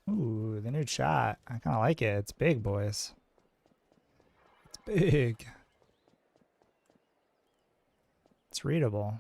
Ooh, the new chat. I kind of like it. It's big, boys. It's big. It's readable.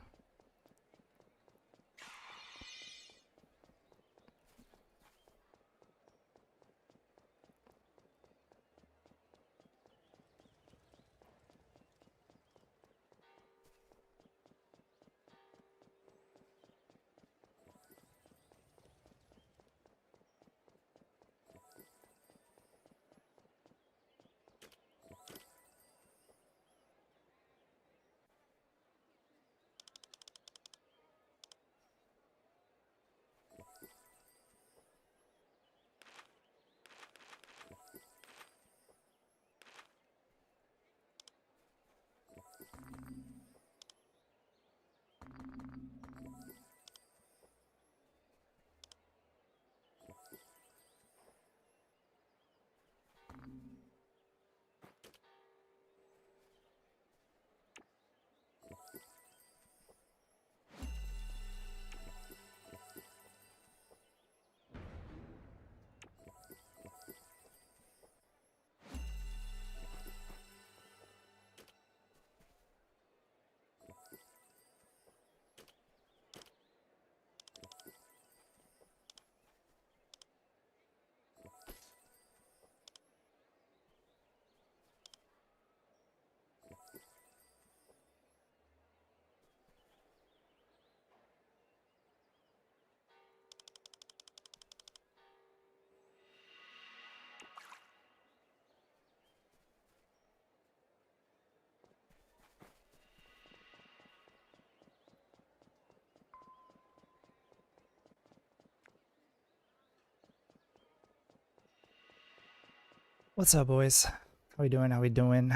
What's up, boys? How we doing? How we doing?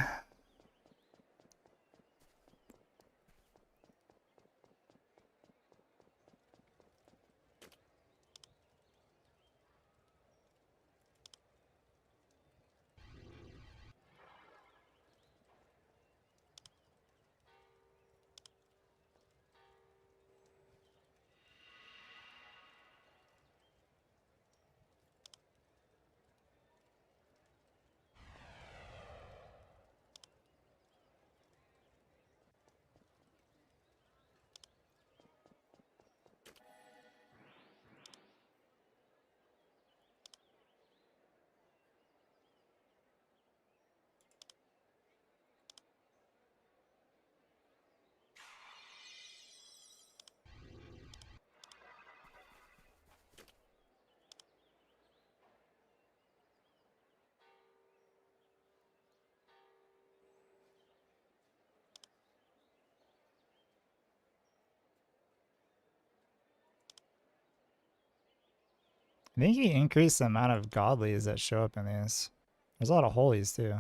I think he increased the amount of godlies that show up in these. There's a lot of holies too.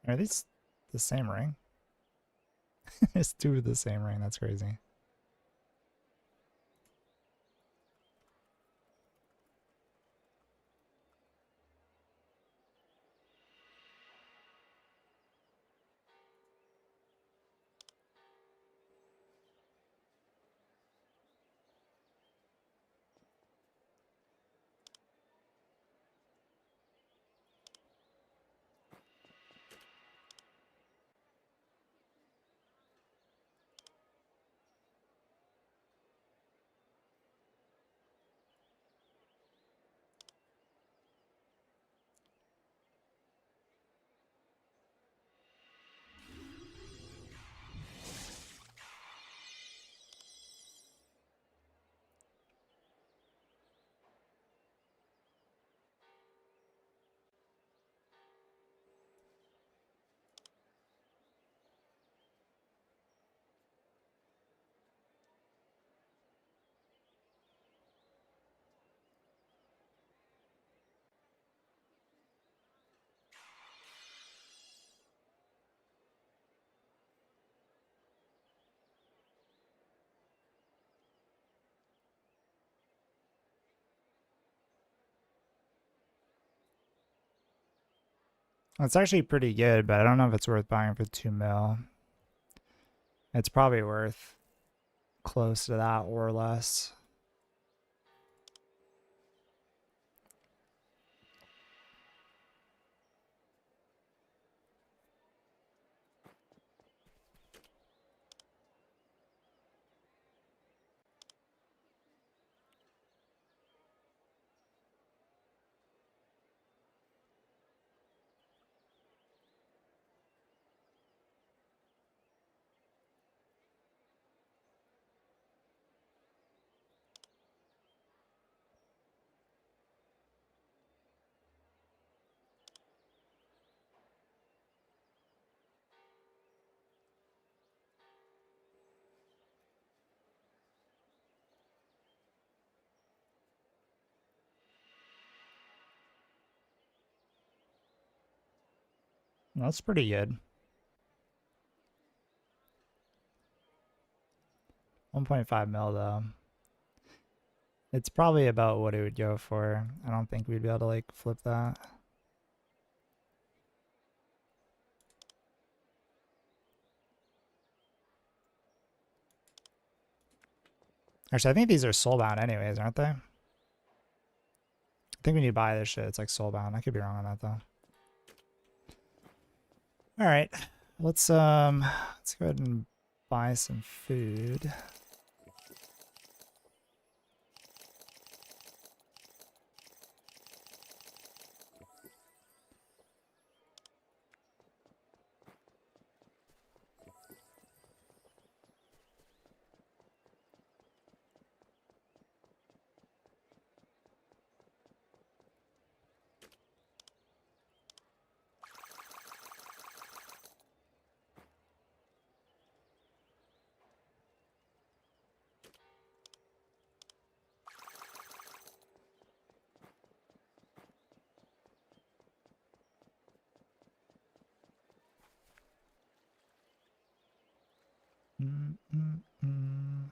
Are these the same ring? It's two of the same ring. That's crazy. It's actually pretty good, but I don't know if it's worth buying for 2 mil. It's probably worth close to that or less. That's pretty good. 1.5 mil though. It's probably about what it would go for. I don't think we'd be able to like flip that. Actually, I think these are soulbound anyways, aren't they? I think we need to buy this shit. It's like soulbound. I could be wrong on that though. All right, let's go ahead and buy some food. Mm, mm, mm.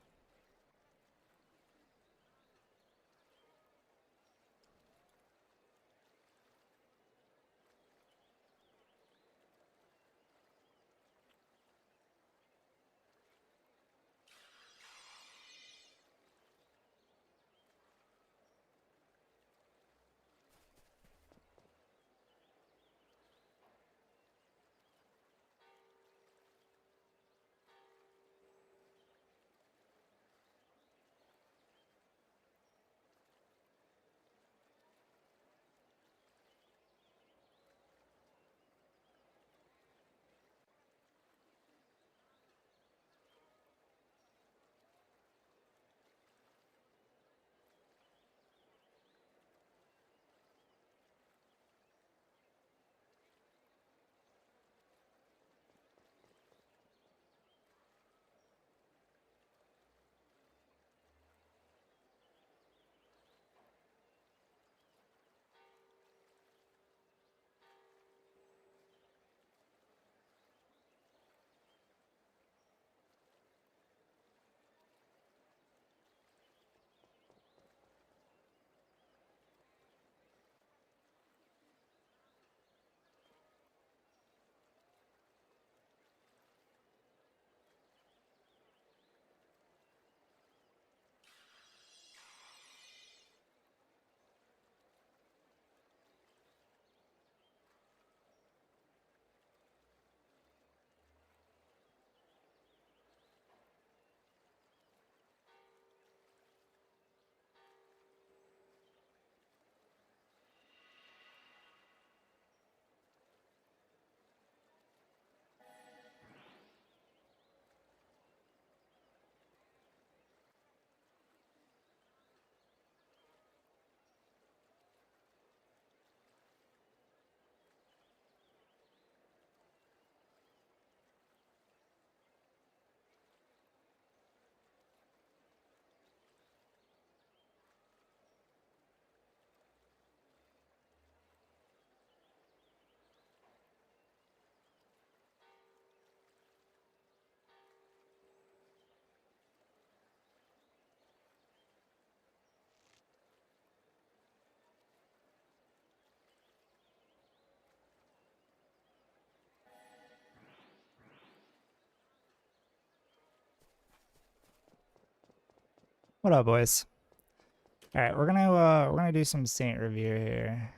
What up, boys? All right, we're gonna do some Saint review here.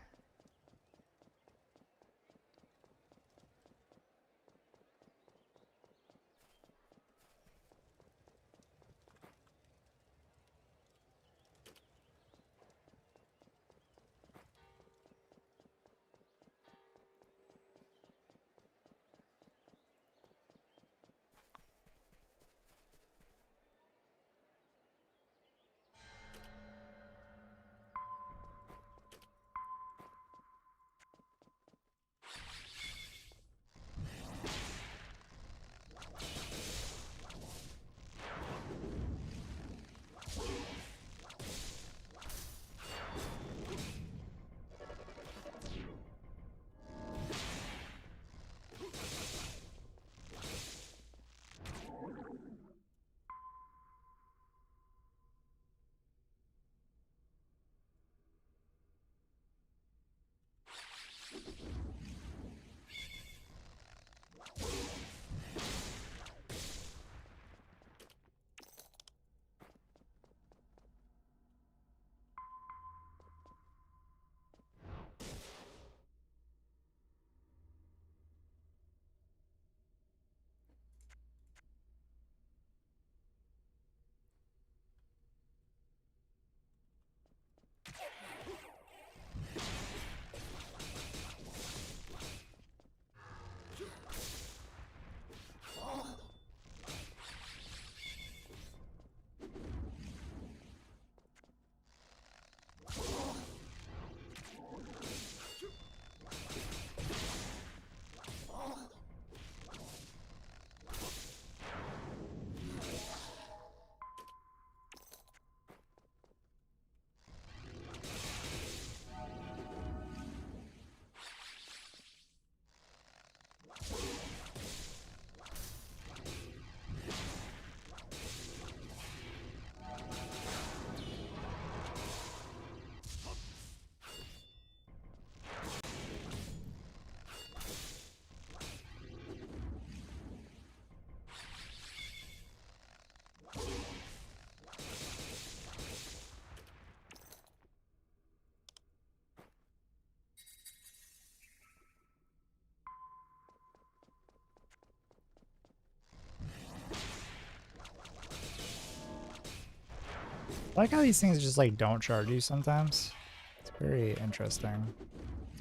I like how these things just like don't charge you sometimes. It's very interesting.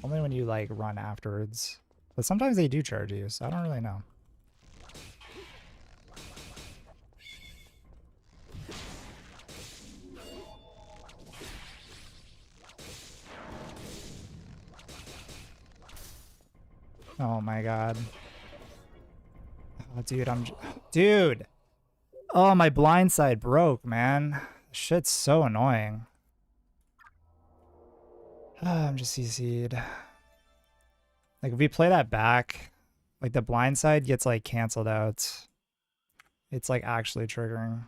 Only when you like run afterwards. But sometimes they do charge you, so I don't really know. Oh my god. Oh, dude, dude! Oh, my blind side broke, man. Shit's so annoying. I'm just CC'd. Like, if we play that back, like, the blind side gets, like, canceled out. It's, like, actually triggering.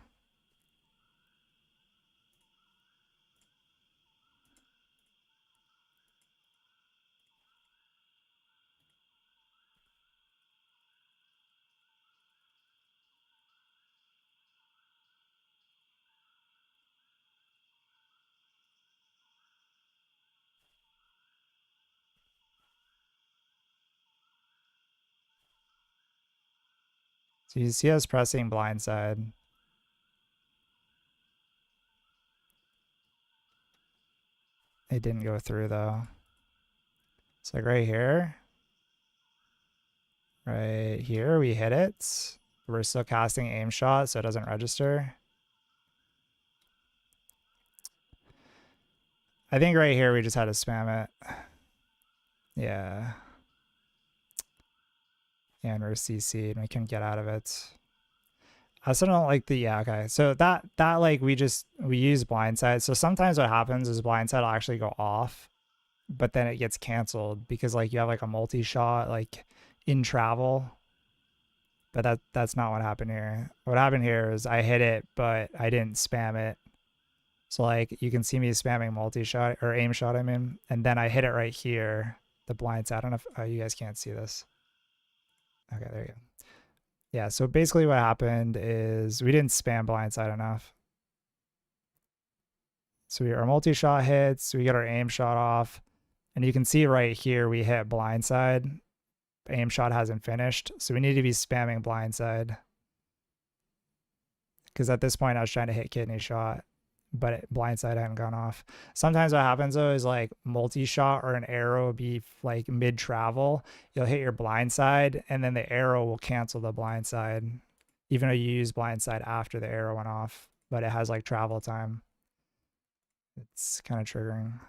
So you see us pressing blind side. It didn't go through, though. It's like right here. Right here, we hit it. We're still casting aim shot, so it doesn't register. I think right here we just had to spam it. Yeah. And we're CC'd and we couldn't get out of it. I also don't like the, yeah, okay. So that like we use blindside. So sometimes what happens is blindside will actually go off, but then it gets canceled because like you have like a multi-shot like in travel. But that's not what happened here. What happened here is I hit it, but I didn't spam it. So like you can see me spamming multi-shot or aim shot, I mean, and then I hit it right here, the blindside. I don't know if you guys can't see this. Okay, there you go. Yeah, so basically what happened is we didn't spam blindside enough. So our multi-shot hits, we get our aim shot off, and you can see right here we hit blindside. Aim shot hasn't finished, so we need to be spamming blindside. Because at this point I was trying to hit kidney shot, but blindside hadn't gone off. Sometimes what happens though is like multi-shot or an arrow will be like mid-travel. You'll hit your blindside, and then the arrow will cancel the blindside, even though you use blindside after the arrow went off, but it has like travel time. It's kind of triggering.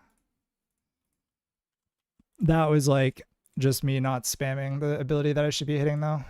That was like just me not spamming the ability that I should be hitting though.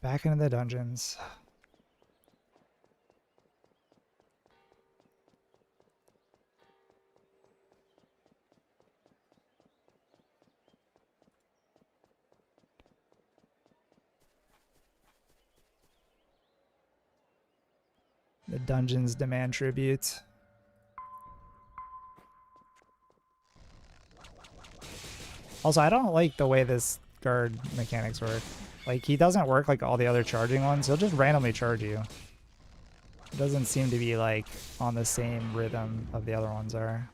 Back into the dungeons. The dungeons demand tribute. Also, I don't like the way this guard mechanics work. Like, he doesn't work like all the other charging ones. He'll just randomly charge you. It doesn't seem to be like on the same rhythm of the other ones are.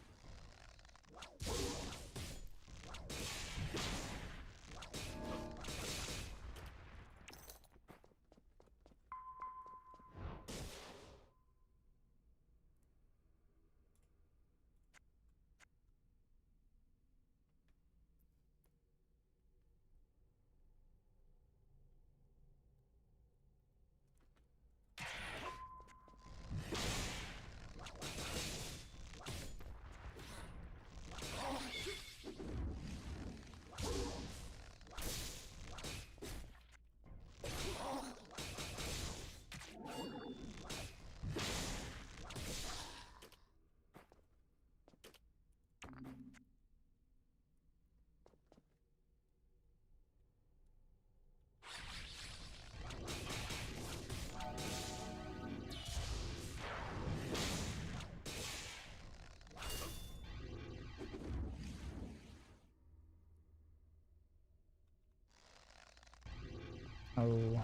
Oh.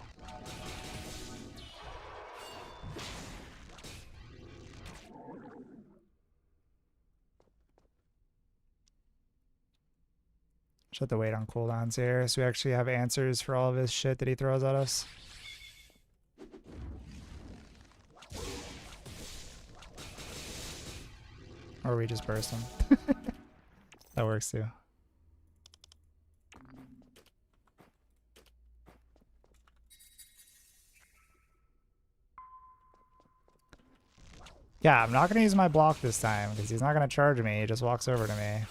Just have to wait on cooldowns here, so we actually have answers for all of his shit that he throws at us. Or we just burst him. That works too. Yeah, I'm not going to use my block this time, because he's not going to charge me. He just walks over to me.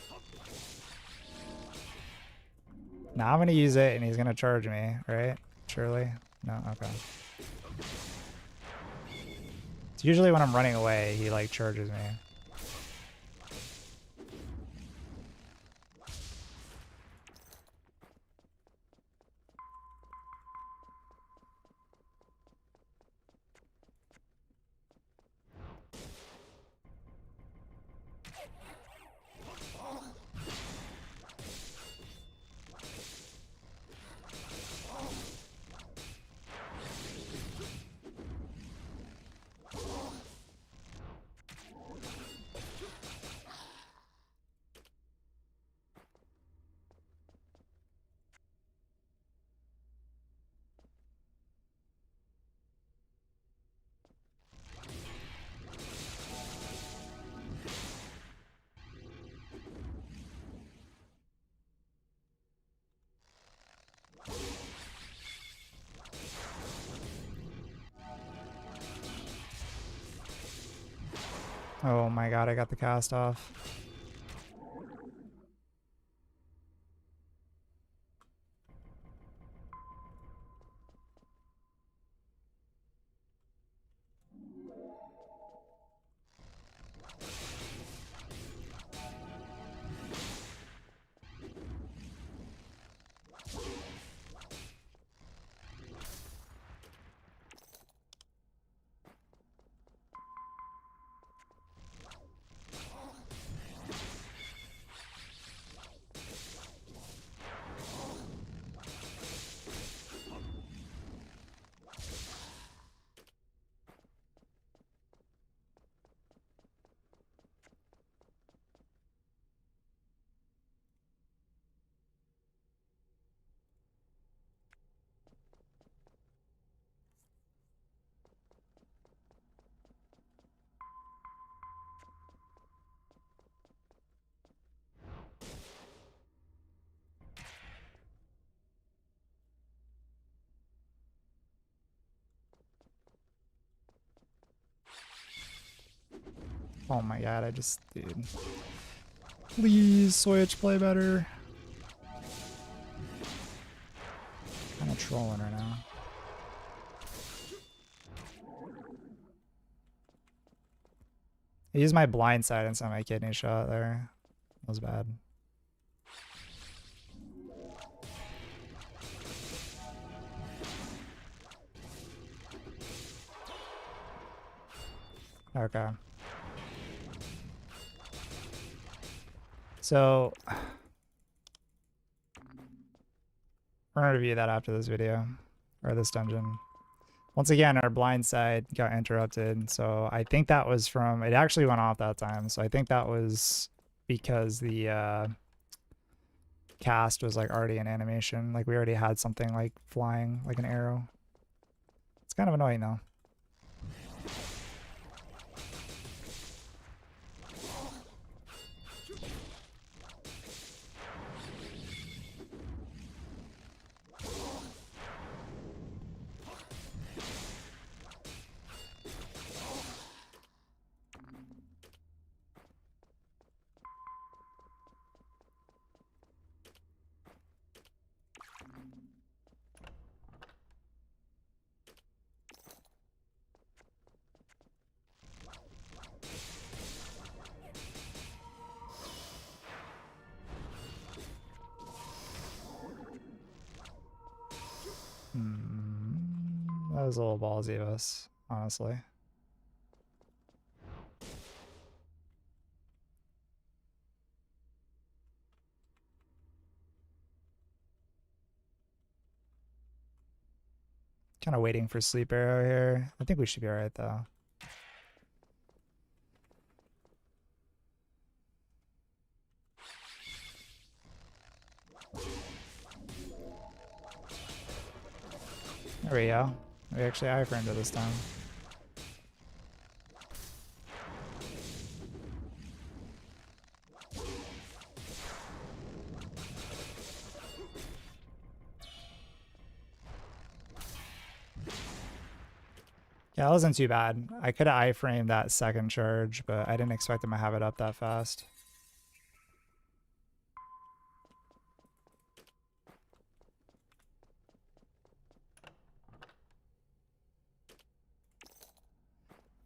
Now I'm going to use it, and he's going to charge me, right? Surely? No? Okay. It's usually when I'm running away, he, like, charges me. Oh my god, I got the cast off. Oh my god, I just, dude. Please, Switch, play better. Kind of trolling right now. I used my blind side instead of my kidney shot there. That was bad. Okay. So we're gonna review that after this video, or this dungeon. Once again, our blind side got interrupted, so I think that was from, it actually went off that time, so I think that was because the cast was like already in animation, like we already had something like flying, like an arrow. It's kind of annoying though. That was a little ballsy of us, honestly. Kind of waiting for sleep arrow here. I think we should be alright though. There we go. We actually iframed it this time. Yeah, that wasn't too bad. I could have iframed that second charge, but I didn't expect him to have it up that fast.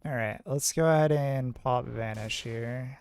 Alright, let's go ahead and pop Vanish here.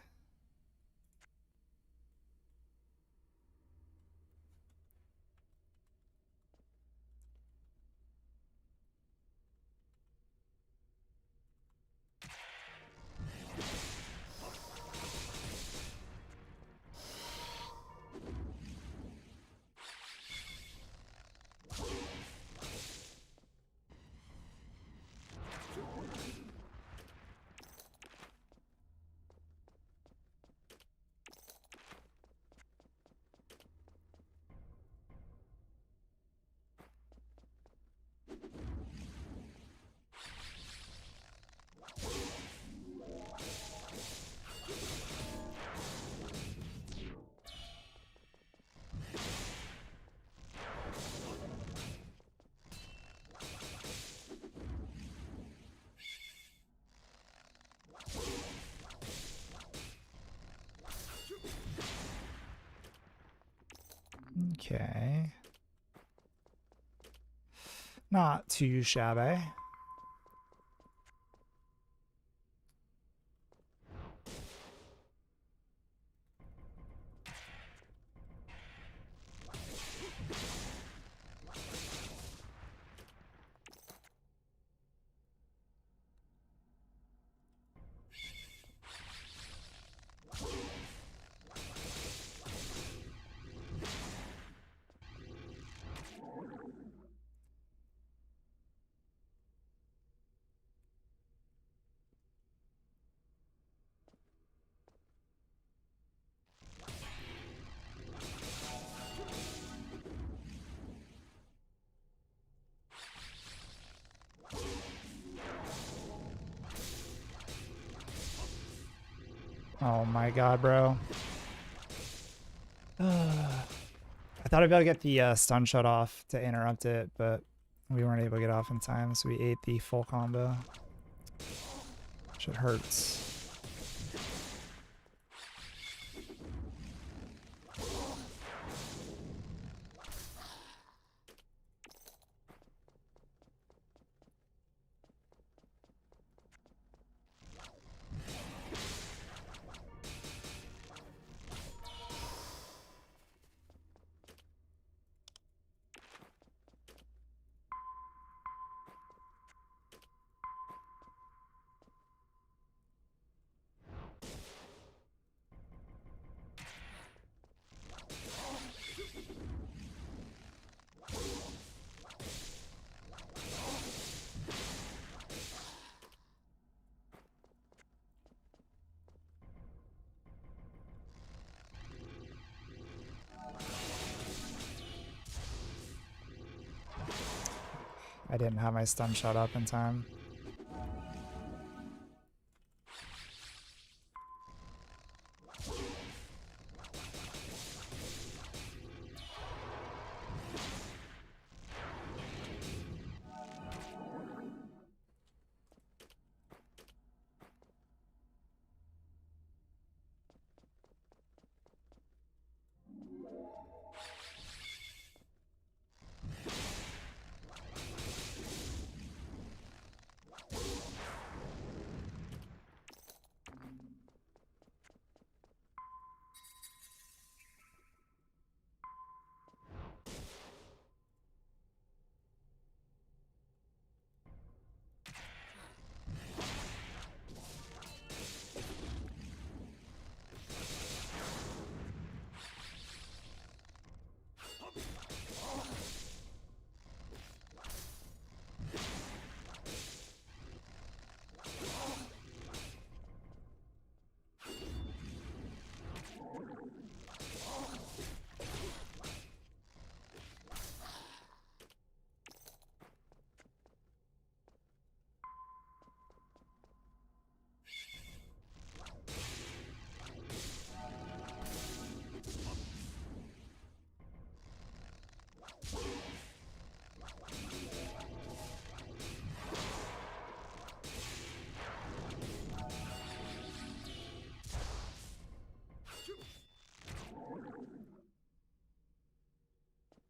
Okay. Not too shabby. Oh my god, bro. I thought I'd be able to get the stun shut off to interrupt it, but we weren't able to get off in time, so we ate the full combo. Shit hurts. I didn't have my stun shut up in time.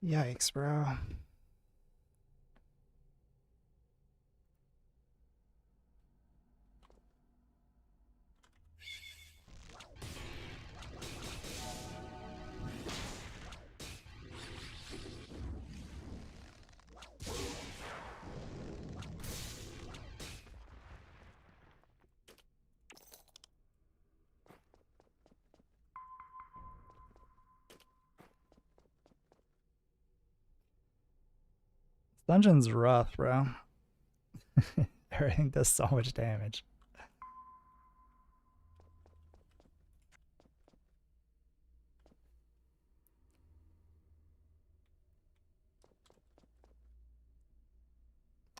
Yikes, bro. Dungeon's rough, bro. Everything does so much damage.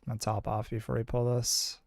I'm gonna top off before we pull this.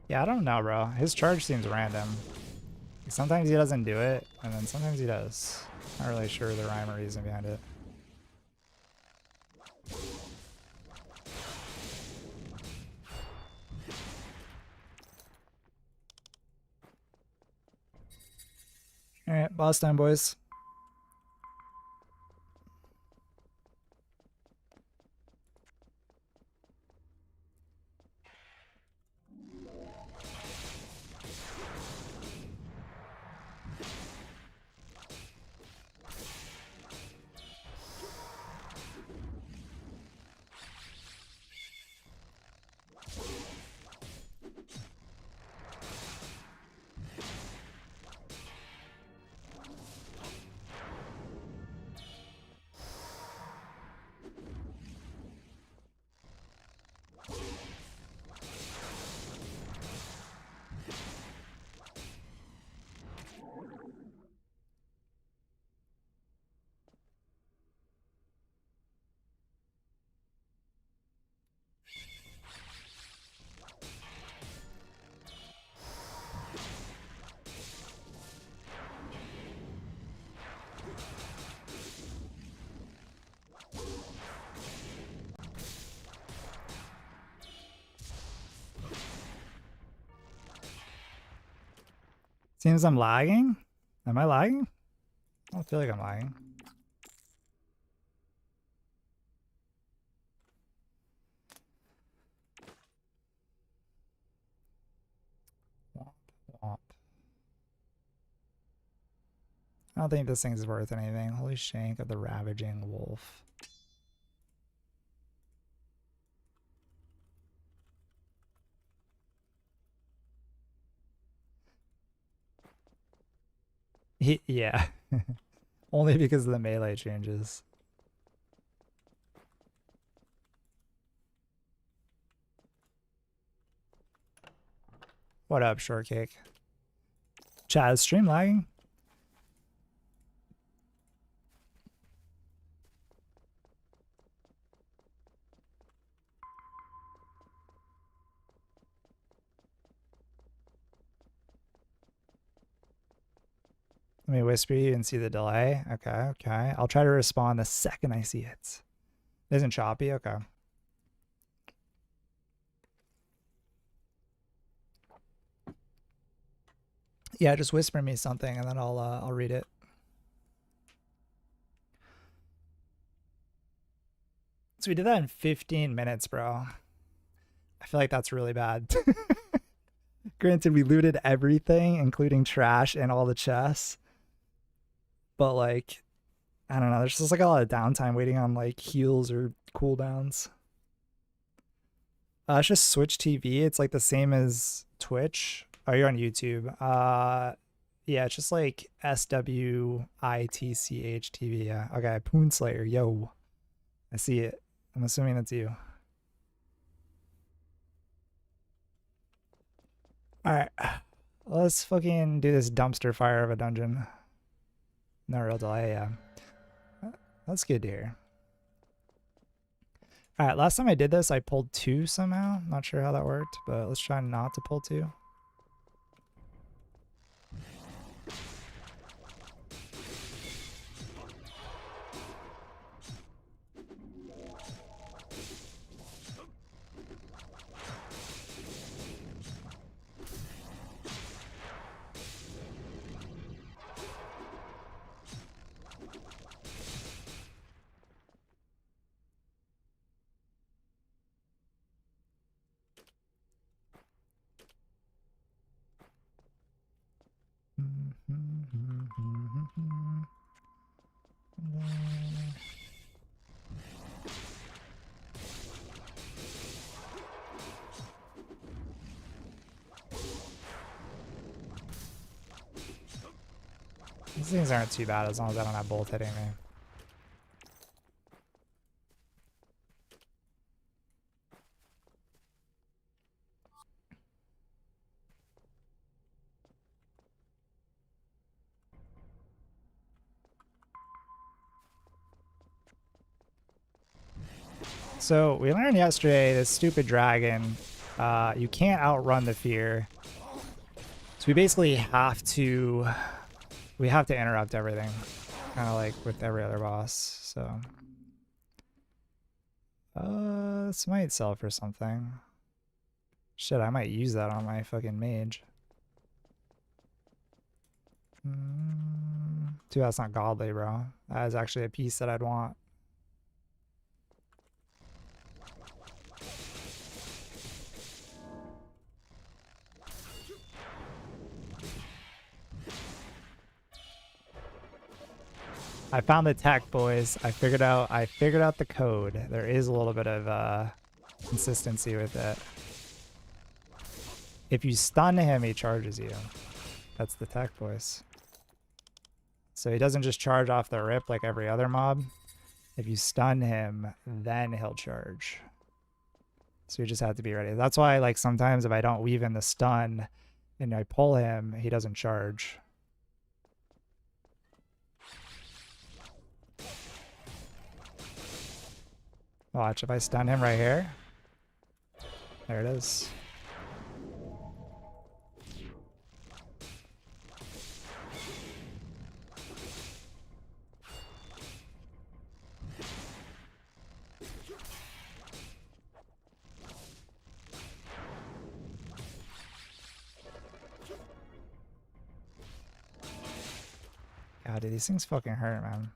Yeah, I don't know, bro. His charge seems random. Sometimes he doesn't do it, and then sometimes he does. Not really sure the rhyme or reason behind it. Alright, boss time, boys. Seems I'm lagging. Am I lagging? I don't feel like I'm lagging. Womp, womp. I don't think this thing's worth anything. Holy shank of the ravaging wolf. Yeah. Only because of the melee changes. What up, shortcake? Chat, is stream lagging? Let me whisper you and see the delay. Okay, okay. I'll try to respond the second I see it. It isn't choppy? Okay. Yeah, just whisper me something and then I'll read it. So we did that in 15 minutes, bro. I feel like that's really bad. Granted, we looted everything, including trash and all the chests. But like, I don't know, there's just like a lot of downtime waiting on like heals or cooldowns. It's just Switch TV. It's like the same as Twitch. Oh, you're on YouTube. Yeah, it's just like SWITCH TV. Yeah. Okay, Poonslayer. Yo. I see it. I'm assuming that's you. Alright. Let's fucking do this dumpster fire of a dungeon. No real delay, yeah. That's good to hear. Alright, last time I did this, I pulled 2 somehow. Not sure how that worked, but let's try not to pull 2. These things aren't too bad as long as I don't have both hitting me. So we learned yesterday this stupid dragon, you can't outrun the fear. So we basically have to interrupt everything, kind of like with every other boss. So this might sell for something. Shit, I might use that on my fucking mage. Too bad it's not godly, bro. That is actually a piece that I'd want. I found the tech, boys. I figured out the code. There is a little bit of consistency with it. If you stun him, he charges you. That's the tech, boys. So he doesn't just charge off the rip like every other mob. If you stun him, then he'll charge. So you just have to be ready. That's why, like, sometimes if I don't weave in the stun and I pull him, he doesn't charge. Watch, if I stun him right here. There it is. God, dude, these things fucking hurt, man.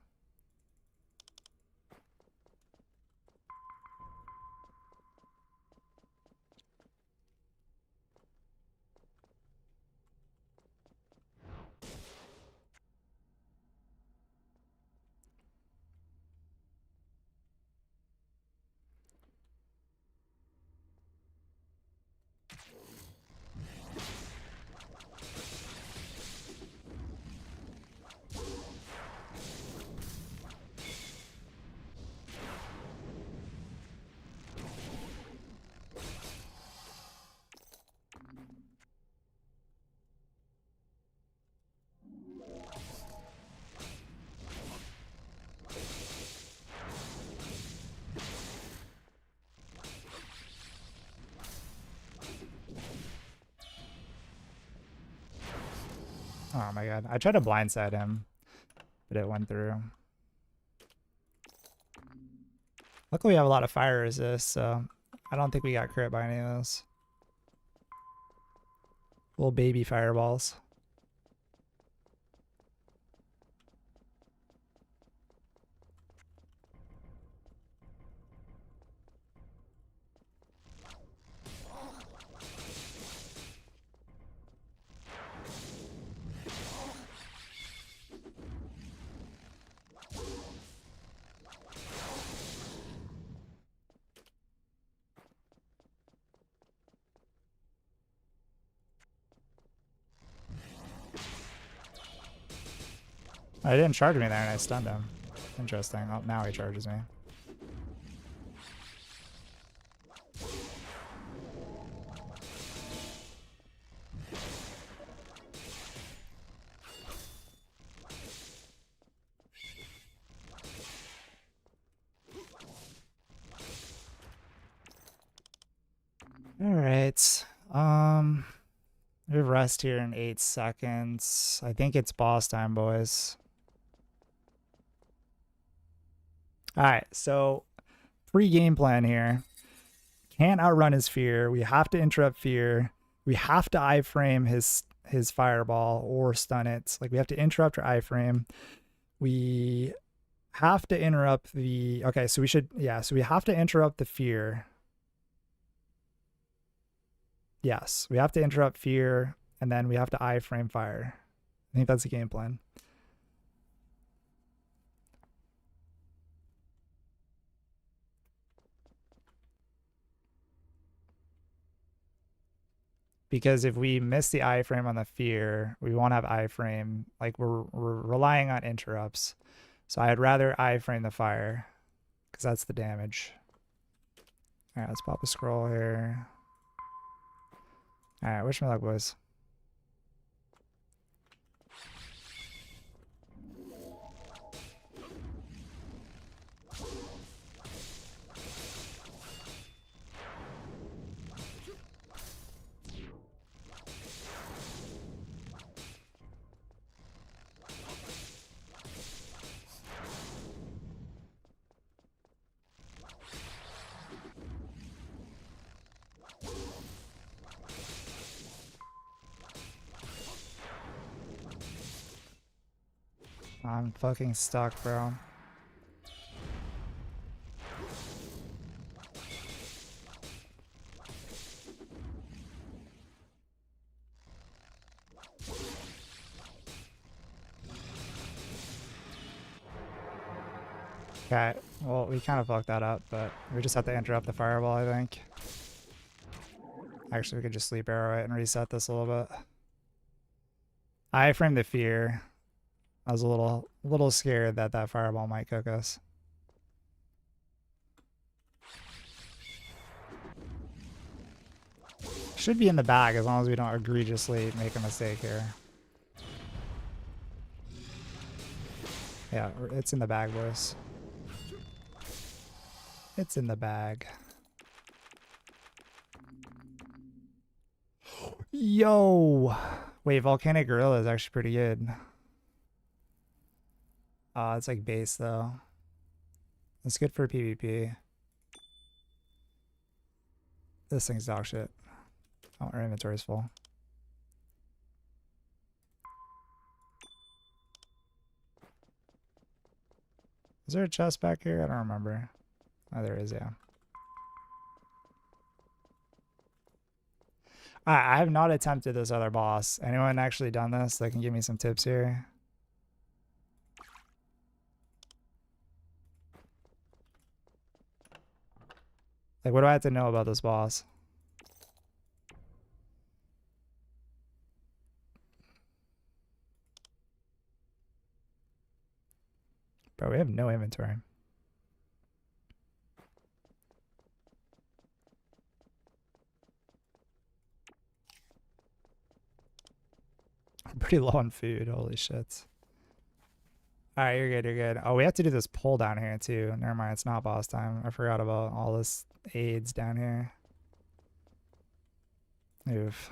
Oh my god. I tried to blindside him, but it went through. Luckily we have a lot of fire resist, so I don't think we got crit by any of those. Little baby fireballs. I didn't charge me there and I stunned him. Interesting. Oh, now he charges me. Alright. We have rest here in 8 seconds. I think it's boss time, boys. Alright, so pre-game plan here. Can't outrun his fear. We have to interrupt fear. We have to iframe his fireball or stun it. Like, we have to interrupt or iframe. We have to interrupt the... Okay, so we should... Yeah, so we have to interrupt the fear. Yes, we have to interrupt fear, and then we have to iframe fire. I think that's the game plan. Because if we miss the iframe on the fear, we won't have iframe. Like, we're relying on interrupts. So I'd rather iframe the fire, because that's the damage. All right, let's pop a scroll here. All right, wish me luck, boys. I'm fucking stuck, bro. Okay, well, we kind of fucked that up, but we just have to interrupt the fireball, I think. Actually, we could just sleep arrow it and reset this a little bit. I framed the fear. I was a little scared that that fireball might cook us. Should be in the bag as long as we don't egregiously make a mistake here. Yeah, it's in the bag, boys. It's in the bag. Yo! Wait, Volcanic Gorilla is actually pretty good. It's like base though. It's good for PvP. This thing's dog shit. Oh, our inventory's full. Is there a chest back here? I don't remember. Oh, there is, yeah. I have not attempted this other boss. Anyone actually done this that can give me some tips here? Like, what do I have to know about this boss? Bro, we have no inventory. I'm pretty low on food. Holy shit. Alright, you're good, you're good. Oh, we have to do this pull down here too. Never mind, it's not boss time. I forgot about all this aids down here. Oof.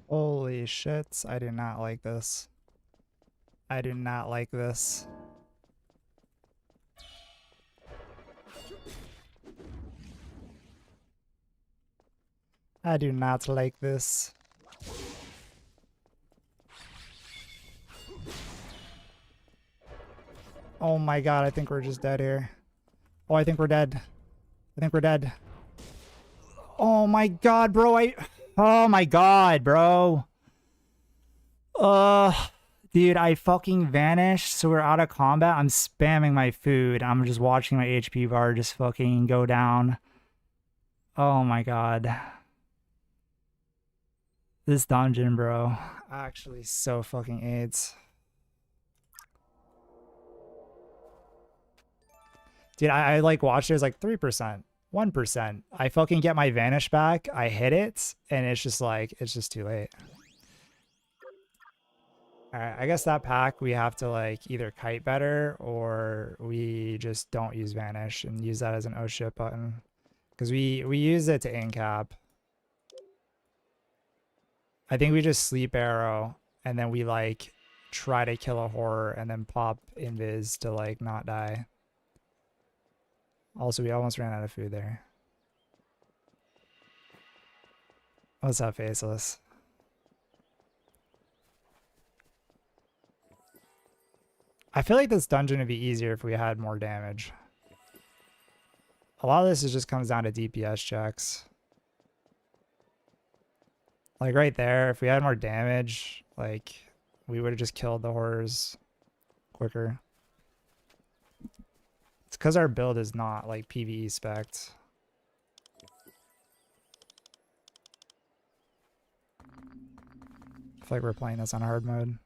Holy shit, I do not like this. I do not like this. I do not like this. Oh my god, I think we're just dead here. Oh, I think we're dead. I think we're dead. Oh my god, bro, oh my god, bro. Dude, I fucking vanished, so we're out of combat. I'm spamming my food. I'm just watching my HP bar just fucking go down. Oh my god. This dungeon, bro. Actually so fucking AIDS. Dude, I like watched there's like 3%, 1%. I fucking get my vanish back, I hit it, and it's just like, it's just too late. Alright, I guess that pack we have to like either kite better or we just don't use vanish and use that as an oh shit button. Because we use it to incap. I think we just sleep arrow and then we like try to kill a horror and then pop invis to like not die. Also, we almost ran out of food there. What's up, Faceless? I feel like this dungeon would be easier if we had more damage. A lot of this just comes down to DPS checks. Like right there, if we had more damage, like we would have just killed the horrors quicker. It's because our build is not like PvE spec'd. I feel like we're playing this on hard mode.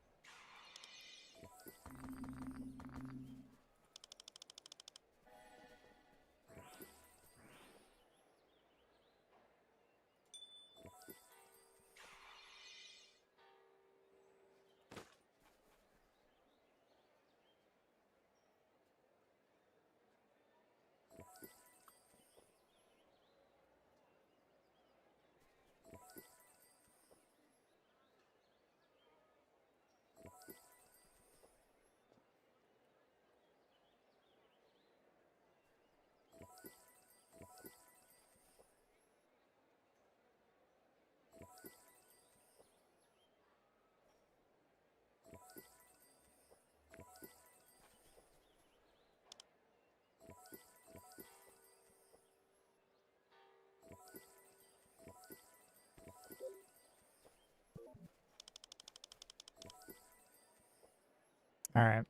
All right.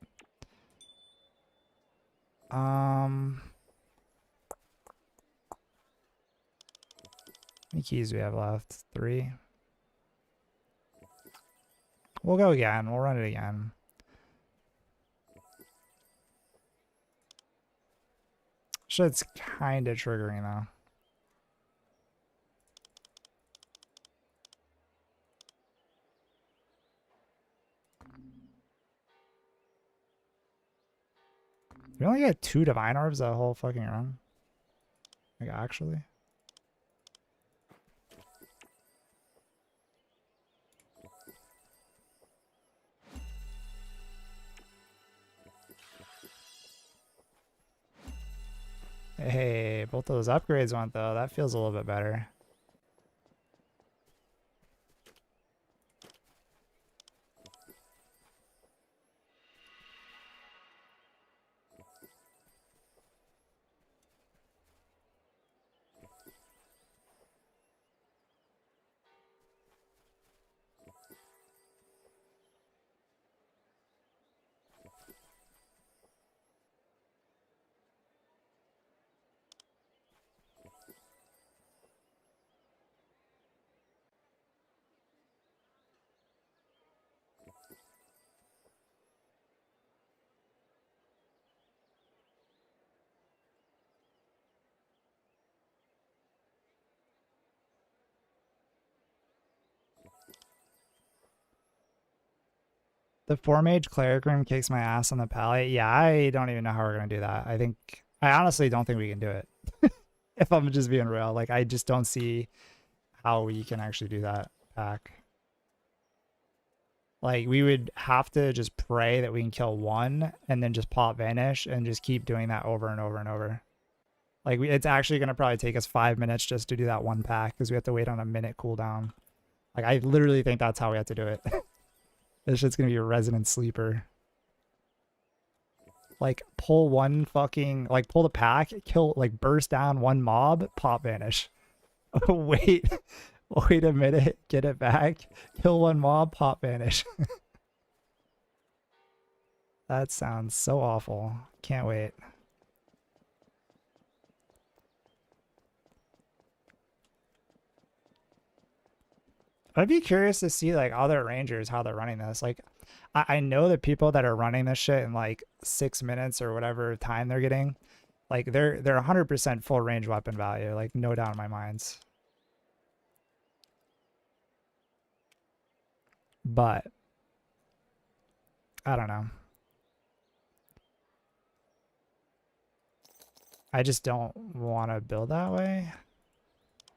many keys do we have left? 3. We'll go again. We'll run it again. Shit's kind of triggering though. We only get 2 divine orbs that whole fucking run. Like actually. Hey, both those upgrades went though. That feels a little bit better. The 4-mage cleric room kicks my ass on the palette. Yeah, I don't even know how we're gonna do that. I honestly don't think we can do it. If I'm just being real, like I just don't see how we can actually do that pack. Like we would have to just pray that we can kill one and then just pop vanish and just keep doing that over and over and over. Like it's actually gonna probably take us 5 minutes just to do that one pack because we have to wait on a minute cooldown. Like I literally think that's how we have to do it. This shit's gonna be a resident sleeper. Like pull one fucking, like pull the pack, kill, like burst down one mob, pop vanish. wait a minute, get it back, kill one mob, pop vanish. That sounds so awful. Can't wait. I'd be curious to see like other rangers how they're running this. Like I know that people that are running this shit in like 6 minutes or whatever time they're getting, like they're 100% full range weapon value, like no doubt in my minds. But I don't know. I just don't want to build that way.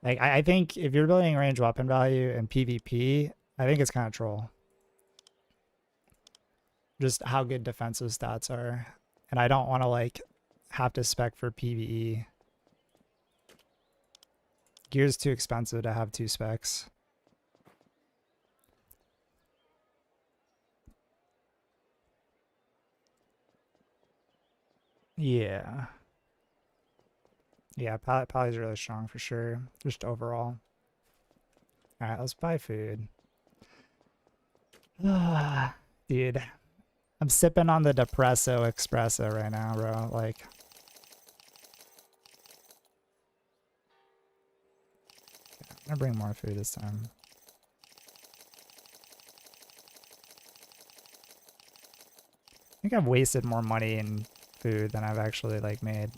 Like I think if you're building range weapon value in PvP, I think it's kind of troll. Just how good defensive stats are. And I don't want to like have to spec for PvE. Gear's too expensive to have 2 specs. Yeah. Yeah, Pally's really strong for sure. Just overall. Alright, let's buy food. Dude. I'm sipping on the Depresso Espresso right now, bro. Like, I'm gonna bring more food this time. I think I've wasted more money in food than I've actually like made.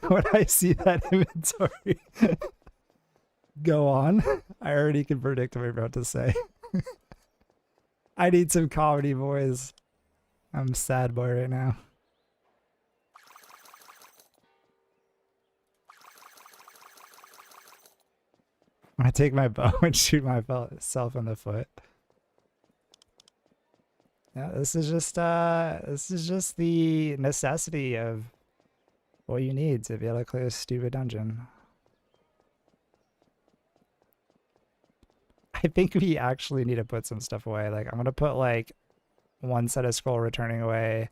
When I see that inventory go on, I already can predict what we're about to say. I need some comedy, boys. I'm a sad boy right now. I'm gonna take my bow and shoot myself in the foot. Yeah, this is just the necessity of what you need to be able to clear a stupid dungeon. I think we actually need to put some stuff away. Like I'm gonna put like one set of scroll returning away.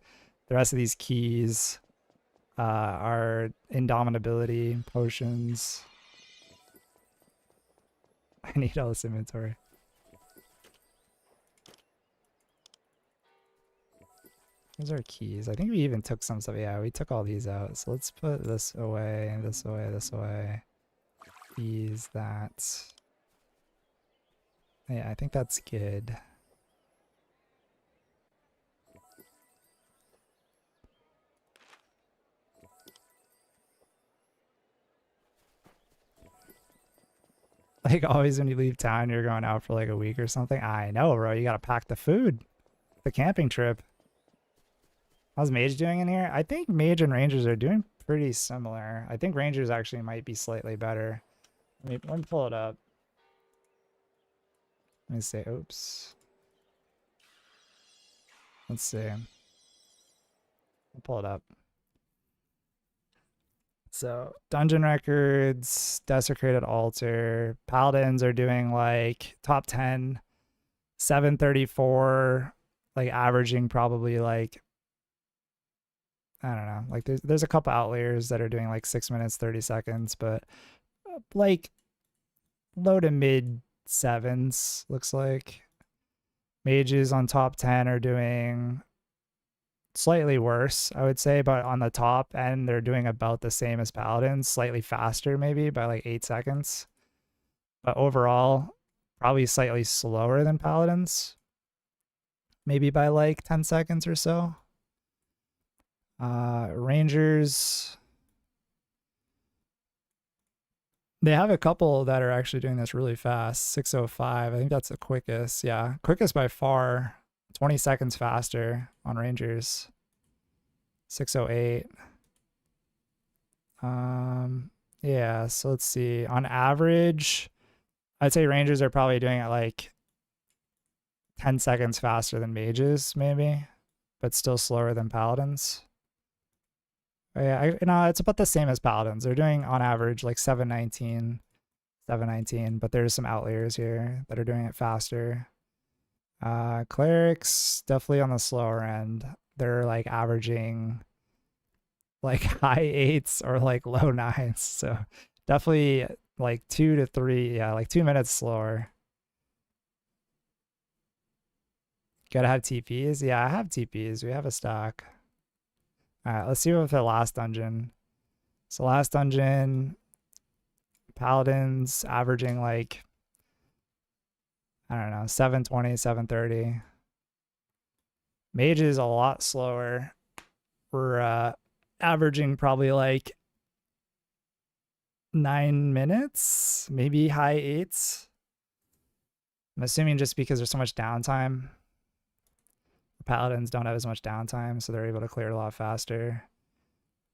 The rest of these keys are indomitability potions. I need all this inventory. Those are keys. I think we even took some stuff. Yeah, we took all these out. So let's put this away, this away, this away. These, that. Yeah, I think that's good. Like always when you leave town, you're going out for like a week or something. I know, bro. You gotta pack the food. The camping trip. How's Mage doing in here? I think Mage and Rangers are doing pretty similar. I think Rangers actually might be slightly better. Let me pull it up. Let me see. Oops. Let's see. I'll pull it up. So dungeon records, desecrated altar, paladins are doing like top 10, 734, like averaging probably like, I don't know, like there's a couple outliers that are doing like 6 minutes 30 seconds, but like low to mid sevens looks like. Mages on top 10 are doing slightly worse, I would say, but on the top end, they're doing about the same as Paladins, slightly faster maybe by like 8 seconds. But overall, probably slightly slower than Paladins, maybe by like 10 seconds or so. Rangers, they have a couple that are actually doing this really fast. 605, I think that's the quickest. Yeah, quickest by far, 20 seconds faster on Rangers. 608. Yeah, so let's see. On average, I'd say Rangers are probably doing it like 10 seconds faster than Mages, maybe, but still slower than Paladins. Oh, yeah, it's about the same as Paladins. They're doing on average like 719, 719, but there's some outliers here that are doing it faster. Clerics, definitely on the slower end. They're like averaging like high eights or like low nines. So definitely like 2 to 3, yeah, like 2 minutes slower. Gotta have TPs. Yeah, I have TPs. We have a stack. All right, let's see what the last dungeon. So last dungeon, Paladins averaging like, I don't know, 720, 730. Mage is a lot slower. We're averaging probably like 9 minutes, maybe high eights. I'm assuming just because there's so much downtime. Paladins don't have as much downtime, so they're able to clear a lot faster.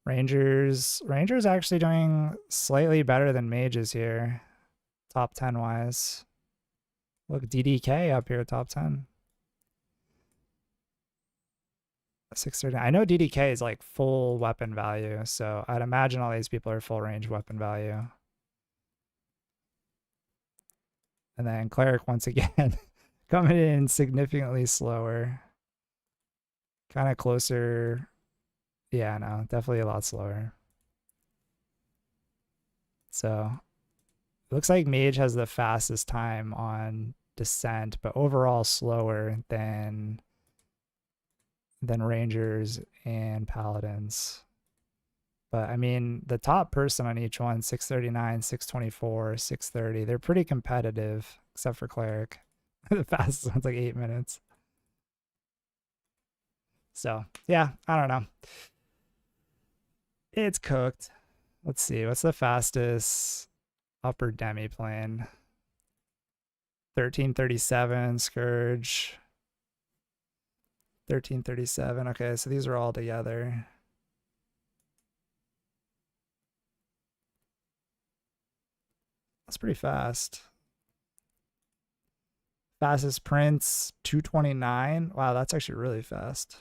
Rangers actually doing slightly better than mages here, top 10 wise. Look, DDK up here, top 10. 630. I know DDK is like full weapon value, so I'd imagine all these people are full range weapon value. And then cleric once again coming in significantly slower. Kind of closer. Yeah, no, definitely a lot slower. So it looks like mage has the fastest time on descent, but overall slower than rangers and paladins. But I mean, the top person on each one, 639, 624, 630, they're pretty competitive, except for cleric. The fastest one's like 8 minutes. So yeah, I don't know. It's cooked. Let's see, what's the fastest upper demiplane? 1337 Scourge. 1337. Okay, so these are all together. That's pretty fast. Fastest Prince 229. Wow, that's actually really fast.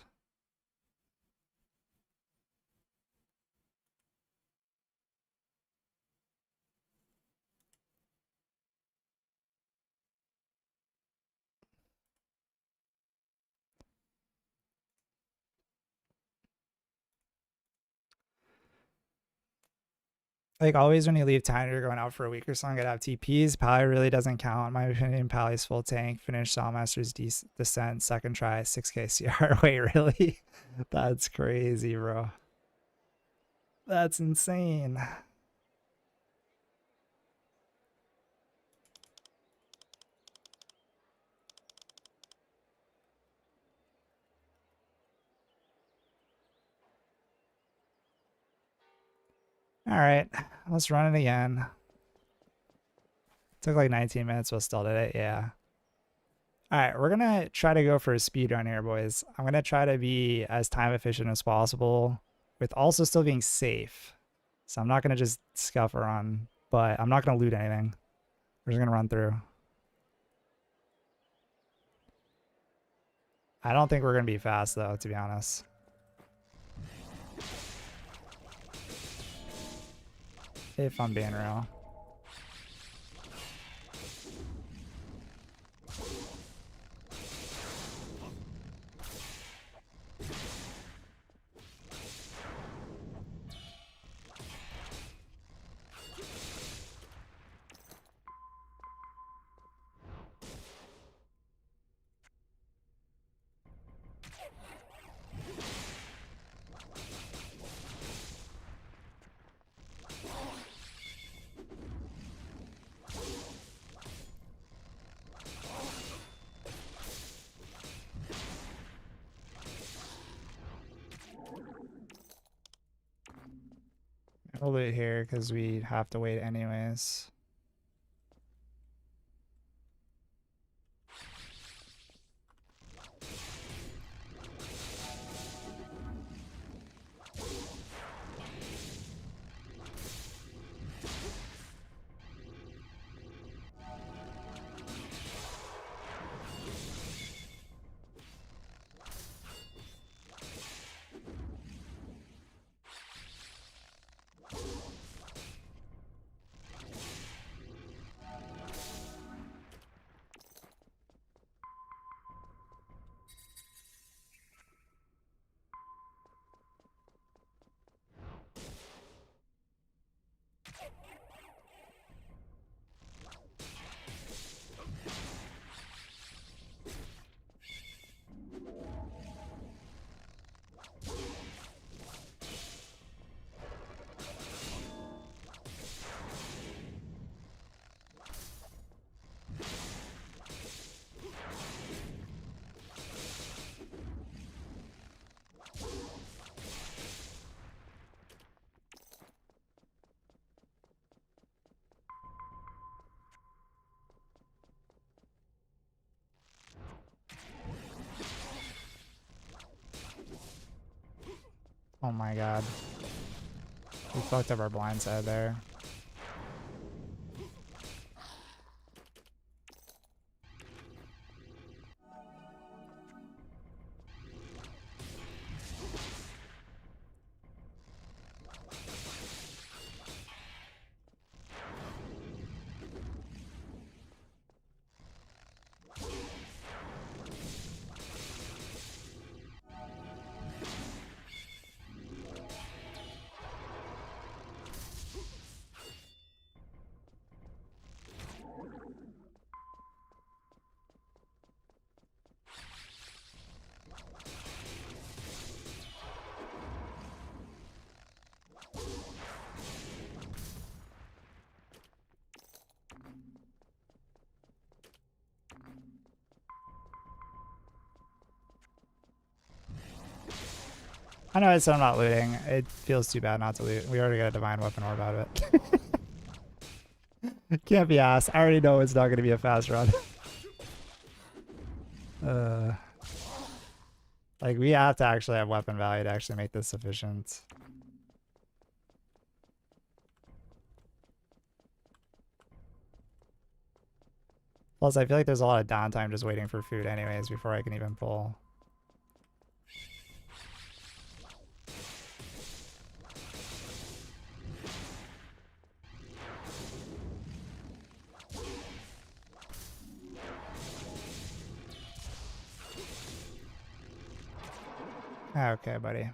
Like always when you leave town, you're going out for a week or something, gotta have TPs. Pally really doesn't count. In my opinion, Pally's full tank, finish Salmaster's descent, second try, 6k CR. Wait, really? That's crazy, bro. That's insane. All right, let's run it again. Took like 19 minutes, but still did it. Yeah. All right, we're gonna try to go for a speed run here, boys. I'm gonna try to be as time efficient as possible with also still being safe. So I'm not gonna just scuff around, but I'm not gonna loot anything. We're just gonna run through. I don't think we're gonna be fast though, to be honest. If I'm being real. We'll loot here because we have to wait anyways. Oh my god. We fucked up our blind side there. I know I said I'm not looting. It feels too bad not to loot. We already got a divine weapon orb out of it. Can't be asked. I already know it's not going to be a fast run. Like we have to actually have weapon value to actually make this sufficient. Plus, I feel like there's a lot of downtime just waiting for food anyways before I can even pull. Okay, buddy.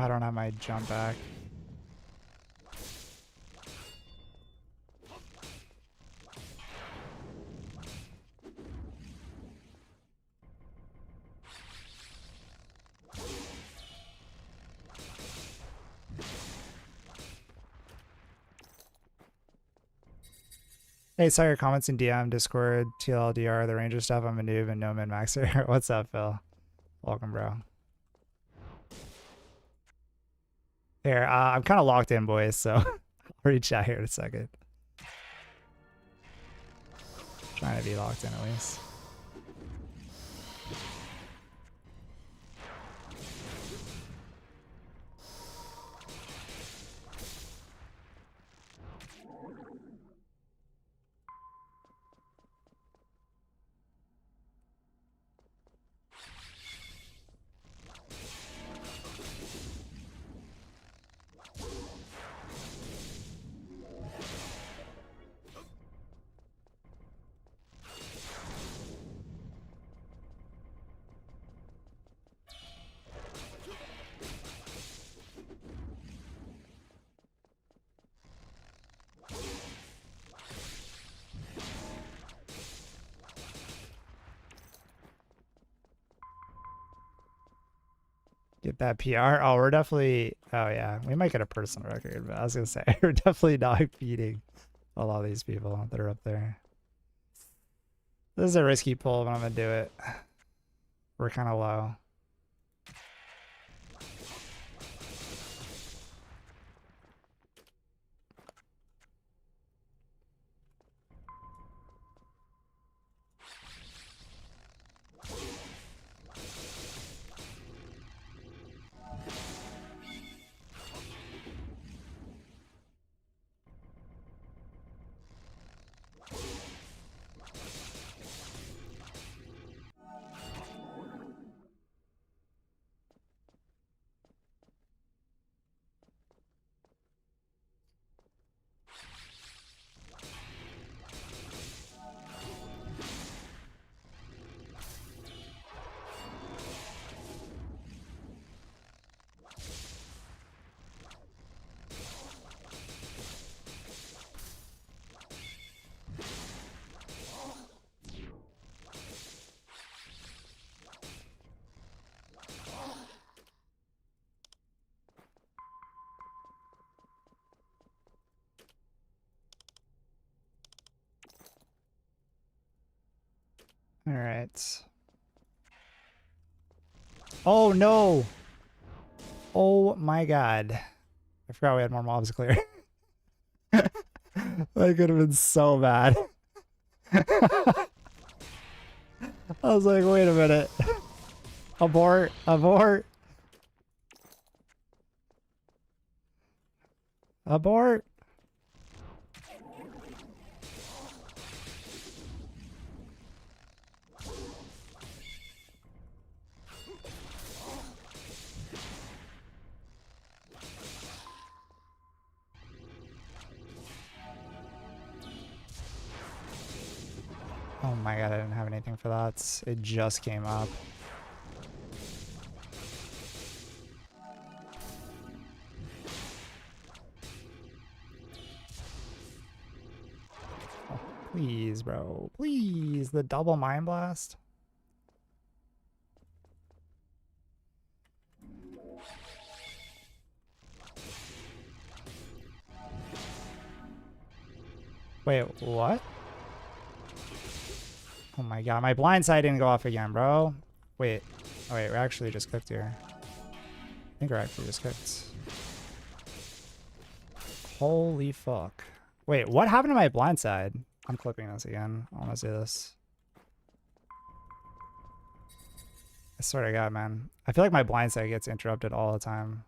I don't have my jump back. Hey, saw your comments in DM, Discord, TLDR, the Ranger stuff. I'm a noob and no min-maxer. What's up, Phil? Welcome, bro. Here, I'm kind of locked in, boys, so I'll reach out here in a second. Trying to be locked in at least. Get that PR. Oh, we're definitely. Oh yeah, we might get a personal record, but I was gonna say we're definitely not beating a lot of these people that are up there. This is a risky pull, but I'm gonna do it. We're kind of low. All right. Oh no! Oh my god! I forgot we had more mobs clear. That could have been so bad. I was like, wait a minute. Abort! Abort! Abort! Oh my god, I didn't have anything for that. It just came up. Oh, please, bro. Please. The double mind blast. Wait, what? Oh my god, my blind side didn't go off again, bro. Wait. Oh wait, we're actually just cooked here. I think we're actually just cooked. Holy fuck. Wait, what happened to my blind side? I'm clipping this again. I want to see this. I swear to god, man. I feel like my blind side gets interrupted all the time.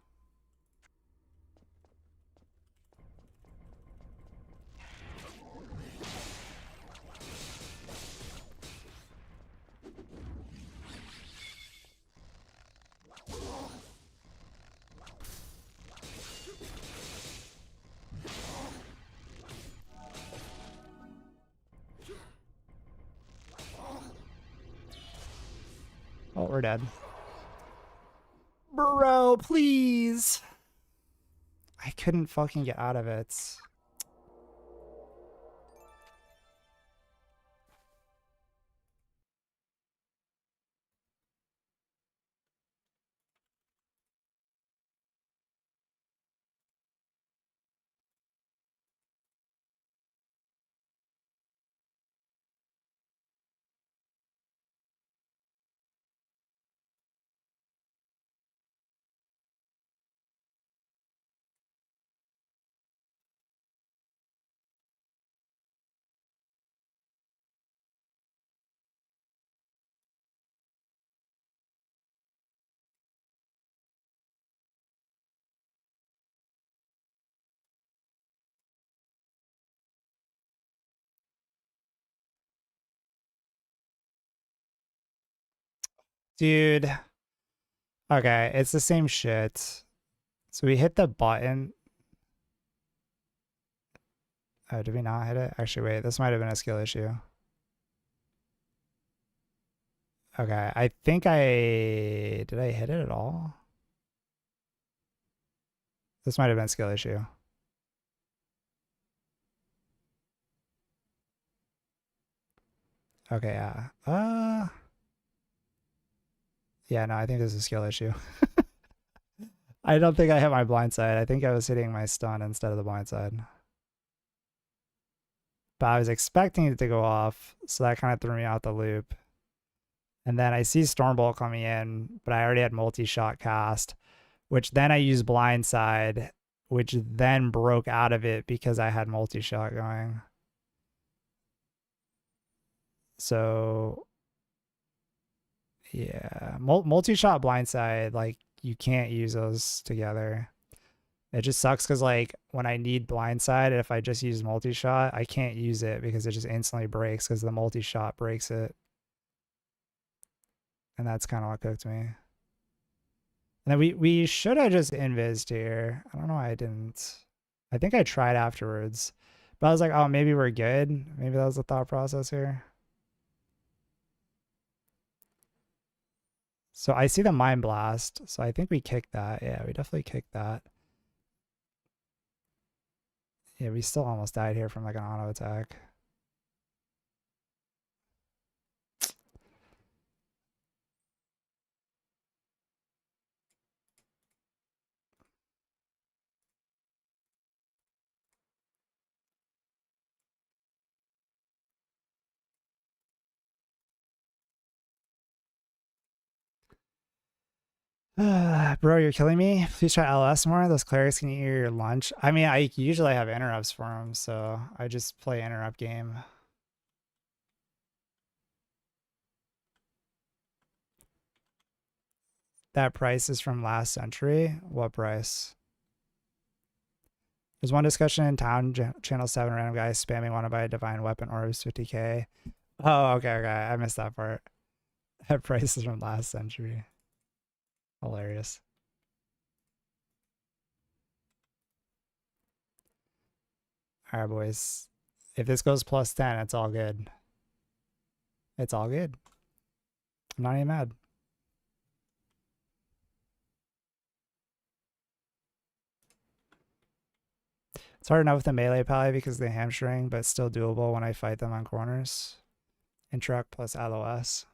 Oh, we're dead. Bro, please. I couldn't fucking get out of it. Dude. Okay, it's the same shit. So we hit the button. Oh, did we not hit it? Actually, wait, this might have been a skill issue. Okay, I think did I hit it at all? This might have been a skill issue. Okay, yeah. Yeah, no, I think this is a skill issue. I don't think I hit my blind side. I think I was hitting my stun instead of the blind side. But I was expecting it to go off, so that kind of threw me out the loop. And then I see Stormbolt coming in, but I already had multi-shot cast, which then I used blindside, which then broke out of it because I had multi-shot going. So yeah, multi-shot blindside, like you can't use those together. It just sucks because like when I need blindside, if I just use multi-shot, I can't use it because it just instantly breaks because the multi-shot breaks it. And that's kind of what cooked me. And then we should have just invised here. I don't know why I didn't. I think I tried afterwards. But I was like, oh, maybe we're good. Maybe that was the thought process here. So I see the Mind Blast. So I think we kicked that. Yeah, we definitely kicked that. Yeah, we still almost died here from like an auto attack. Bro, you're killing me. Please try LS more. Those clerics can eat your lunch. I mean, I usually have interrupts for them, so I just play interrupt game. That price is from last century. What price? There's one discussion in town, channel 7, random guy spamming want to buy a divine weapon orbs 50k. Oh, okay, I missed that part. That price is from last century. Hilarious. All right, boys. If this goes plus 10, it's all good. It's all good. I'm not even mad. It's hard enough with the melee pally because of the hamstring, but it's still doable when I fight them on corners. Interact plus LOS.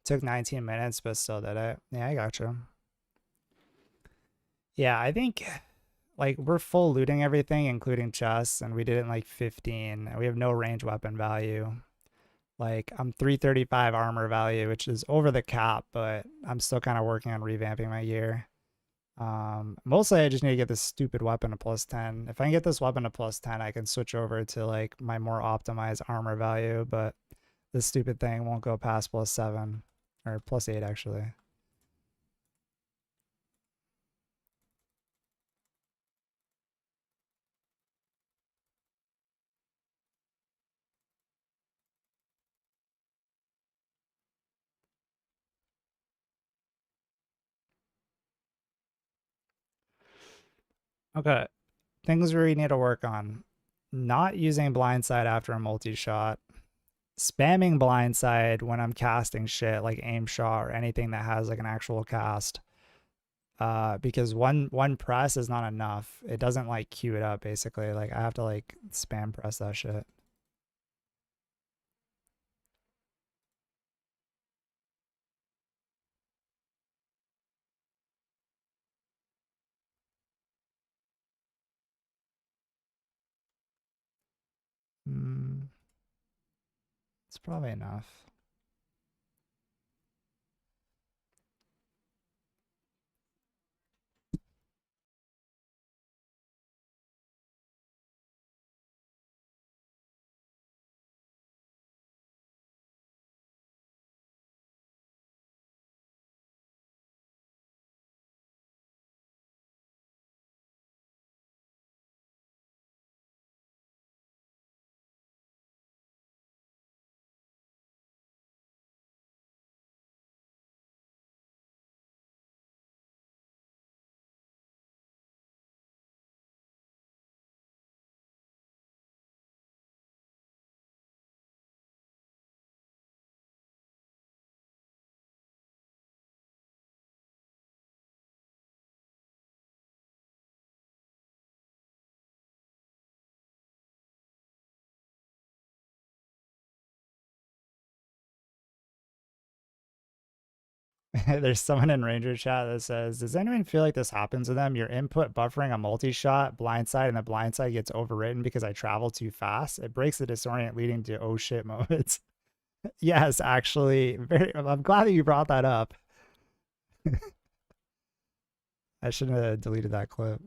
Took 19 minutes, but still did it. Yeah, I gotcha. Yeah, I think like we're full looting everything, including chests, and we did it in like 15. And we have no range weapon value. Like I'm 335 armor value, which is over the cap, but I'm still kind of working on revamping my gear. Mostly I just need to get this stupid weapon to +10. If I can get this weapon to +10, I can switch over to like my more optimized armor value, but this stupid thing won't go past +7 or +8 actually. Okay, things we need to work on. Not using blindside after a multi-shot. Spamming blindside when I'm casting shit like aim shot or anything that has like an actual cast. Because one press is not enough. It doesn't like queue it up basically. Like I have to like spam press that shit. It's probably enough. There's someone in Ranger chat that says, does anyone feel like this happens to them? Your input buffering a multi-shot blindside and the blindside gets overwritten because I travel too fast. It breaks the disorient leading to oh shit moments. Yes, actually, I'm glad that you brought that up. I shouldn't have deleted that clip.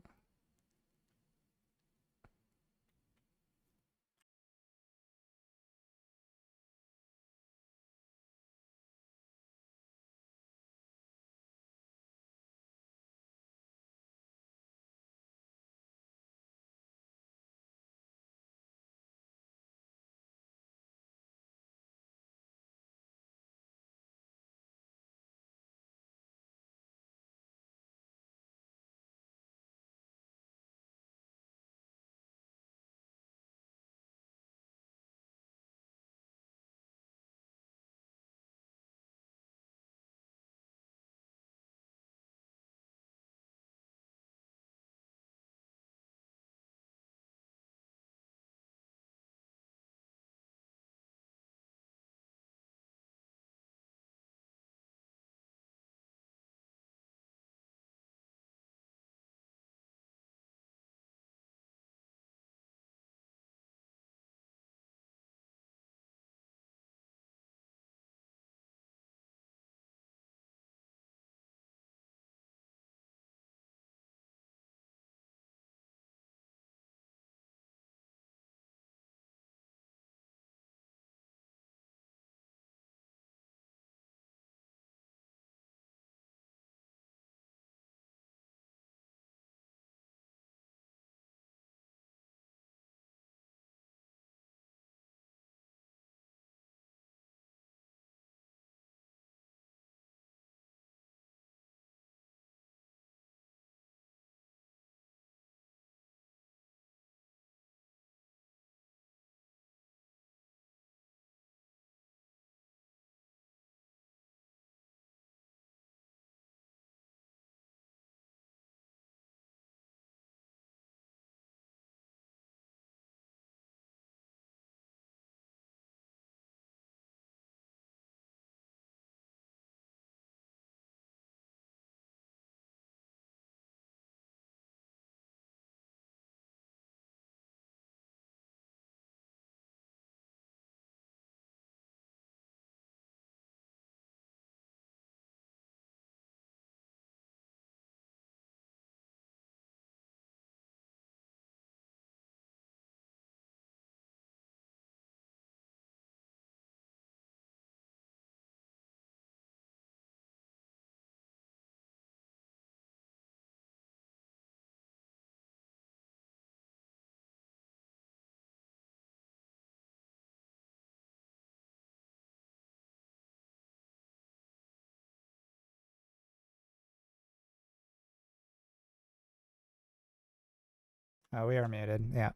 Oh, we are muted. Yeah.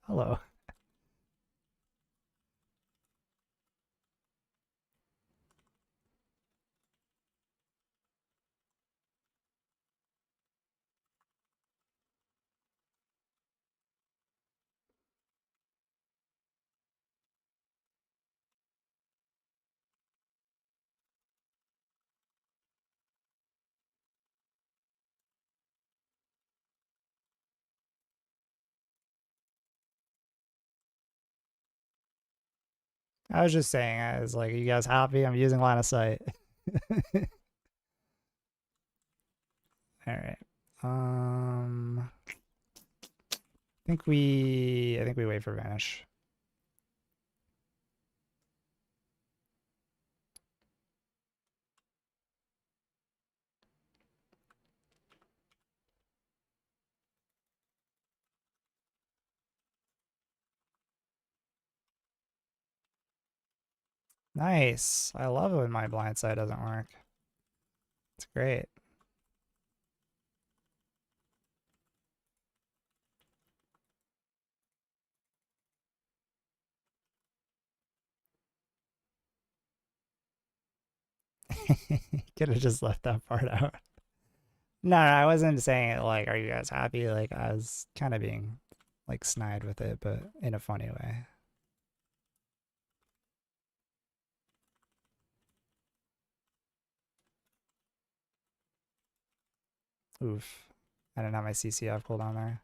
Hello. I was just saying, I was like, are you guys happy? I'm using line of sight. All right. I think we wait for Vanish. Nice. I love it when my blind side doesn't work. It's great. Could have just left that part out. No, I wasn't saying it like, are you guys happy? Like, I was kind of being like snide with it, but in a funny way. Oof. I didn't have my CCF cooldown there.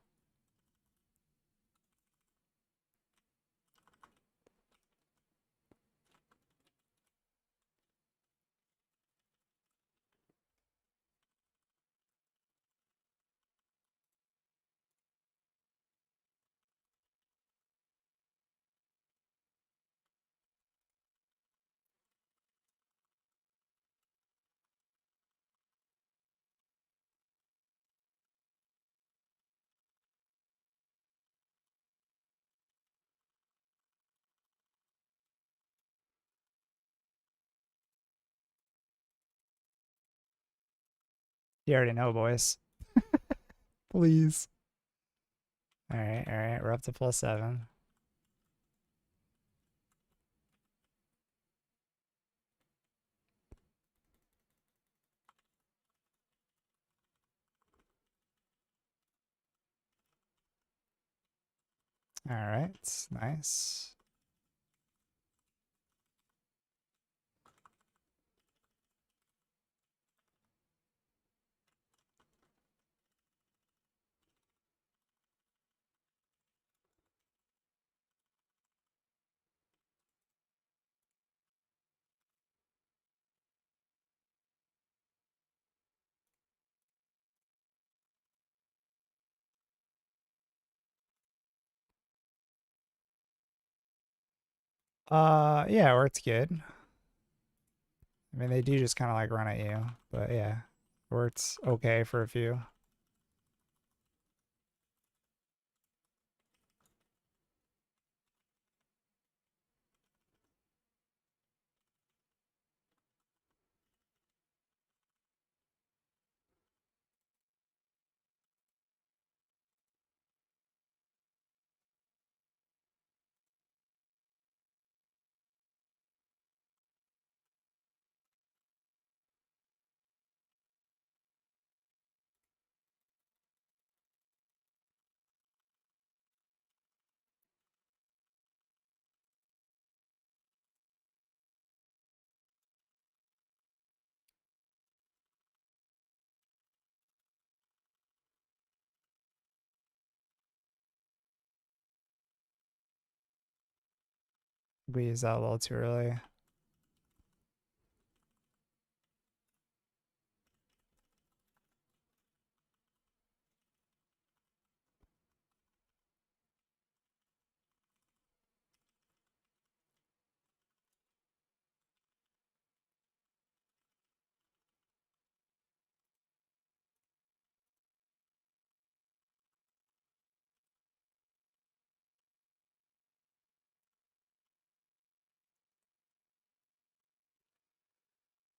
You already know, boys. Please. All right. We're up to +7. All right. Nice. Yeah, it worked good. I mean, they do just kind of like run at you, but yeah, worked okay for a few. We used that a little too early.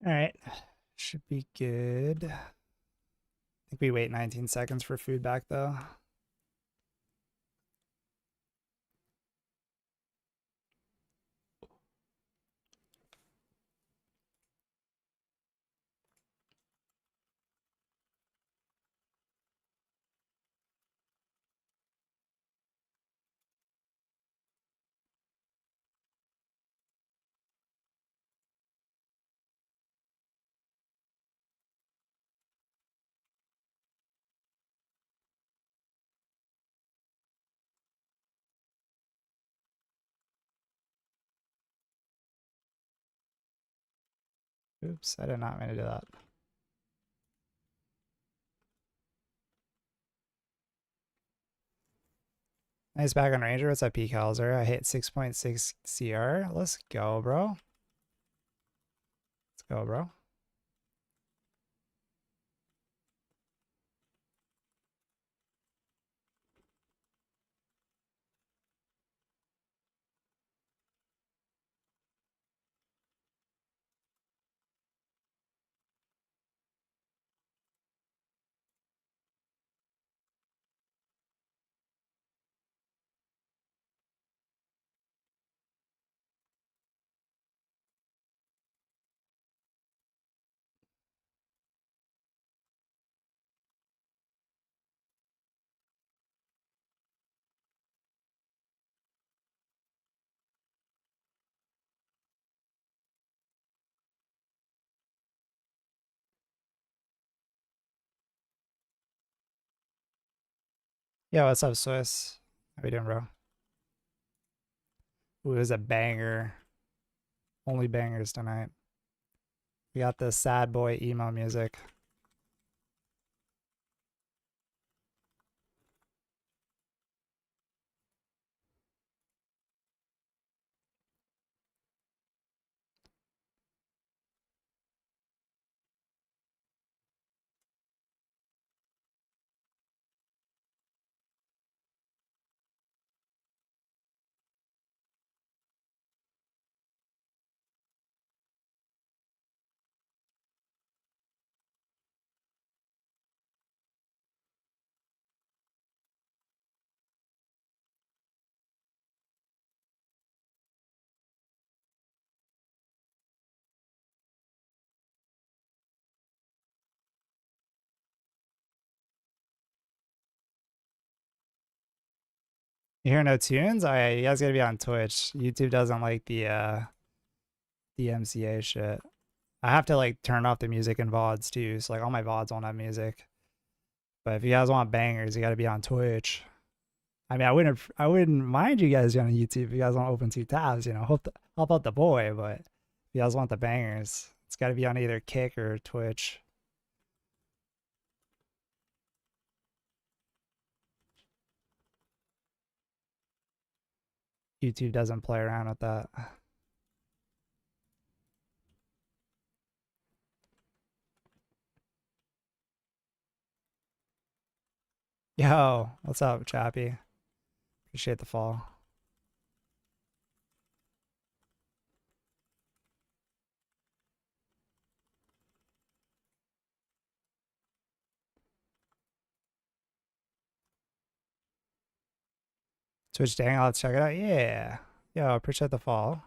All right, should be good. I think we wait 19 seconds for food back though. Oops, I did not mean to do that. Nice back on Ranger. What's up, P. Calzer? I hit 6.6 CR. Let's go, bro. Let's go, bro. Yeah, what's up, Swiss? How we doing, bro? Ooh, it was a banger. Only bangers tonight. We got the sad boy emo music. You hear no tunes? All right, you guys gotta be on Twitch. YouTube doesn't like the MCA shit. I have to like turn off the music in VODs too, so like all my VODs won't have music. But if you guys want bangers, you gotta be on Twitch. I mean, I wouldn't mind you guys on YouTube if you guys want to open two tabs, you know, help out the boy, but if you guys want the bangers, it's gotta be on either Kick or Twitch. YouTube doesn't play around with that. Yo, what's up, Chappy? Appreciate the fall. Twitch dang, let's check it out. Yeah. Yo, appreciate the fall.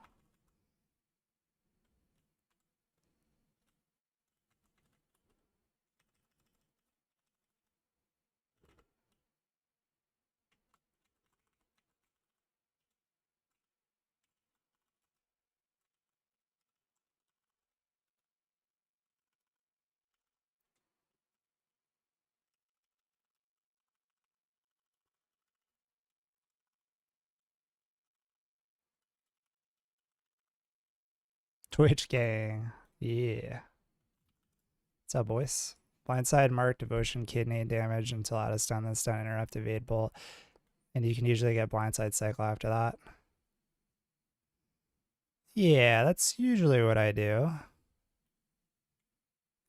Twitch gang. Yeah. What's up, boys? Blindside, mark, devotion, kidney damage until out of stun, then stun, interrupt, evade, bolt. And you can usually get blindside cycle after that. Yeah, that's usually what I do.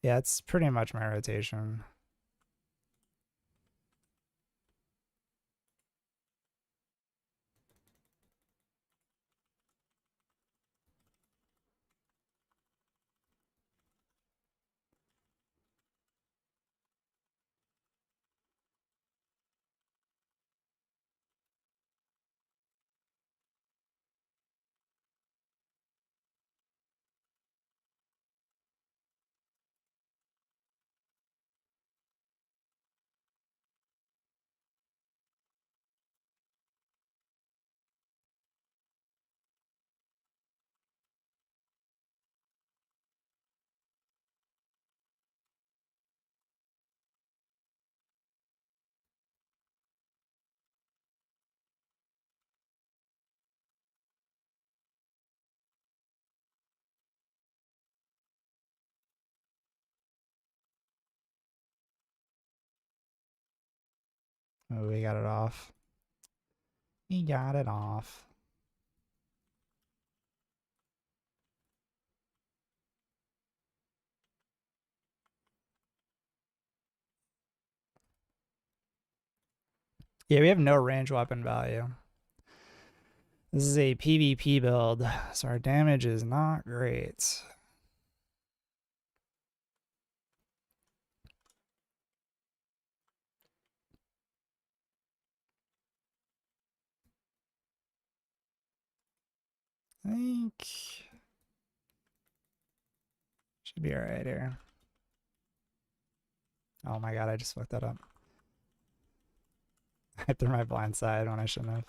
Yeah, it's pretty much my rotation. Oh, we got it off. We got it off. Yeah, we have no range weapon value. This is a PvP build, so our damage is not great. I think should be alright here. Oh my god, I just fucked that up. I threw my blind side when I shouldn't have.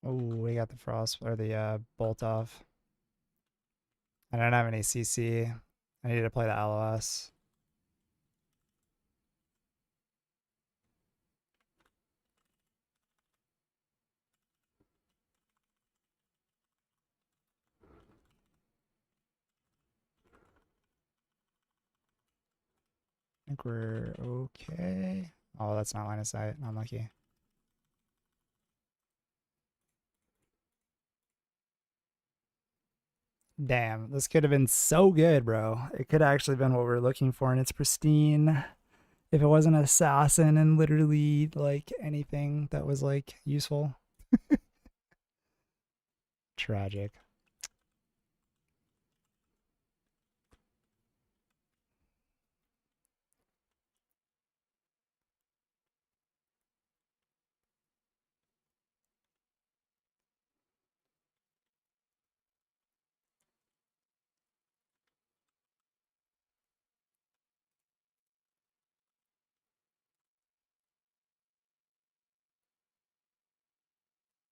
Oh, we got the frost or the bolt off. I don't have any CC. I need to play the LOS. I think we're okay. Oh, that's not line of sight. Unlucky. Damn, this could have been so good, bro. It could have actually been what we were looking for, and it's pristine. If it wasn't an assassin and literally like anything that was like useful. Tragic.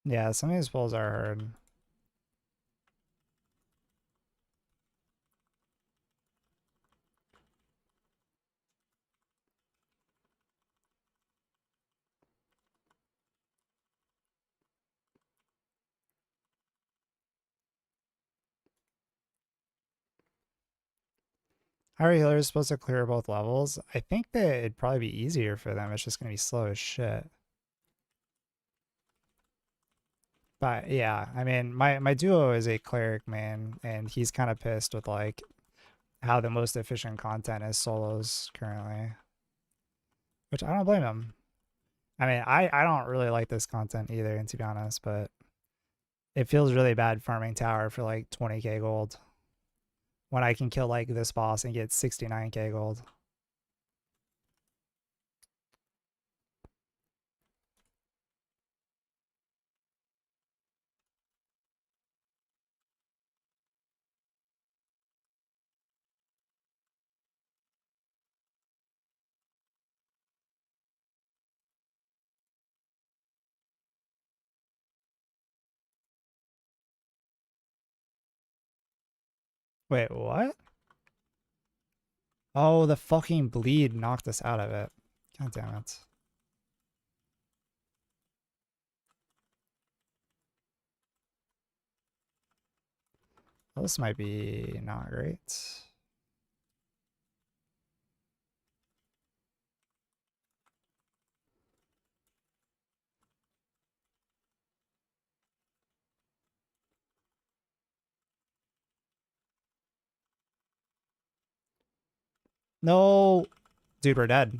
Yeah, some of these pulls are hard. How are healers supposed to clear both levels? I think that it'd probably be easier for them. It's just gonna be slow as shit. But yeah, I mean, my duo is a cleric main, and he's kind of pissed with like how the most efficient content is solos currently, which I don't blame him. I mean, I don't really like this content either, and to be honest, but it feels really bad farming tower for like 20k gold when I can kill like this boss and get 69k gold. Wait, what? Oh, the fucking bleed knocked us out of it. God damn it. Well, this might be not great. No. Dude, we're dead.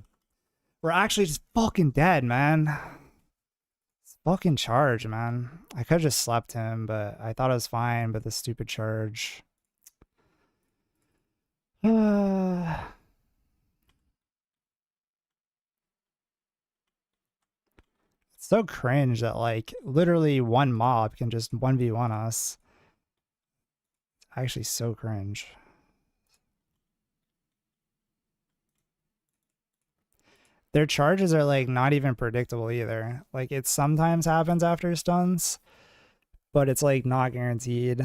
We're actually just fucking dead, man. It's fucking charge, man. I could have just slept him, but I thought it was fine, but the stupid charge. It's so cringe that, like, literally one mob can just 1v1 us. It's actually so cringe. Their charges are, like, not even predictable either. Like, it sometimes happens after stuns, but it's, like, not guaranteed.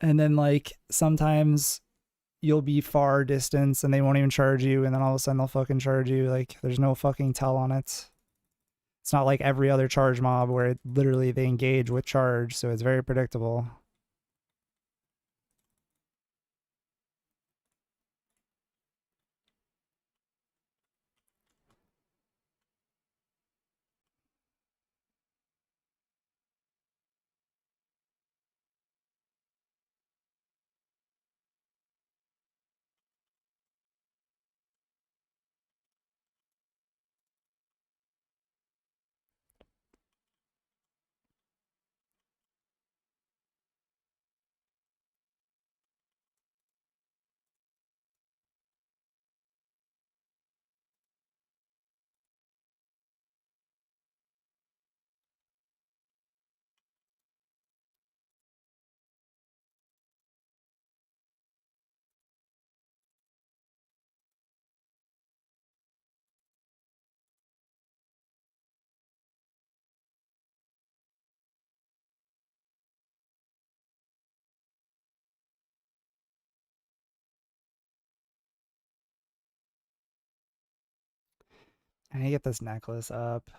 And then, like, sometimes you'll be far distance and they won't even charge you, and then all of a sudden they'll fucking charge you. Like, there's no fucking tell on it. It's not like every other charge mob where it literally they engage with charge, so it's very predictable. I need to get this necklace up.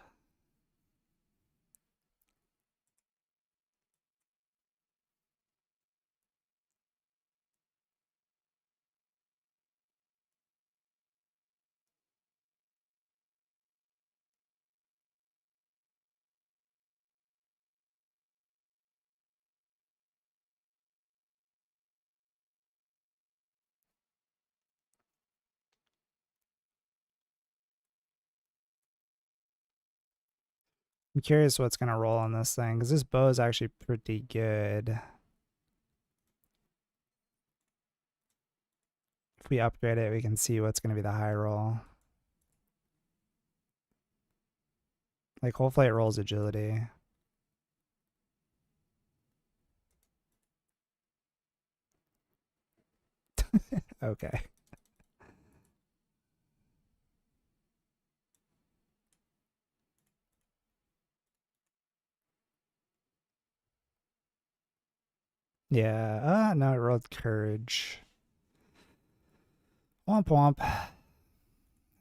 I'm curious what's gonna roll on this thing, because this bow is actually pretty good. If we upgrade it, we can see what's gonna be the high roll. Like, hopefully it rolls agility. Okay. Yeah, no, it rolled courage. Womp womp. I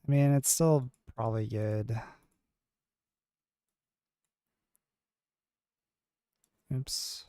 mean, it's still probably good. Oops.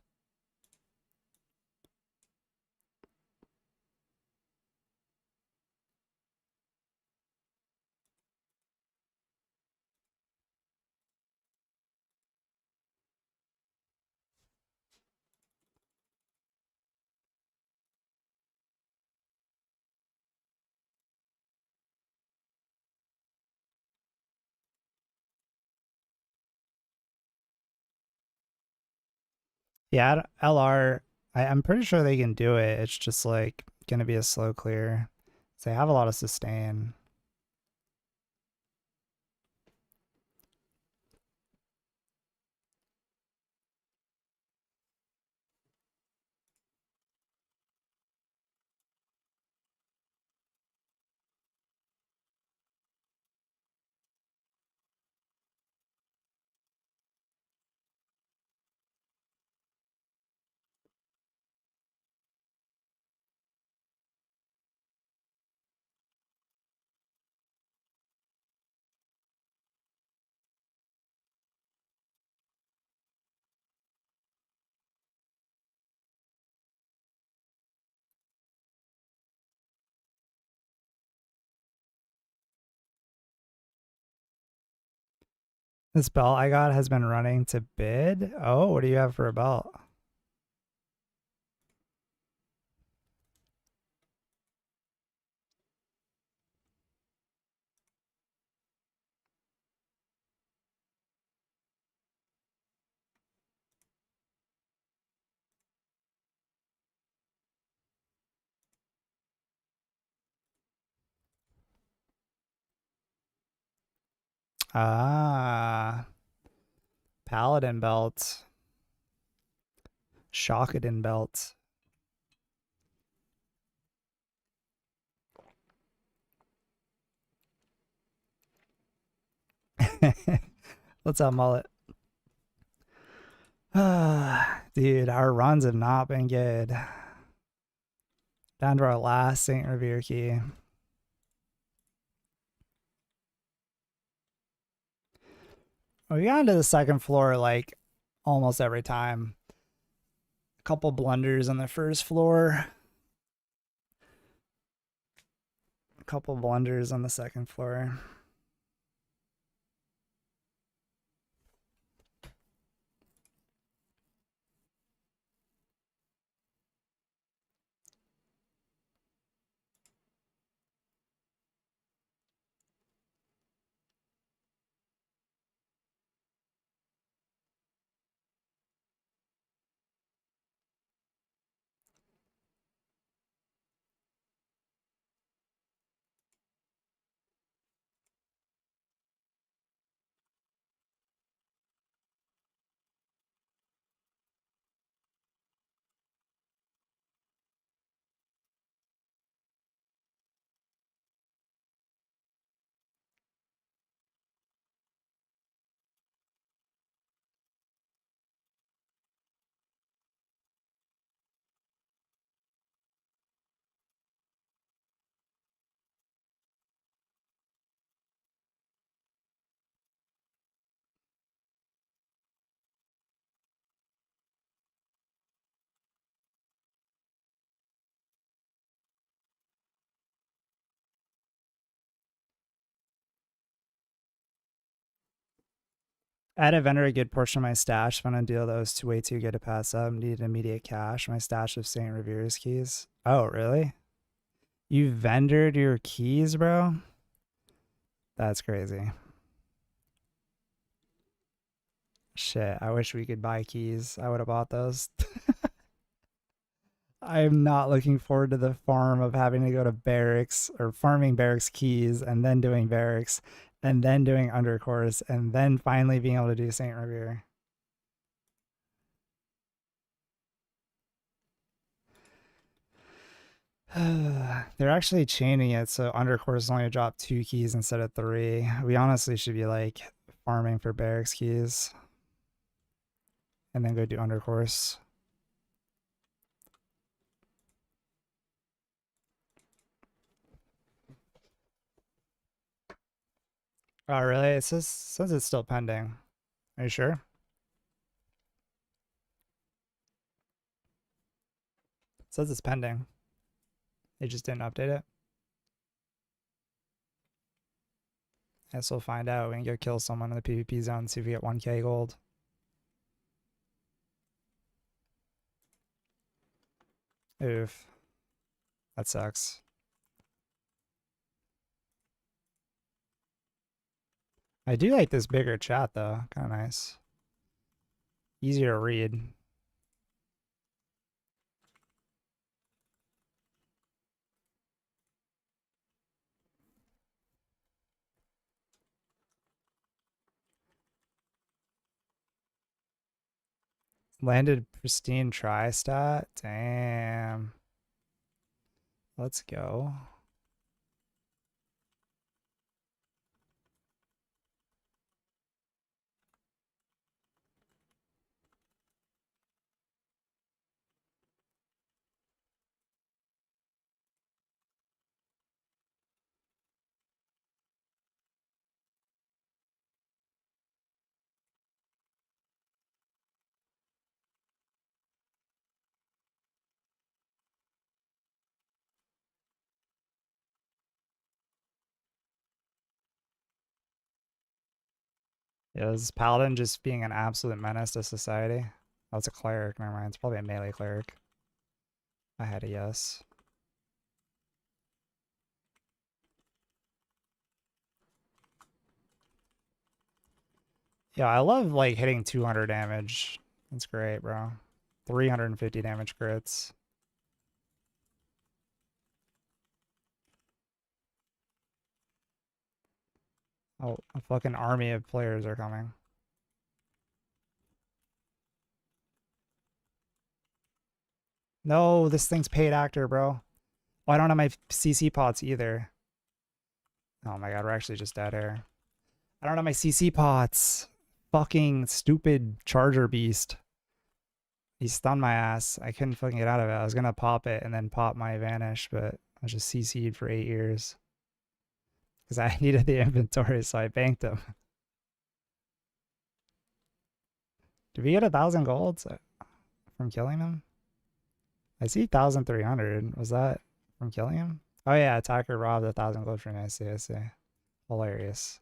Yeah, LR, I'm pretty sure they can do it. It's just like gonna be a slow clear. So they have a lot of sustain. This belt I got has been running to bid. Oh, what do you have for a belt? Ah, Paladin belt. Shockadin belt. What's up, mullet? Dude, our runs have not been good. Down to our last Saint Revere key. We got into the second floor like almost every time. A couple blunders on the first floor. A couple blunders on the second floor. Add a vendor a good portion of my stash. If I don't deal those way too good to pass up. Need immediate cash. My stash of St. Revere's keys. Oh, really? You vendored your keys, bro? That's crazy. Shit, I wish we could buy keys. I would have bought those. I'm not looking forward to the farm of having to go to barracks or farming barracks keys and then doing barracks and then doing undercourse and then finally being able to do St. Revere. They're actually chaining it so undercourse only drop 2 keys instead of 3. We honestly should be like farming for barracks keys and then go do undercourse. Oh, really? It says it's still pending. Are you sure? It says it's pending. They just didn't update it. Guess we'll find out. We can go kill someone in the PvP zone and see if we get 1k gold. Oof. That sucks. I do like this bigger chat though. Kind of nice. Easier to read. Landed pristine tri-stat. Damn. Let's go. Is Paladin just being an absolute menace to society? Oh, it's a cleric. Never mind. It's probably a melee cleric. I had a yes. Yeah, I love like hitting 200 damage. That's great, bro. 350 damage crits. Oh, a fucking army of players are coming. No, this thing's paid actor, bro. Oh, I don't have my CC pots either. Oh my god, we're actually just dead here. I don't have my CC pots. Fucking stupid charger beast. He stunned my ass. I couldn't fucking get out of it. I was gonna pop it and then pop my vanish, but I was just CC'd for 8 years. Because I needed the inventory, so I banked him. Did we get 1,000 golds from killing him? I see 1,300. Was that from killing him? Oh yeah, attacker robbed 1,000 gold from me. I see, I see. Hilarious.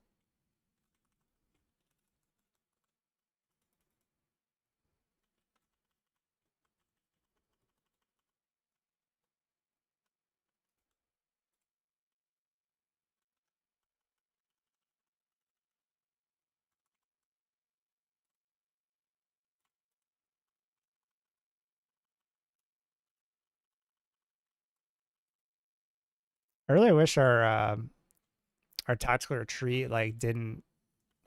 I really wish our tactical retreat like didn't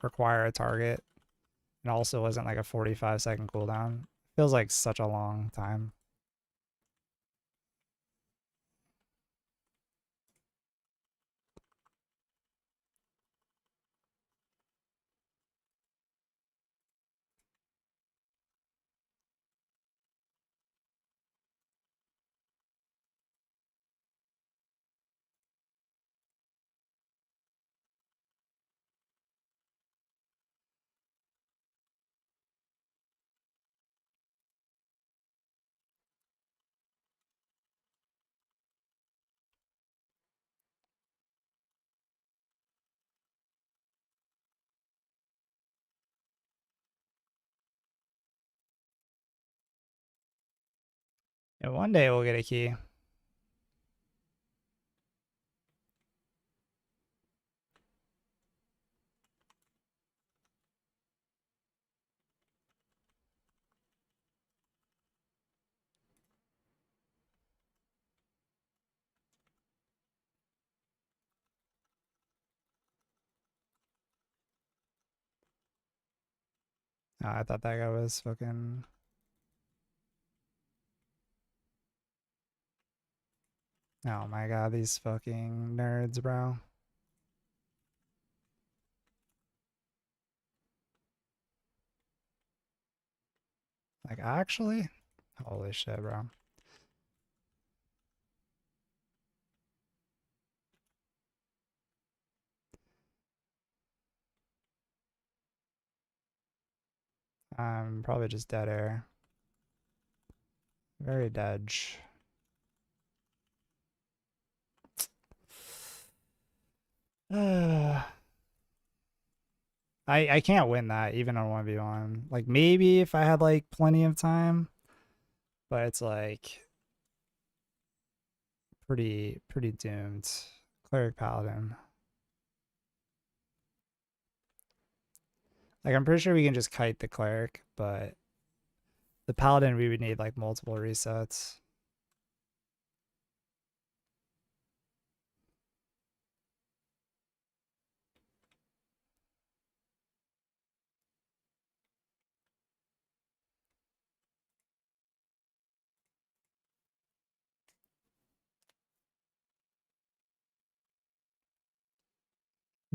require a target and also wasn't like a 45-second cooldown. Feels like such a long time. Yeah, one day we'll get a key. Oh, I thought that guy was fucking. Oh my god, these fucking nerds, bro. Like, actually? Holy shit, bro. I'm probably just dead air. Very dead. I can't win that even on 1v1. Like maybe if I had like plenty of time, but it's like pretty doomed. Cleric Paladin. Like I'm pretty sure we can just kite the cleric, but the Paladin we would need like multiple resets.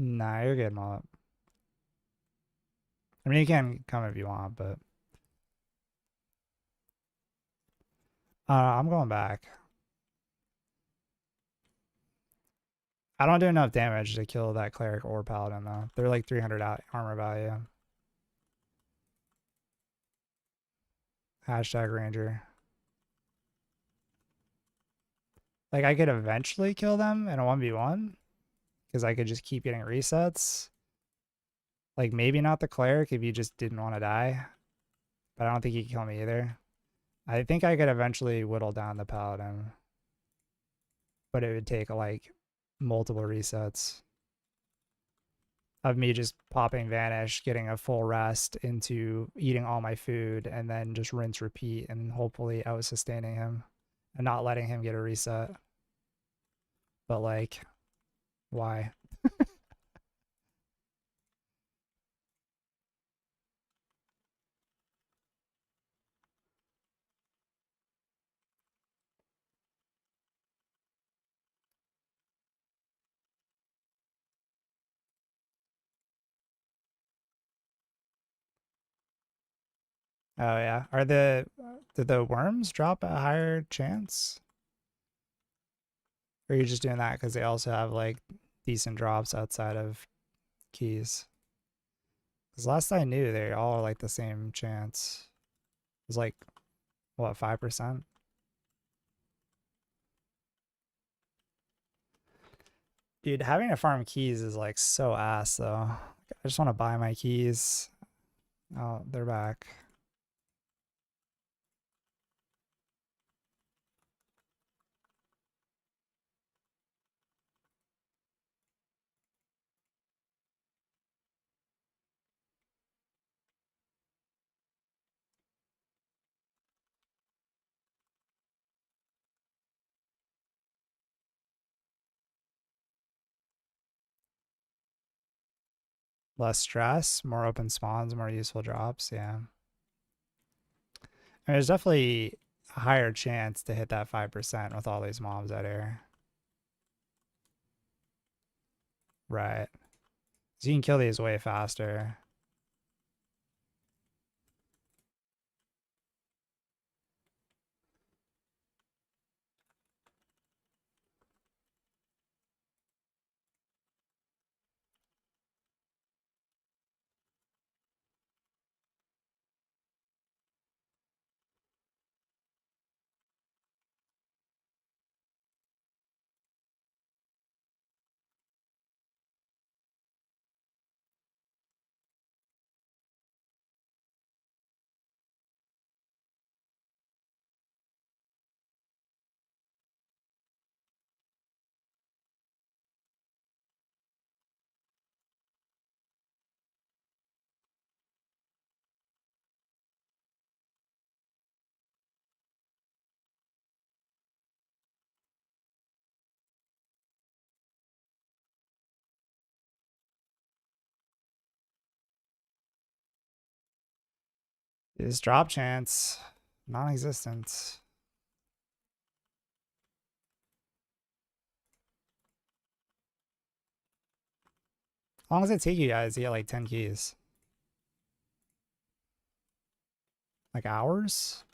Nah, you're good, Mullet. I mean, you can come if you want, but I'm going back. I don't do enough damage to kill that cleric or paladin though. They're like 300 armor value. Hashtag ranger. Like I could eventually kill them in a 1v1 because I could just keep getting resets. Like, maybe not the cleric if you just didn't want to die. But I don't think he can kill me either. I think I could eventually whittle down the paladin. But it would take, like, multiple resets of me just popping vanish, getting a full rest into eating all my food, and then just rinse repeat and hopefully out sustaining him and not letting him get a reset. But like, why? Oh yeah. Did the worms drop a higher chance? Or are you just doing that because they also have like decent drops outside of keys? Because last I knew, they all are like the same chance. It was like, what, 5%? Dude, having to farm keys is like so ass though. I just want to buy my keys. Oh, they're back. Less stress, more open spawns, more useful drops. Yeah. I mean, there's definitely a higher chance to hit that 5% with all these mobs out here. Right. So you can kill these way faster. This drop chance, non-existent. As long as it take you guys to get like 10 keys. Like hours?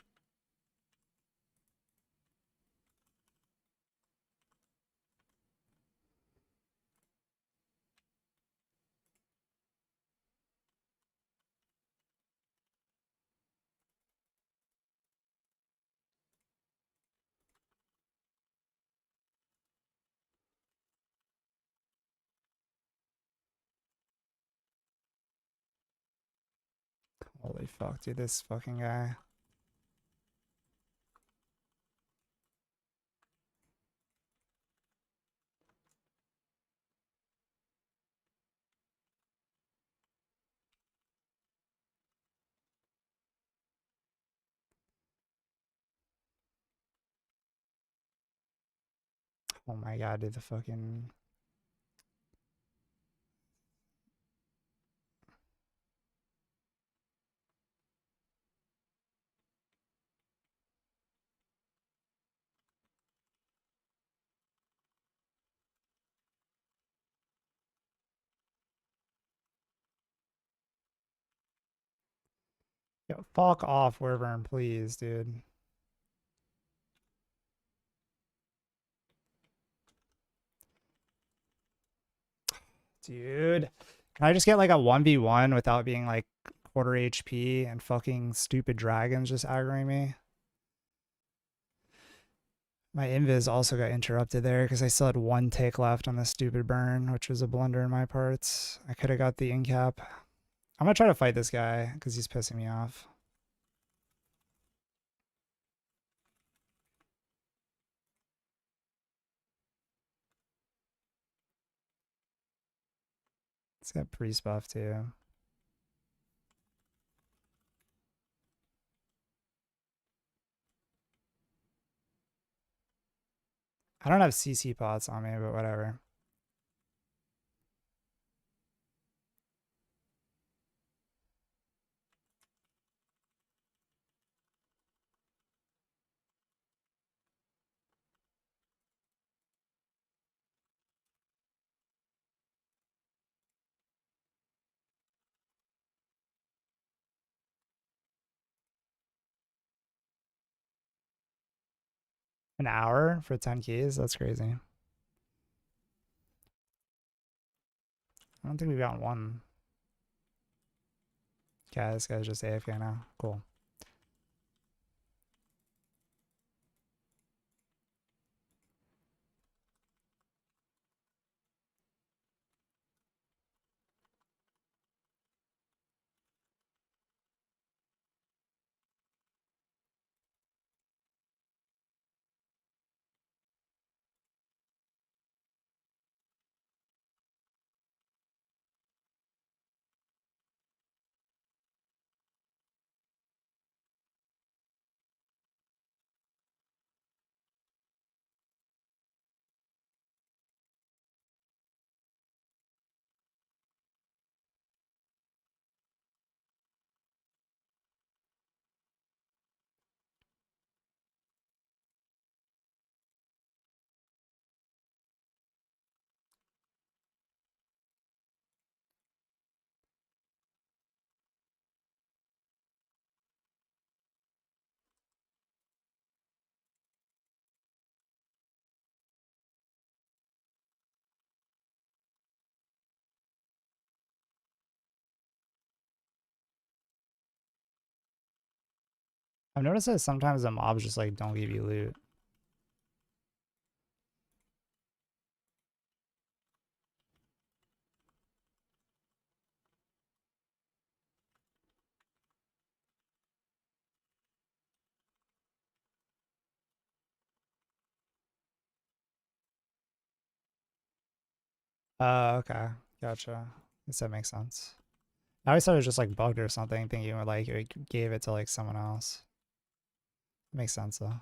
Holy fuck, dude, this fucking guy. Oh my god, dude, the fucking... Yo, fuck off, Wyvern, please, dude. Dude. Can I just get like a 1v1 without being like quarter HP and fucking stupid dragons just aggroing me? My invis also got interrupted there because I still had one take left on the stupid burn, which was a blunder in my parts. I could have got the incap. I'm gonna try to fight this guy because he's pissing me off. It's got priest buff too. I don't have CC pots on me, but whatever. An hour for 10 keys? That's crazy. I don't think we've gotten one. Okay, this guy's just AFK now. Cool. I've noticed that sometimes the mobs just like don't give you loot. Okay. Gotcha. Guess that makes sense. I always thought it was just like bugged or something, thinking like it gave it to like someone else. Makes sense though.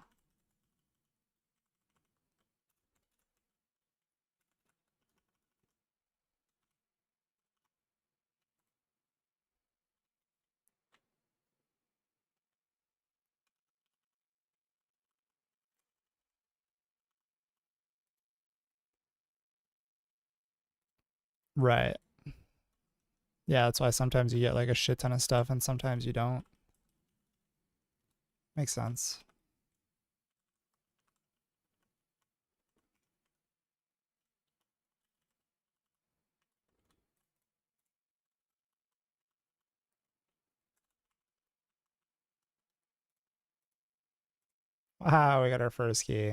Right. Yeah, that's why sometimes you get like a shit ton of stuff and sometimes you don't. Makes sense. Wow, we got our first key.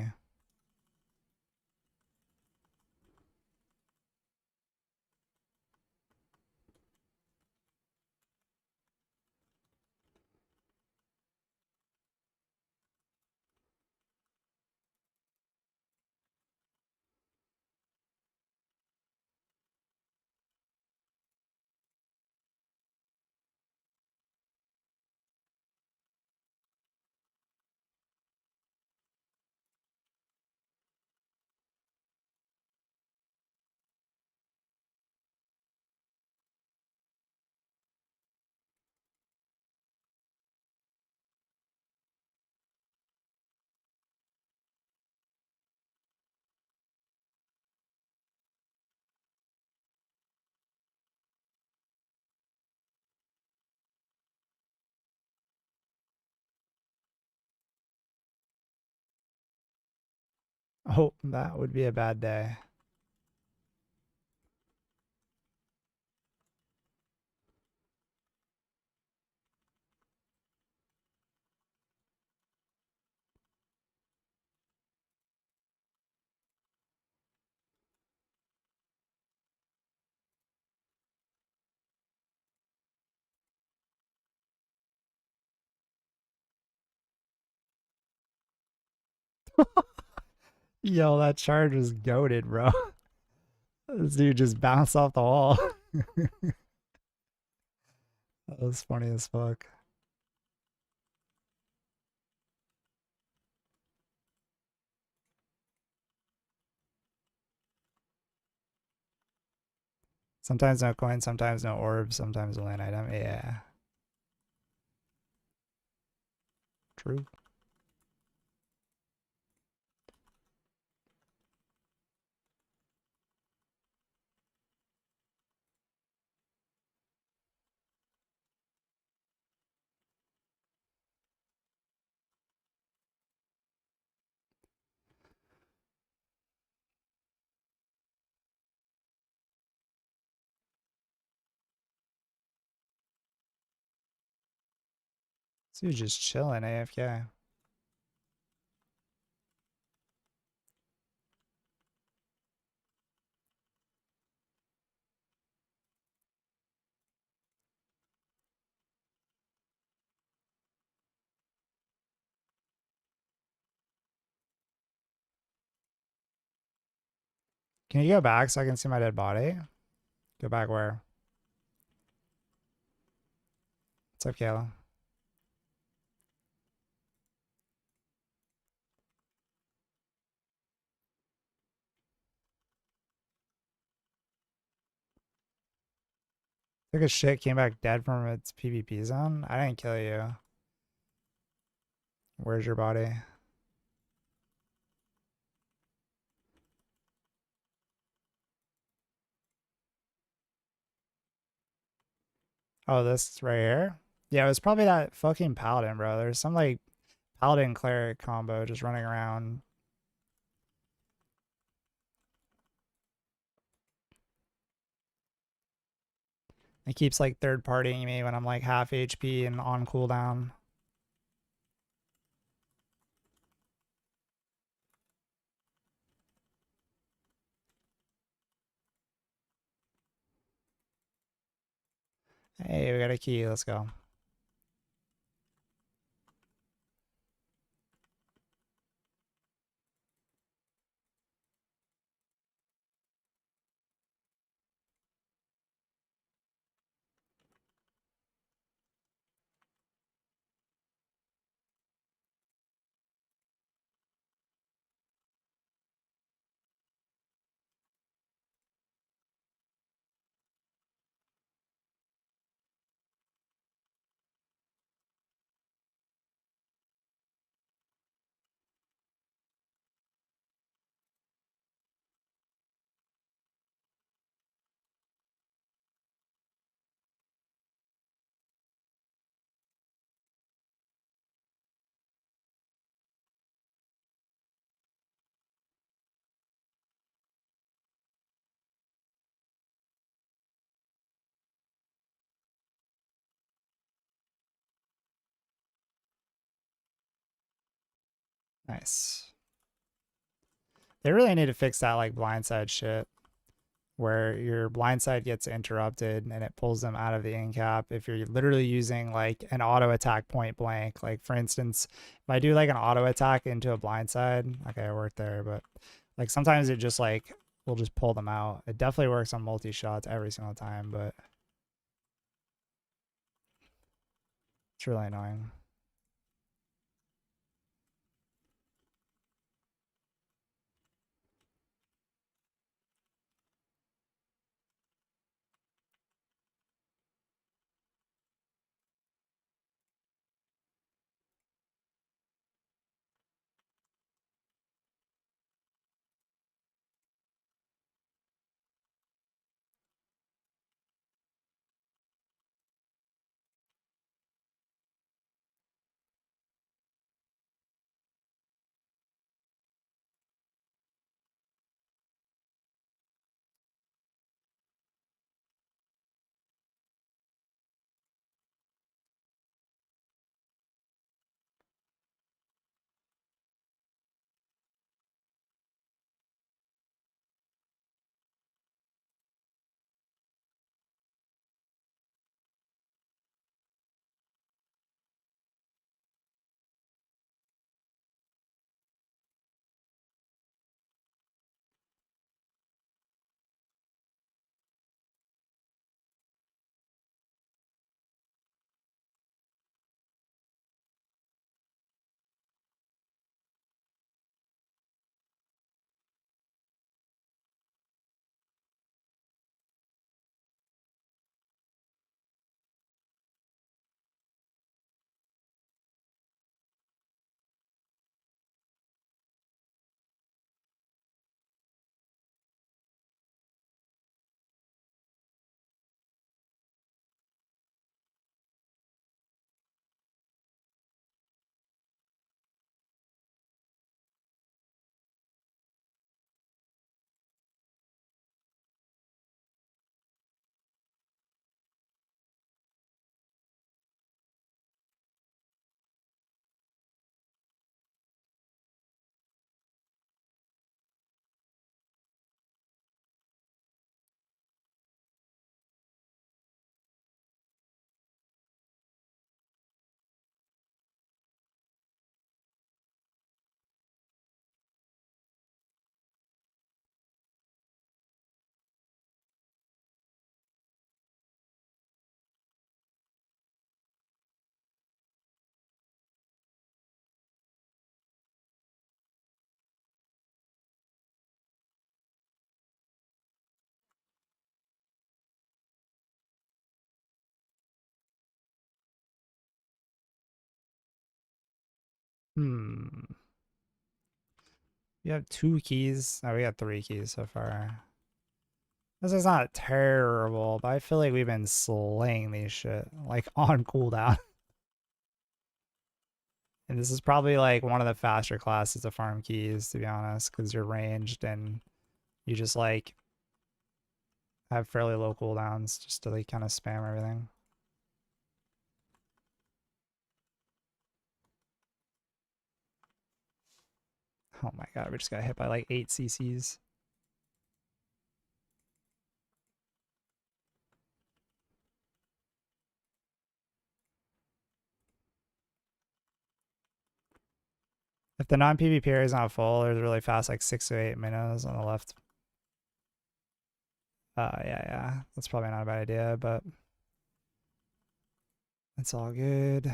Oh, that would be a bad day. Yo, that charge was goated, bro. This dude just bounced off the wall. That was funny as fuck. Sometimes no coin, sometimes no orb, sometimes a land item. Yeah. True. This dude's just chilling AFK. Can you go back so I can see my dead body? Go back where? What's up, Kayla? Took a shit, came back dead from its PvP zone? I didn't kill you. Where's your body? Oh, this right here? Yeah, it was probably that fucking paladin, bro. There's some like paladin cleric combo just running around. It keeps like third partying me when I'm like half HP and on cooldown. Hey, we got a key. Let's go. Nice. They really need to fix that like blindside shit where your blindside gets interrupted and it pulls them out of the in cap if you're literally using like an auto attack point blank. Like for instance, if I do like an auto attack into a blindside, okay, I worked there, but like sometimes it just like will just pull them out. It definitely works on multi shots every single time, but it's really annoying. Hmm. You have 2 keys. Oh, we got 3 keys so far. This is not terrible, but I feel like we've been slaying these shit, like, on cooldown. And this is probably, like, one of the faster classes to farm keys, to be honest, because you're ranged and you just, like, have fairly low cooldowns just to, like, kind of spam everything. Oh my god, we just got hit by, like, 8 CCs. If the non-PvP area is not full, there's really fast, like 6 to 8 minutes on the left. Yeah. That's probably not a bad idea, but it's all good.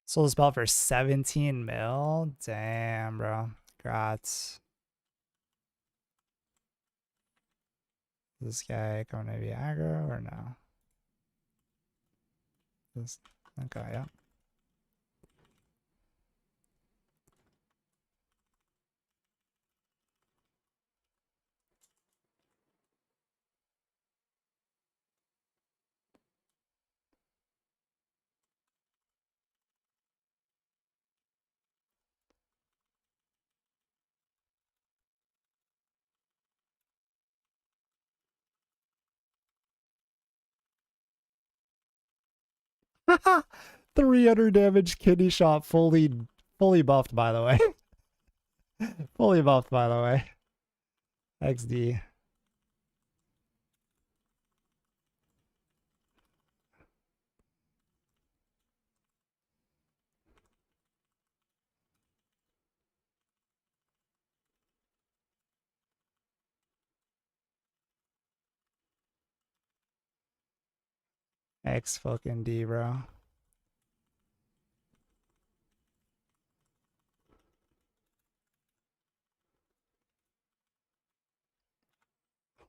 Sold the spell for 17 mil? Damn, bro. Congrats. Is this guy going to be aggro or no? Okay, yeah. Haha! 300 damage kidney shot, fully buffed, by the way. Fully buffed, by the way. XD. X fucking D, bro.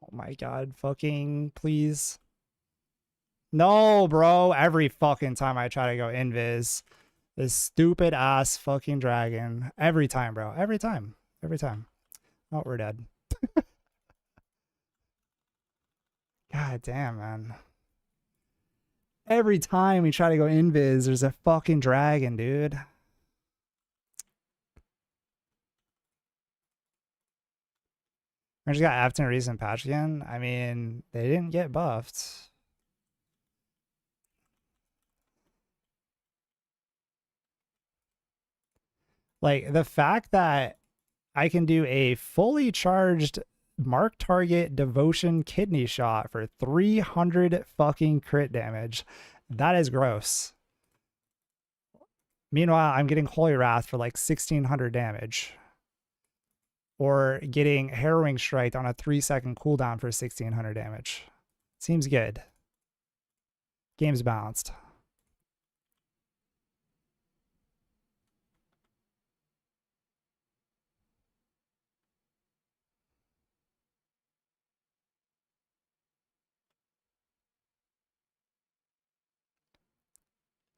Oh my god, fucking please. No, bro. Every fucking time I try to go invis, this stupid ass fucking dragon. Every time, bro. Every time. Every time. Oh, we're dead. God damn, man. Every time we try to go invis, there's a fucking dragon, dude. I just got Afton recent patch again. I mean, they didn't get buffed. Like, the fact that I can do a fully charged mark target devotion kidney shot for 300 fucking crit damage, that is gross. Meanwhile, I'm getting Holy Wrath for like 1600 damage. Or getting Harrowing Strike on a 3-second cooldown for 1600 damage. Seems good. Game's balanced.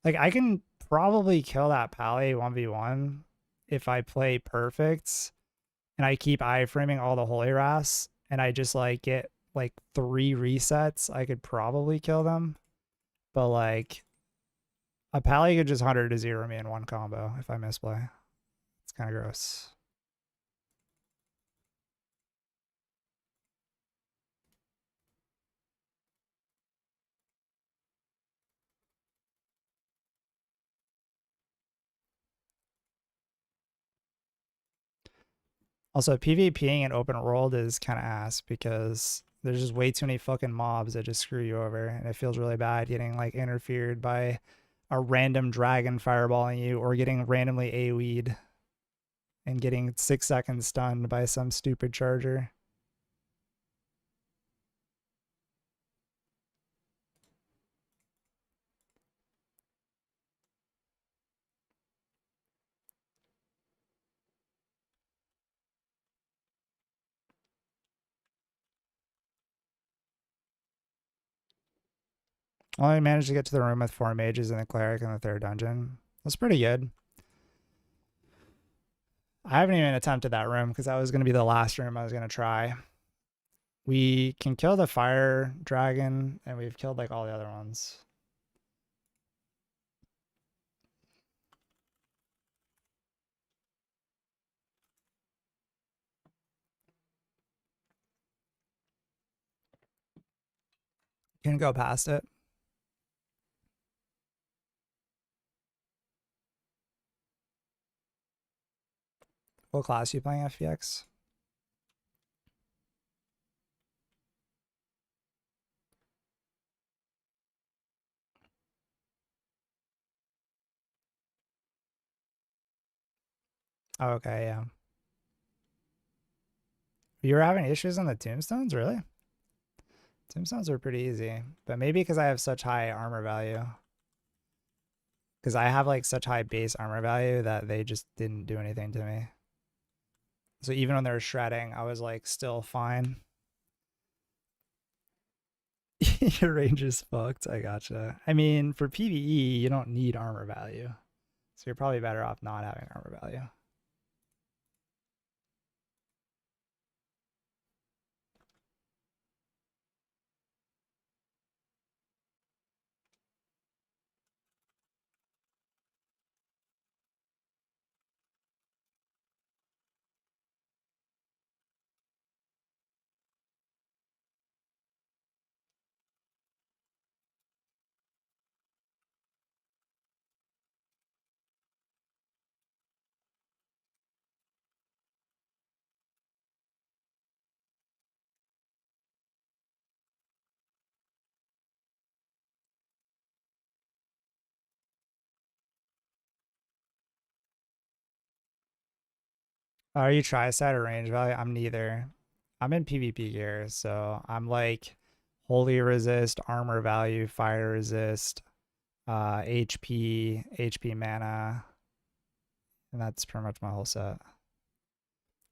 Like, I can probably kill that Pally 1v1 if I play perfect and I keep iframing all the Holy Wraths and I just like get like 3 resets. I could probably kill them. But like, a Pally could just 100 to 0 me in one combo if I misplay. It's kind of gross. Also, PvPing in open world is kind of ass because there's just way too many fucking mobs that just screw you over, and it feels really bad getting like interfered by a random dragon fireballing you or getting randomly AoE'd and getting 6 seconds stunned by some stupid charger. Only managed to get to the room with 4 mages and the cleric in the 3rd dungeon. That's pretty good. I haven't even attempted that room because that was going to be the last room I was going to try. We can kill the fire dragon, and we've killed like all the other ones. Can go past it. What class are you playing, FPX? Oh, okay, yeah. You were having issues on the tombstones, really? Tombstones are pretty easy, but maybe because I have such high armor value. Because I have like such high base armor value that they just didn't do anything to me. So even when they were shredding, I was like still fine. Your range is fucked. I gotcha. I mean, for PvE, you don't need armor value. So you're probably better off not having armor value. Are you tri-side or range value? I'm neither. I'm in PvP gear, so I'm like holy resist, armor value, fire resist, HP mana, and that's pretty much my whole set.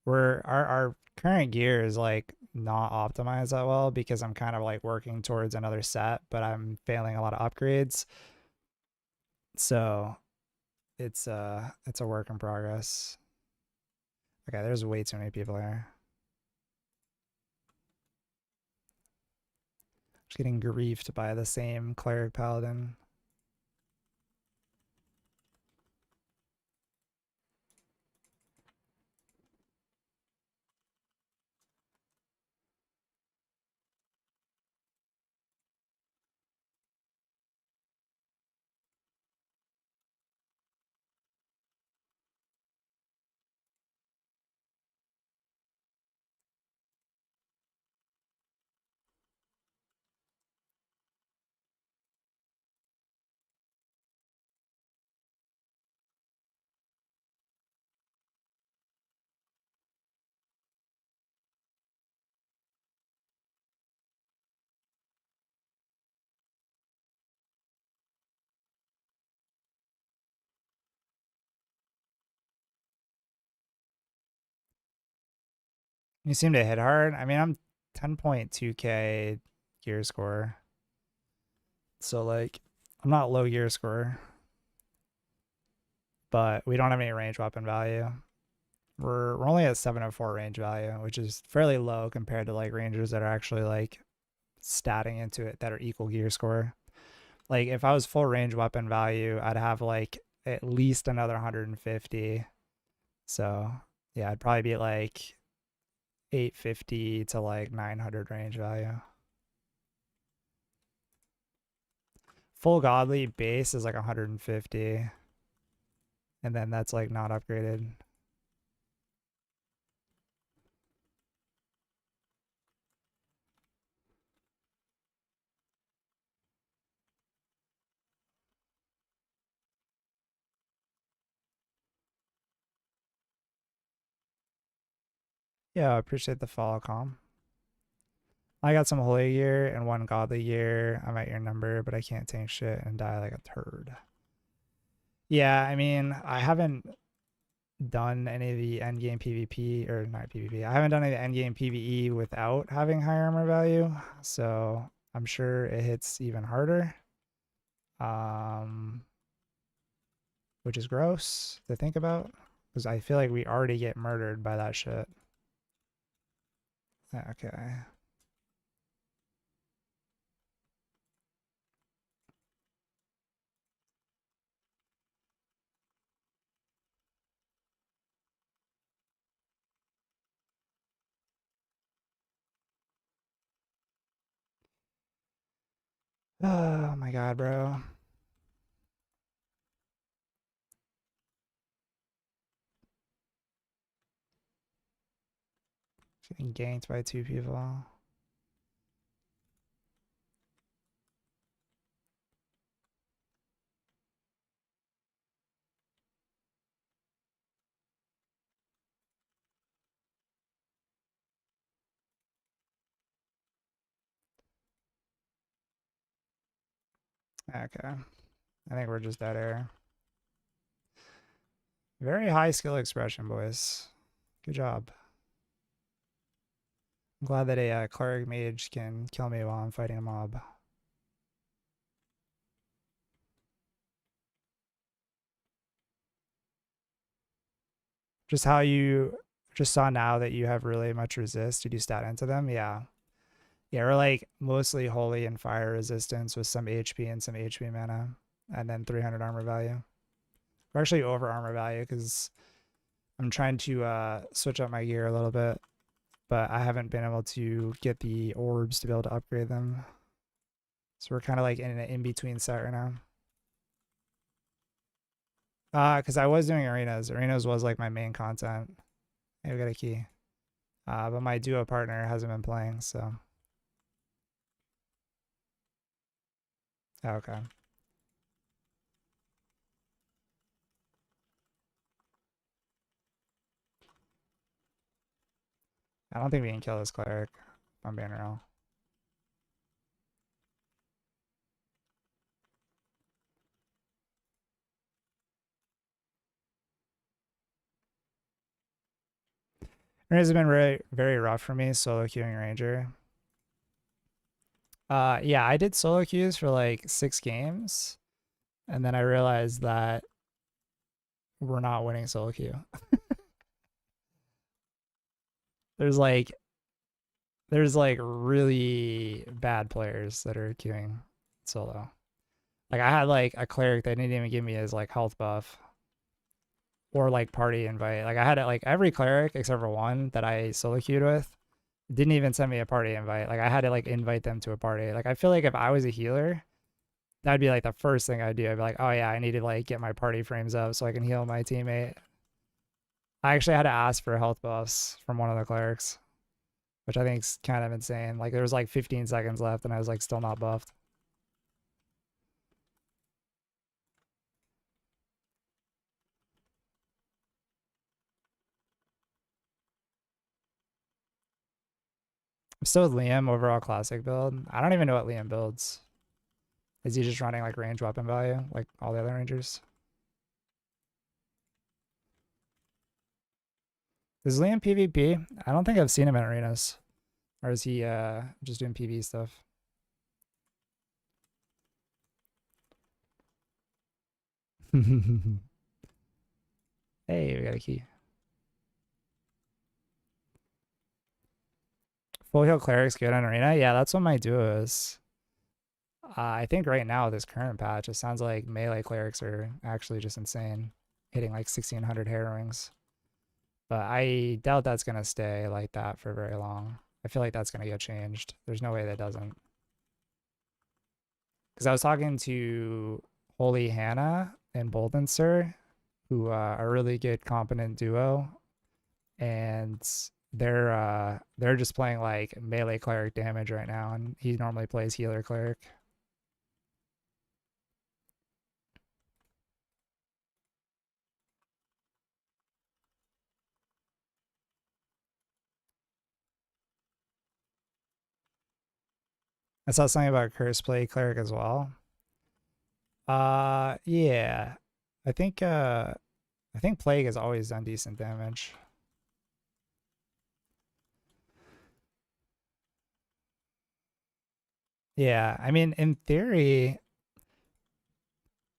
Our current gear is like not optimized that well because I'm kind of like working towards another set, but I'm failing a lot of upgrades. So it's a work in progress. Okay, there's way too many people here. Just getting griefed by the same cleric paladin. You seem to hit hard. I mean, I'm 10.2k gear score. So like I'm not low gear score. But we don't have any range weapon value. We're only at 704 range value, which is fairly low compared to like rangers that are actually like statting into it that are equal gear score. Like if I was full range weapon value, I'd have like at least another 150. So yeah, I'd probably be like 850 to like 900 range value. Full godly base is like 150. And then that's like not upgraded. Yeah, I appreciate the follow, Com. I got some holy gear and one godly gear. I'm at your number, but I can't tank shit and die like a turd. Yeah, I mean, I haven't done any of the endgame PvP, or not PvP. I haven't done any of the endgame PvE without having high armor value, so I'm sure it hits even harder. Which is gross to think about because I feel like we already get murdered by that shit. Okay. Oh my god, bro. Getting ganked by 2 people. Okay. I think we're just dead air. Very high skill expression, boys. Good job. I'm glad that a cleric mage can kill me while I'm fighting a mob. Just how you just saw now that you have really much resist. Did you stat into them? Yeah. Yeah, we're like mostly holy and fire resistance with some HP and some HP mana, and then 300 armor value. We're actually over armor value because I'm trying to switch up my gear a little bit, but I haven't been able to get the orbs to be able to upgrade them. So we're kind of like in an in-between set right now. Because I was doing arenas. Arenas was like my main content. Hey, we got a key. But my duo partner hasn't been playing, so. Okay. I don't think we can kill this cleric, if I'm being real. Arenas have been very, very rough for me, solo queuing Ranger. Yeah, I did solo queues for like 6 games, and then I realized that we're not winning solo queue. there's like there's like really bad players that are queuing solo. Like I had like a cleric that didn't even give me his like health buff or like party invite. Like I had like every cleric except for one that I solo queued with didn't even send me a party invite. Like I had to like invite them to a party. Like I feel like if I was a healer, that'd be like the first thing I'd do. I'd be like, oh yeah, I need to like get my party frames up so I can heal my teammate. I actually had to ask for health buffs from one of the clerics, which I think is kind of insane. Like there was like 15 seconds left and I was like still not buffed. I'm still with Liam, overall classic build. I don't even know what Liam builds. Is he just running like range weapon value like all the other rangers? Is Liam PvP? I don't think I've seen him in arenas. Or is he just doing PV stuff? Hey, we got a key. Full heal cleric's good on arena? Yeah, that's what my duo is. I think right now, this current patch, it sounds like melee clerics are actually just insane, hitting like 1600 harrowings. But I doubt that's going to stay like that for very long. I feel like that's going to get changed. There's no way that doesn't. Because I was talking to Holy Hannah and Boldenser, who are a really good competent duo, and they're just playing like melee cleric damage right now, and he normally plays healer cleric. I saw something about curse play cleric as well. Yeah. I think I think plague has always done decent damage. Yeah, I mean in theory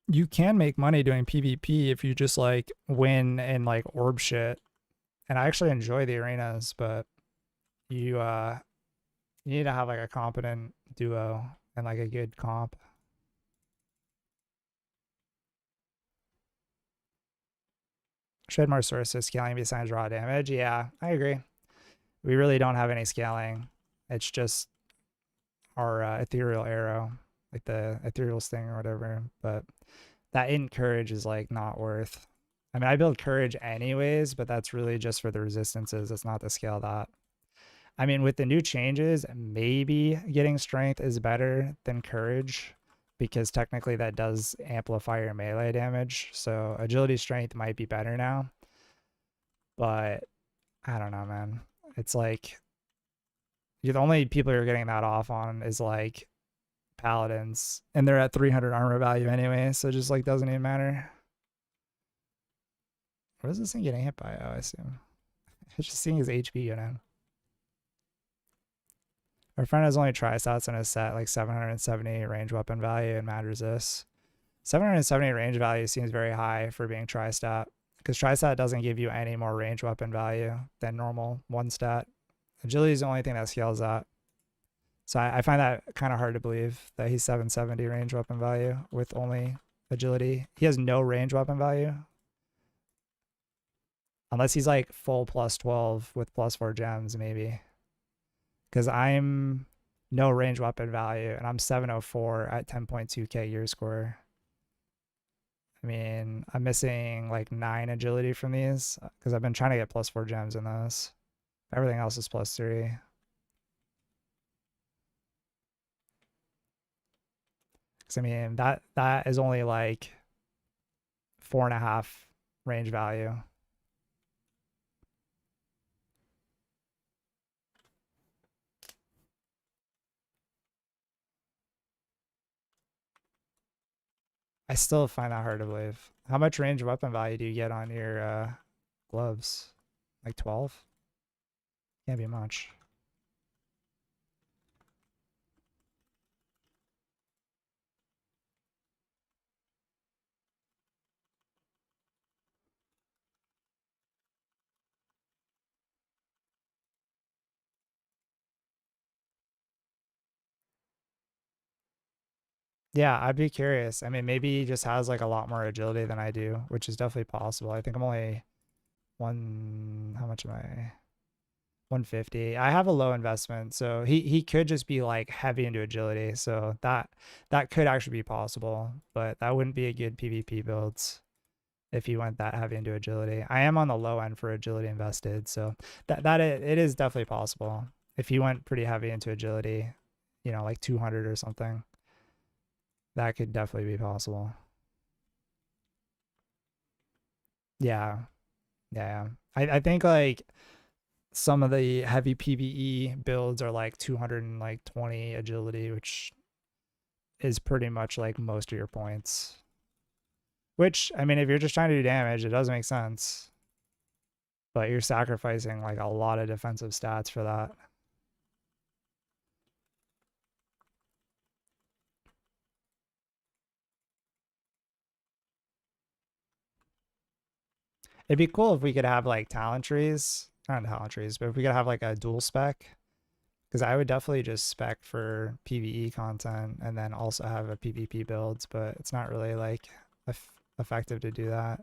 you can make money doing PvP if you just like win and like orb shit. And I actually enjoy the arenas, but you you need to have like a competent duo and like a good comp. Should more sources scaling besides raw damage? Yeah, I agree. We really don't have any scaling. It's just our ethereal arrow, like the ethereal sting or whatever. But that int courage is like not worth. I mean, I build courage anyways, but that's really just for the resistances. It's not to scale that. I mean, with the new changes, maybe getting strength is better than courage because technically that does amplify your melee damage. So agility strength might be better now. But I don't know, man. It's like you're the only people you're getting that off on is like paladins, and they're at 300 armor value anyway, so it just like doesn't even matter. What is this thing getting hit by? Oh, I assume it's just seeing his HP go down. Our friend has only tri-stats in his set, like 770 range weapon value and mad resist. 770 range value seems very high for being tri-stat, because tri-stat doesn't give you any more range weapon value than normal one stat. Agility is the only thing that scales that. So I find that kind of hard to believe that he's 770 range weapon value with only agility. He has no range weapon value. Unless he's like full plus 12 with plus 4 gems, maybe. Because I'm no range weapon value, and I'm 704 at 10.2k year score. I mean, I'm missing like 9 agility from these because I've been trying to get plus 4 gems in those. Everything else is plus 3. Because I mean, that is only like 4.5 range value. I still find that hard to believe. How much range weapon value do you get on your gloves? Like 12? Can't be much. Yeah, I'd be curious. I mean, maybe he just has like a lot more agility than I do, which is definitely possible. I think I'm only how much am I? 150. I have a low investment, so he could just be like heavy into agility. So that could actually be possible, but that wouldn't be a good PvP builds if you went that heavy into agility. I am on the low end for agility invested, so it is definitely possible if you went pretty heavy into agility, you know, like 200 or something. That could definitely be possible. Yeah, yeah. I think like some of the heavy PvE builds are like 220 agility, which is pretty much like most of your points. Which, I mean, if you're just trying to do damage, it does make sense. But you're sacrificing like a lot of defensive stats for that. It'd be cool if we could have like talent trees. Not talent trees, but if we could have like a dual spec. Because I would definitely just spec for PvE content and then also have a PvP builds, but it's not really like effective to do that.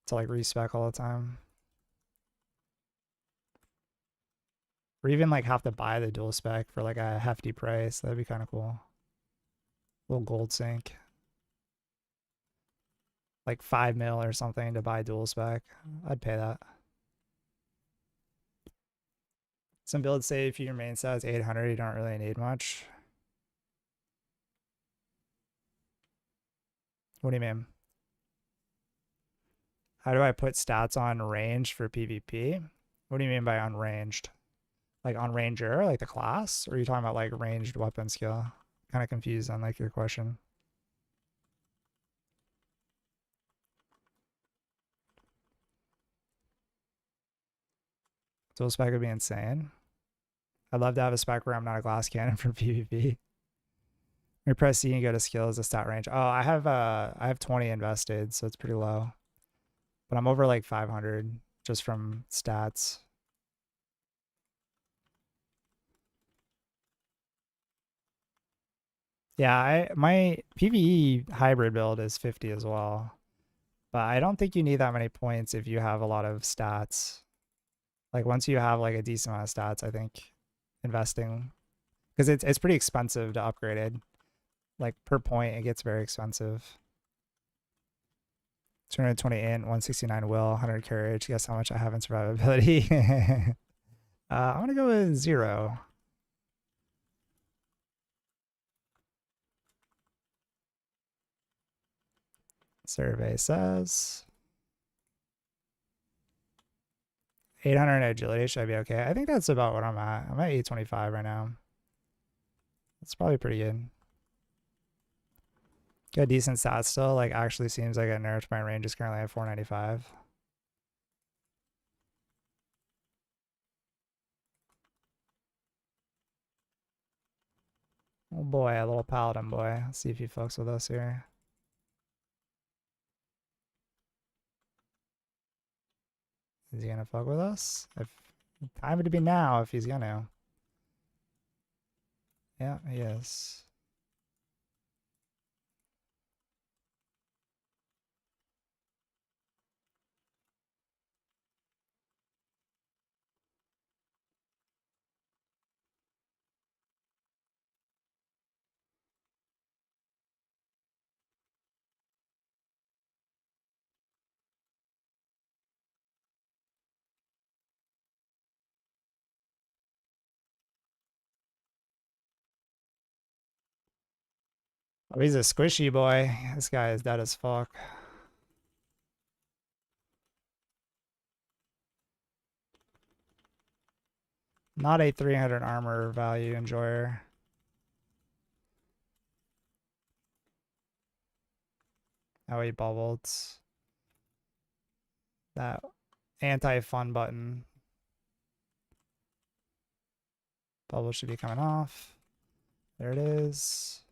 To like respec all the time. Or even like have to buy the dual spec for like a hefty price. That'd be kind of cool. Little gold sink. Like 5 mil or something to buy dual spec. I'd pay that. Some builds say if your main set is 800, you don't really need much. What do you mean? How do I put stats on range for PvP? What do you mean by unranged? Like on ranger, like the class? Or are you talking about like ranged weapon skill? Kind of confused on like your question. Dual spec would be insane. I'd love to have a spec where I'm not a glass cannon for PvP. We press C and go to skills, the stat range. Oh, I have 20 invested, so it's pretty low. But I'm over like 500 just from stats. Yeah, my PvE hybrid build is 50 as well. But I don't think you need that many points if you have a lot of stats. Like once you have like a decent amount of stats, I think investing, because it's pretty expensive to upgrade it. Like per point, it gets very expensive. 220 int, 169 will, 100 courage. Guess how much I have in survivability? I'm gonna go with 0. Survey says 800 agility. Should I be okay? I think that's about what I'm at. I'm at 825 right now. That's probably pretty good. Got decent stats still. Like actually seems like it nerfed my range is currently at 495. Oh boy, a little paladin boy. Let's see if he fucks with us here. Is he gonna fuck with us? If time to be now if he's gonna. Yeah, he is. Oh, he's a squishy boy. This guy is dead as fuck. Not a 300 armor value enjoyer. Oh, he bubbled. That anti-fun button. Bubble should be coming off. There it is.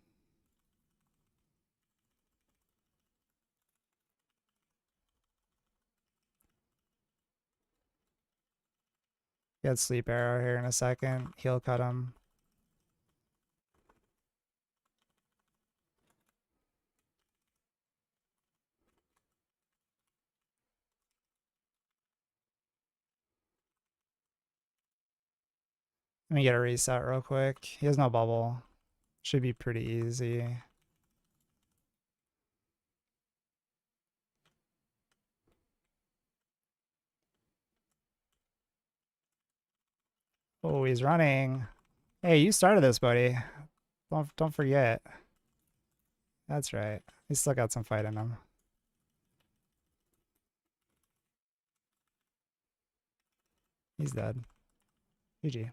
Get sleep arrow here in a second. He'll cut him. Let me get a reset real quick. He has no bubble. Should be pretty easy. Oh, he's running. Hey, you started this, buddy. Don't forget. That's right. He's still got some fight in him. He's dead. GG.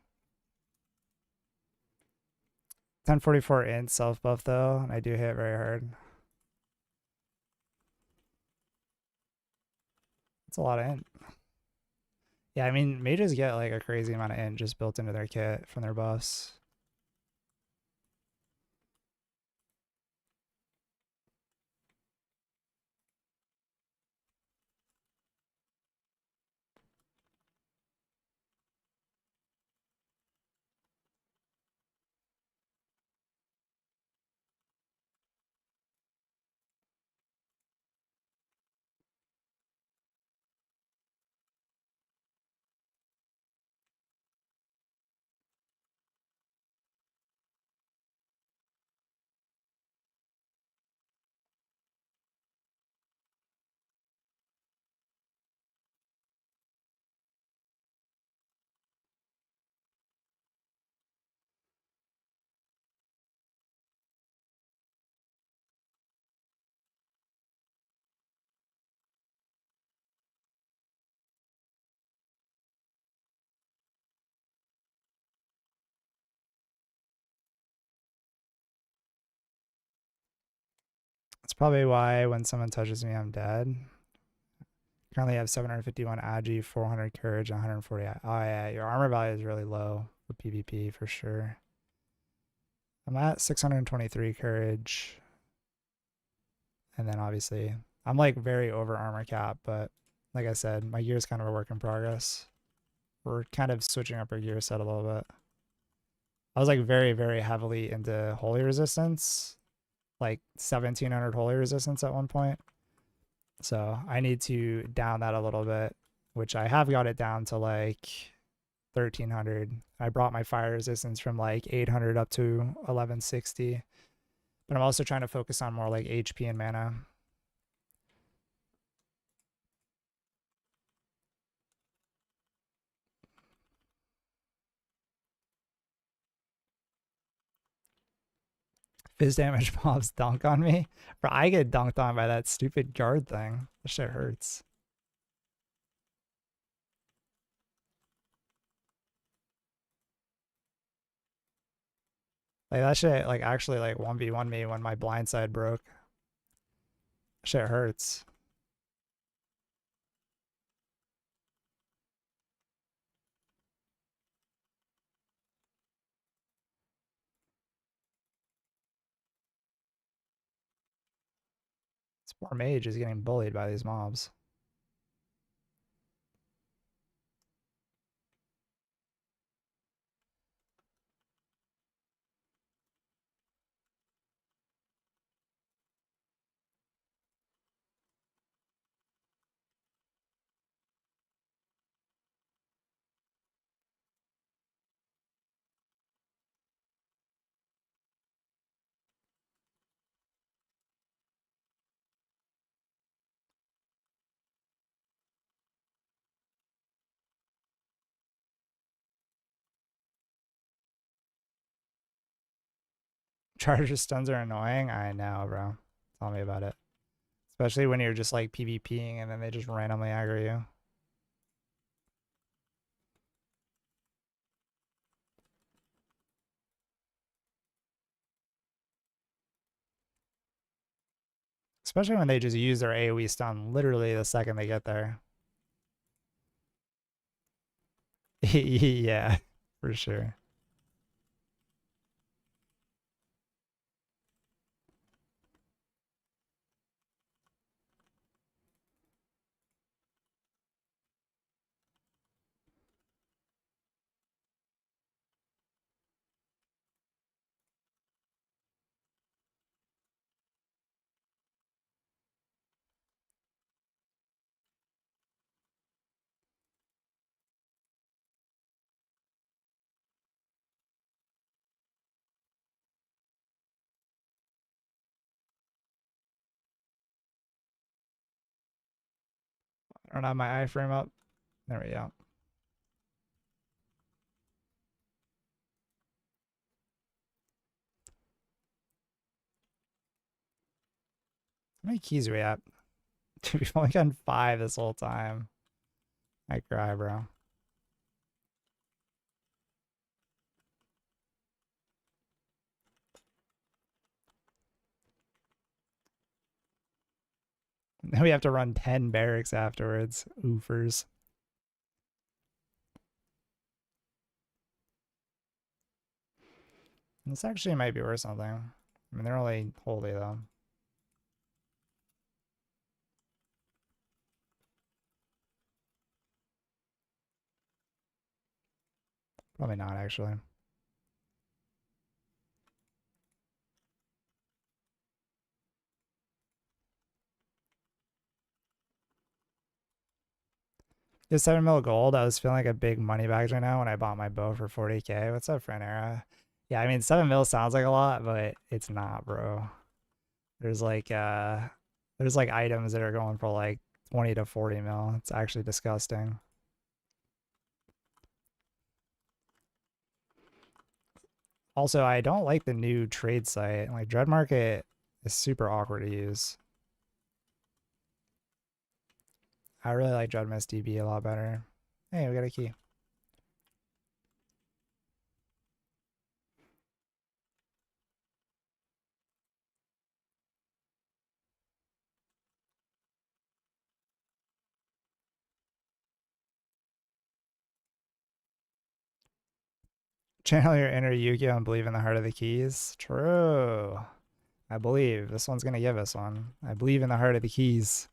1044 int self buff though, and I do hit very hard. That's a lot of int. Yeah, I mean, mages get like a crazy amount of int just built into their kit from their buffs. That's probably why when someone touches me, I'm dead. Currently I have 751 agi, 400 courage, 140. Oh yeah, your armor value is really low for PvP for sure. I'm at 623 courage. And then obviously, I'm like very over armor cap, but like I said, my gear is kind of a work in progress. We're kind of switching up our gear set a little bit. I was like very, very heavily into holy resistance, like 1700 holy resistance at one point. So I need to down that a little bit, which I have got it down to like 1300. I brought my fire resistance from like 800 up to 1160. But I'm also trying to focus on more like HP and mana. Fizz damage mobs dunk on me. Bro, I get dunked on by that stupid guard thing. That shit hurts. Like that shit like actually like 1v1 me when my blind side broke. Shit hurts. This poor mage is getting bullied by these mobs. Charger stuns are annoying. I know, bro. Tell me about it. Especially when you're just like PvPing and then they just randomly aggro you. Especially when they just use their AoE stun literally the second they get there. Yeah, for sure. I don't have my iframe up. There we go. How many keys are we at? Dude, we've only gotten 5 this whole time. I cry, bro. Now we have to run 10 barracks afterwards. Oofers. This actually might be worth something. I mean, they're only holy, though. Probably not, actually. Just 7 mil gold. I was feeling like a big money bag right now when I bought my bow for 40k. What's up, Frenera? Yeah, I mean 7 mil sounds like a lot, but it's not, bro. There's like there's like items that are going for like 20 to 40 mil. It's actually disgusting. Also, I don't like the new trade site. Like Dread Market is super awkward to use. I really like Dreadmyst DB a lot better. Hey, we got a key. Channel your inner Yu-Gi-Oh and believe in the heart of the keys. True. I believe. This one's gonna give us one. I believe in the heart of the keys.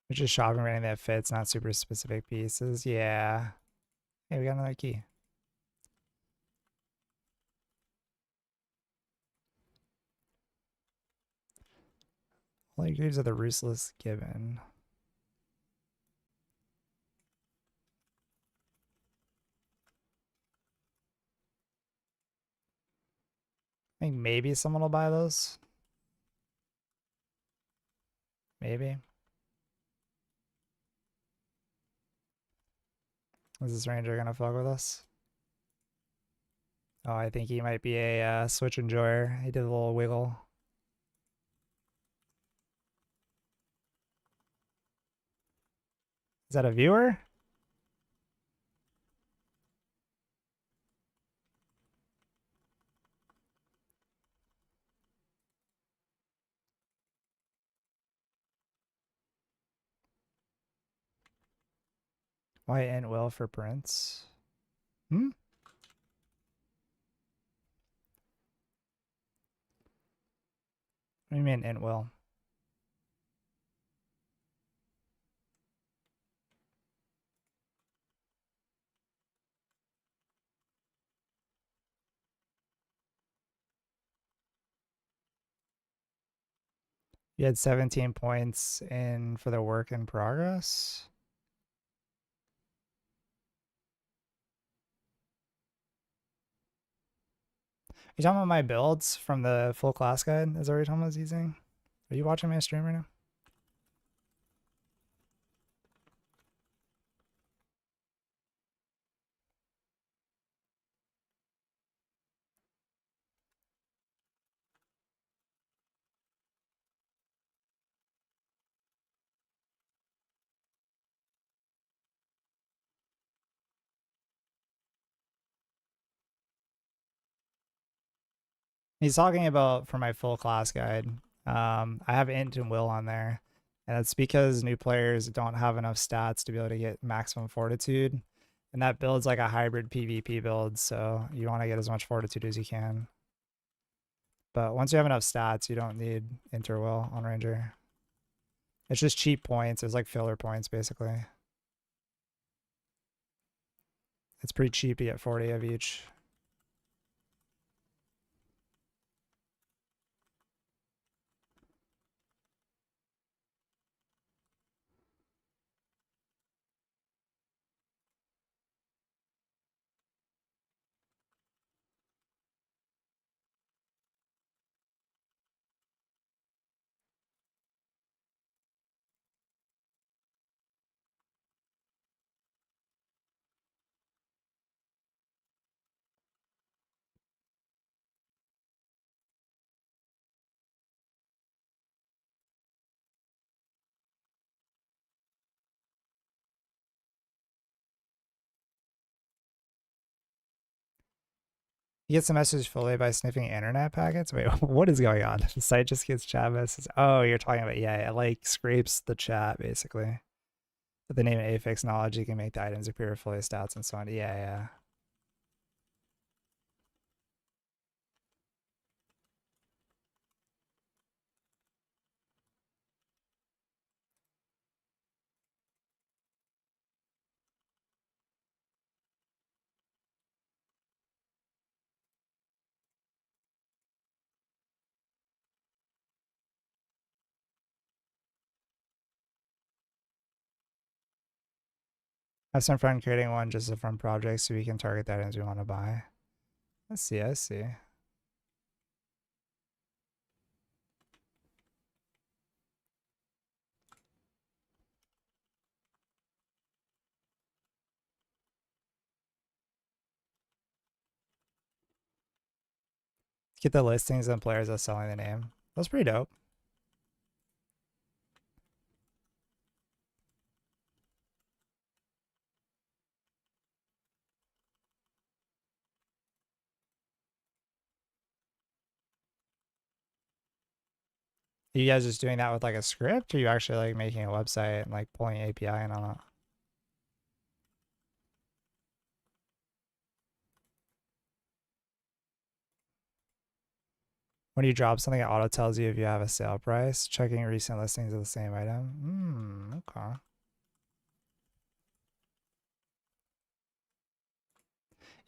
We're just shopping for anything that fits, not super specific pieces. Yeah. Hey, we got another key. All your greaves are the ruthless given. I think maybe someone will buy those. Maybe. Is this ranger gonna fuck with us? Oh, I think he might be a switch enjoyer. He did a little wiggle. Is that a viewer? Why int will for prince? Hmm? What do you mean int will? You had 17 points in for the work in progress. You talking about my builds from the full class guide? Is that what you're talking about I was using? Are you watching my stream right now? He's talking about for my full class guide. I have int and will on there, and it's because new players don't have enough stats to be able to get maximum fortitude, and that builds like a hybrid PvP build. So you want to get as much fortitude as you can. But once you have enough stats, you don't need int or will on ranger. It's just cheap points. It's like filler points basically. It's pretty cheap to get 40 of each. He gets the message fully by sniffing internet packets. Wait, what is going on? The site just gets chat messages. Oh, you're talking about, yeah, it like scrapes the chat basically. With the name of affix knowledge, you can make the items appear fully stats and so on. Yeah, yeah. I have some friend creating one just a fun project so we can target the items we want to buy. I see, I see. Get the listings and players that's selling the name. That's pretty dope. Are you guys just doing that with like a script, or are you actually like making a website and like pulling API and all that? When you drop something, it auto tells you if you have a sale price. Checking recent listings of the same item. Okay.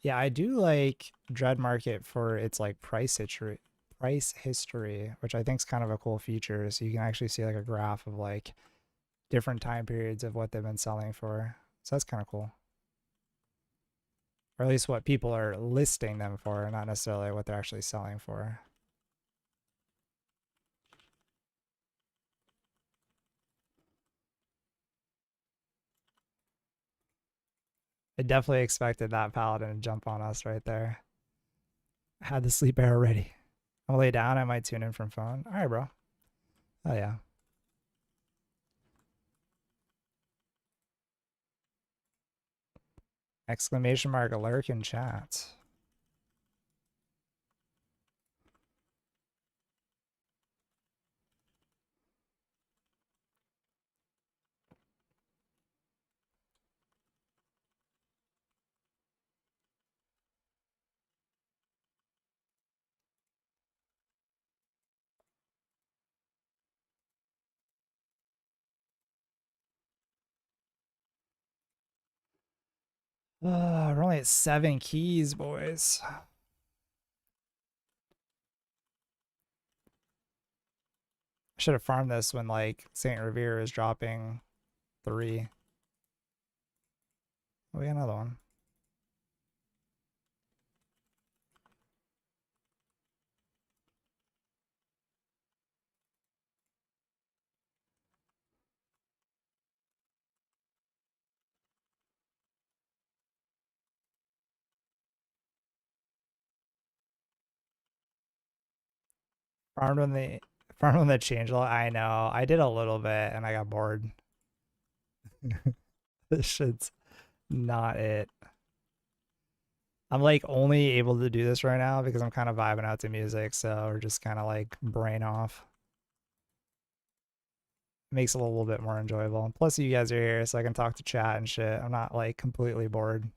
Yeah, I do like Dread Market for its like price history, which I think is kind of a cool feature. So you can actually see like a graph of like different time periods of what they've been selling for. So that's kind of cool. Or at least what people are listing them for, not necessarily what they're actually selling for. I definitely expected that paladin to jump on us right there. I had the sleep arrow ready. I'll lay down. I might tune in from phone. All right, bro. Oh, yeah. Exclamation mark alert in chat. We're only at 7 keys, boys. I should have farmed this when like Saint Revere is dropping 3. Oh, we got another one. Farmed when they changed a lot. I know. I did a little bit and I got bored. This shit's not it. I'm like only able to do this right now because I'm kind of vibing out to music, so we're just kind of like brain off. Makes it a little bit more enjoyable. Plus you guys are here so I can talk to chat and shit. I'm not like completely bored.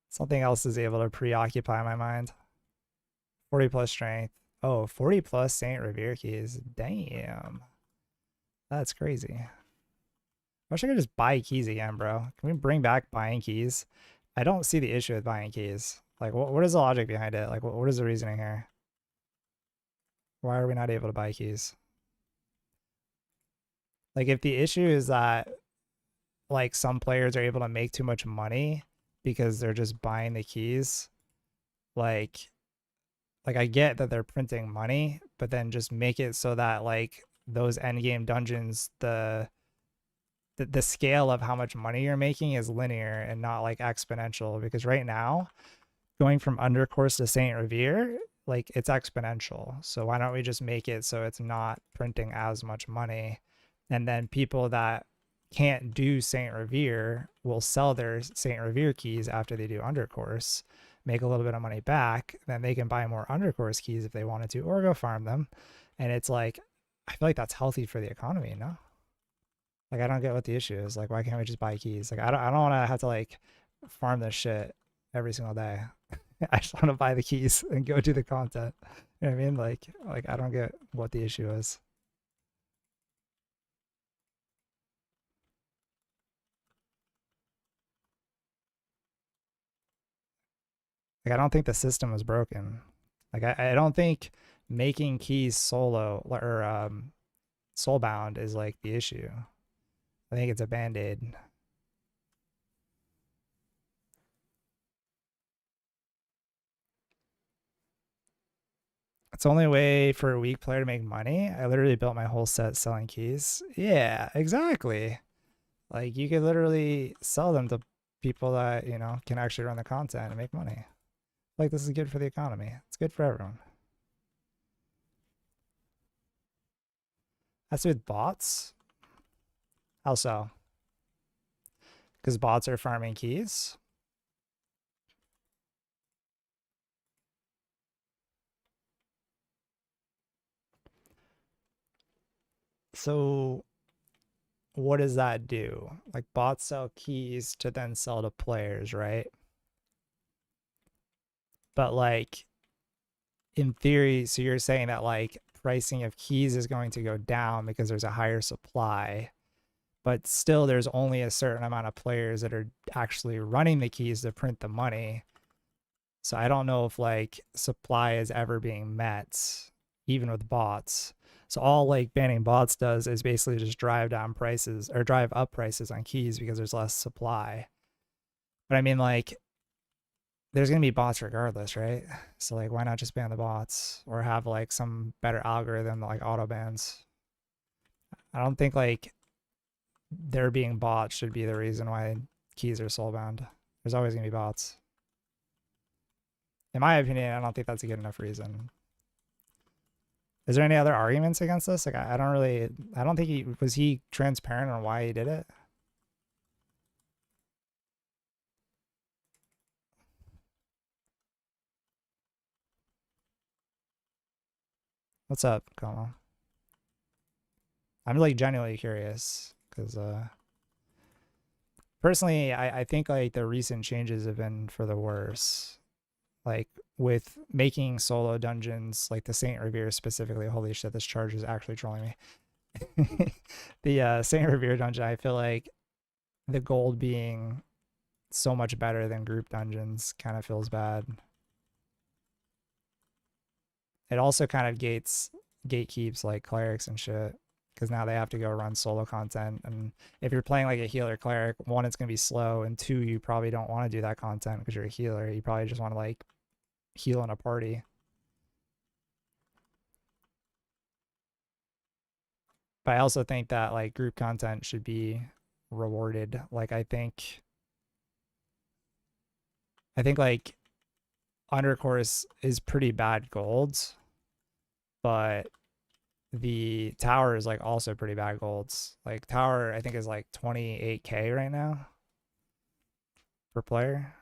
Something else is able to preoccupy my mind. 40 plus strength. Oh, 40 plus Saint Revere keys. Damn. That's crazy. I wish I could just buy keys again, bro. Can we bring back buying keys? I don't see the issue with buying keys. Like, what is the logic behind it? Like, what is the reasoning here? Why are we not able to buy keys? Like, if the issue is that, like, some players are able to make too much money because they're just buying the keys, like I get that they're printing money, but then just make it so that, like, those endgame dungeons, the scale of how much money you're making is linear and not like exponential, because right now going from undercourse to Saint Revere, like, it's exponential. So why don't we just make it so it's not printing as much money, and then people that can't do Saint Revere will sell their Saint Revere keys after they do undercourse, make a little bit of money back, then they can buy more undercourse keys if they wanted to, or go farm them. And it's like, I feel like that's healthy for the economy, no? Like, I don't get what the issue is. Like, why can't we just buy keys? Like, I don't want to have to like farm this shit every single day. I just want to buy the keys and go do the content. You know what I mean? Like I don't get what the issue is. Like, I don't think the system is broken. Like, I don't think making keys solo or soulbound is like the issue. I think it's a band-aid. It's the only way for a weak player to make money. I literally built my whole set selling keys. Yeah, exactly. Like, you could literally sell them to people that, you know, can actually run the content and make money. Like this is good for the economy. It's good for everyone. That's with bots. How so? Because bots are farming keys. So what does that do? Like bots sell keys to then sell to players, right? But like in theory, so you're saying that like pricing of keys is going to go down because there's a higher supply, but still there's only a certain amount of players that are actually running the keys to print the money. So I don't know if like supply is ever being met, even with bots. So all like banning bots does is basically just drive down prices or drive up prices on keys because there's less supply. But I mean, like, there's gonna be bots regardless, right? So like, why not just ban the bots or have like some better algorithm like auto bans? I don't think like there being bots should be the reason why keys are soul bound. There's always gonna be bots. In my opinion, I don't think that's a good enough reason. Is there any other arguments against this? Like, I don't think was he transparent on why he did it? What's up, Como? I'm like genuinely curious because personally, I think like the recent changes have been for the worse. Like with making solo dungeons, like the Saint Revere specifically. Holy shit, this charge is actually trolling me. The Saint Revere dungeon, I feel like the gold being so much better than group dungeons kind of feels bad. It also kind of gatekeeps like clerics and shit because now they have to go run solo content. And if you're playing like a healer cleric, one, it's gonna be slow, and two, you probably don't want to do that content because you're a healer. You probably just want to like heal in a party. But I also think that like group content should be rewarded. Like I think like Undercourse is pretty bad golds, but the tower is like also pretty bad golds. Like tower I think is like 28k right now per player.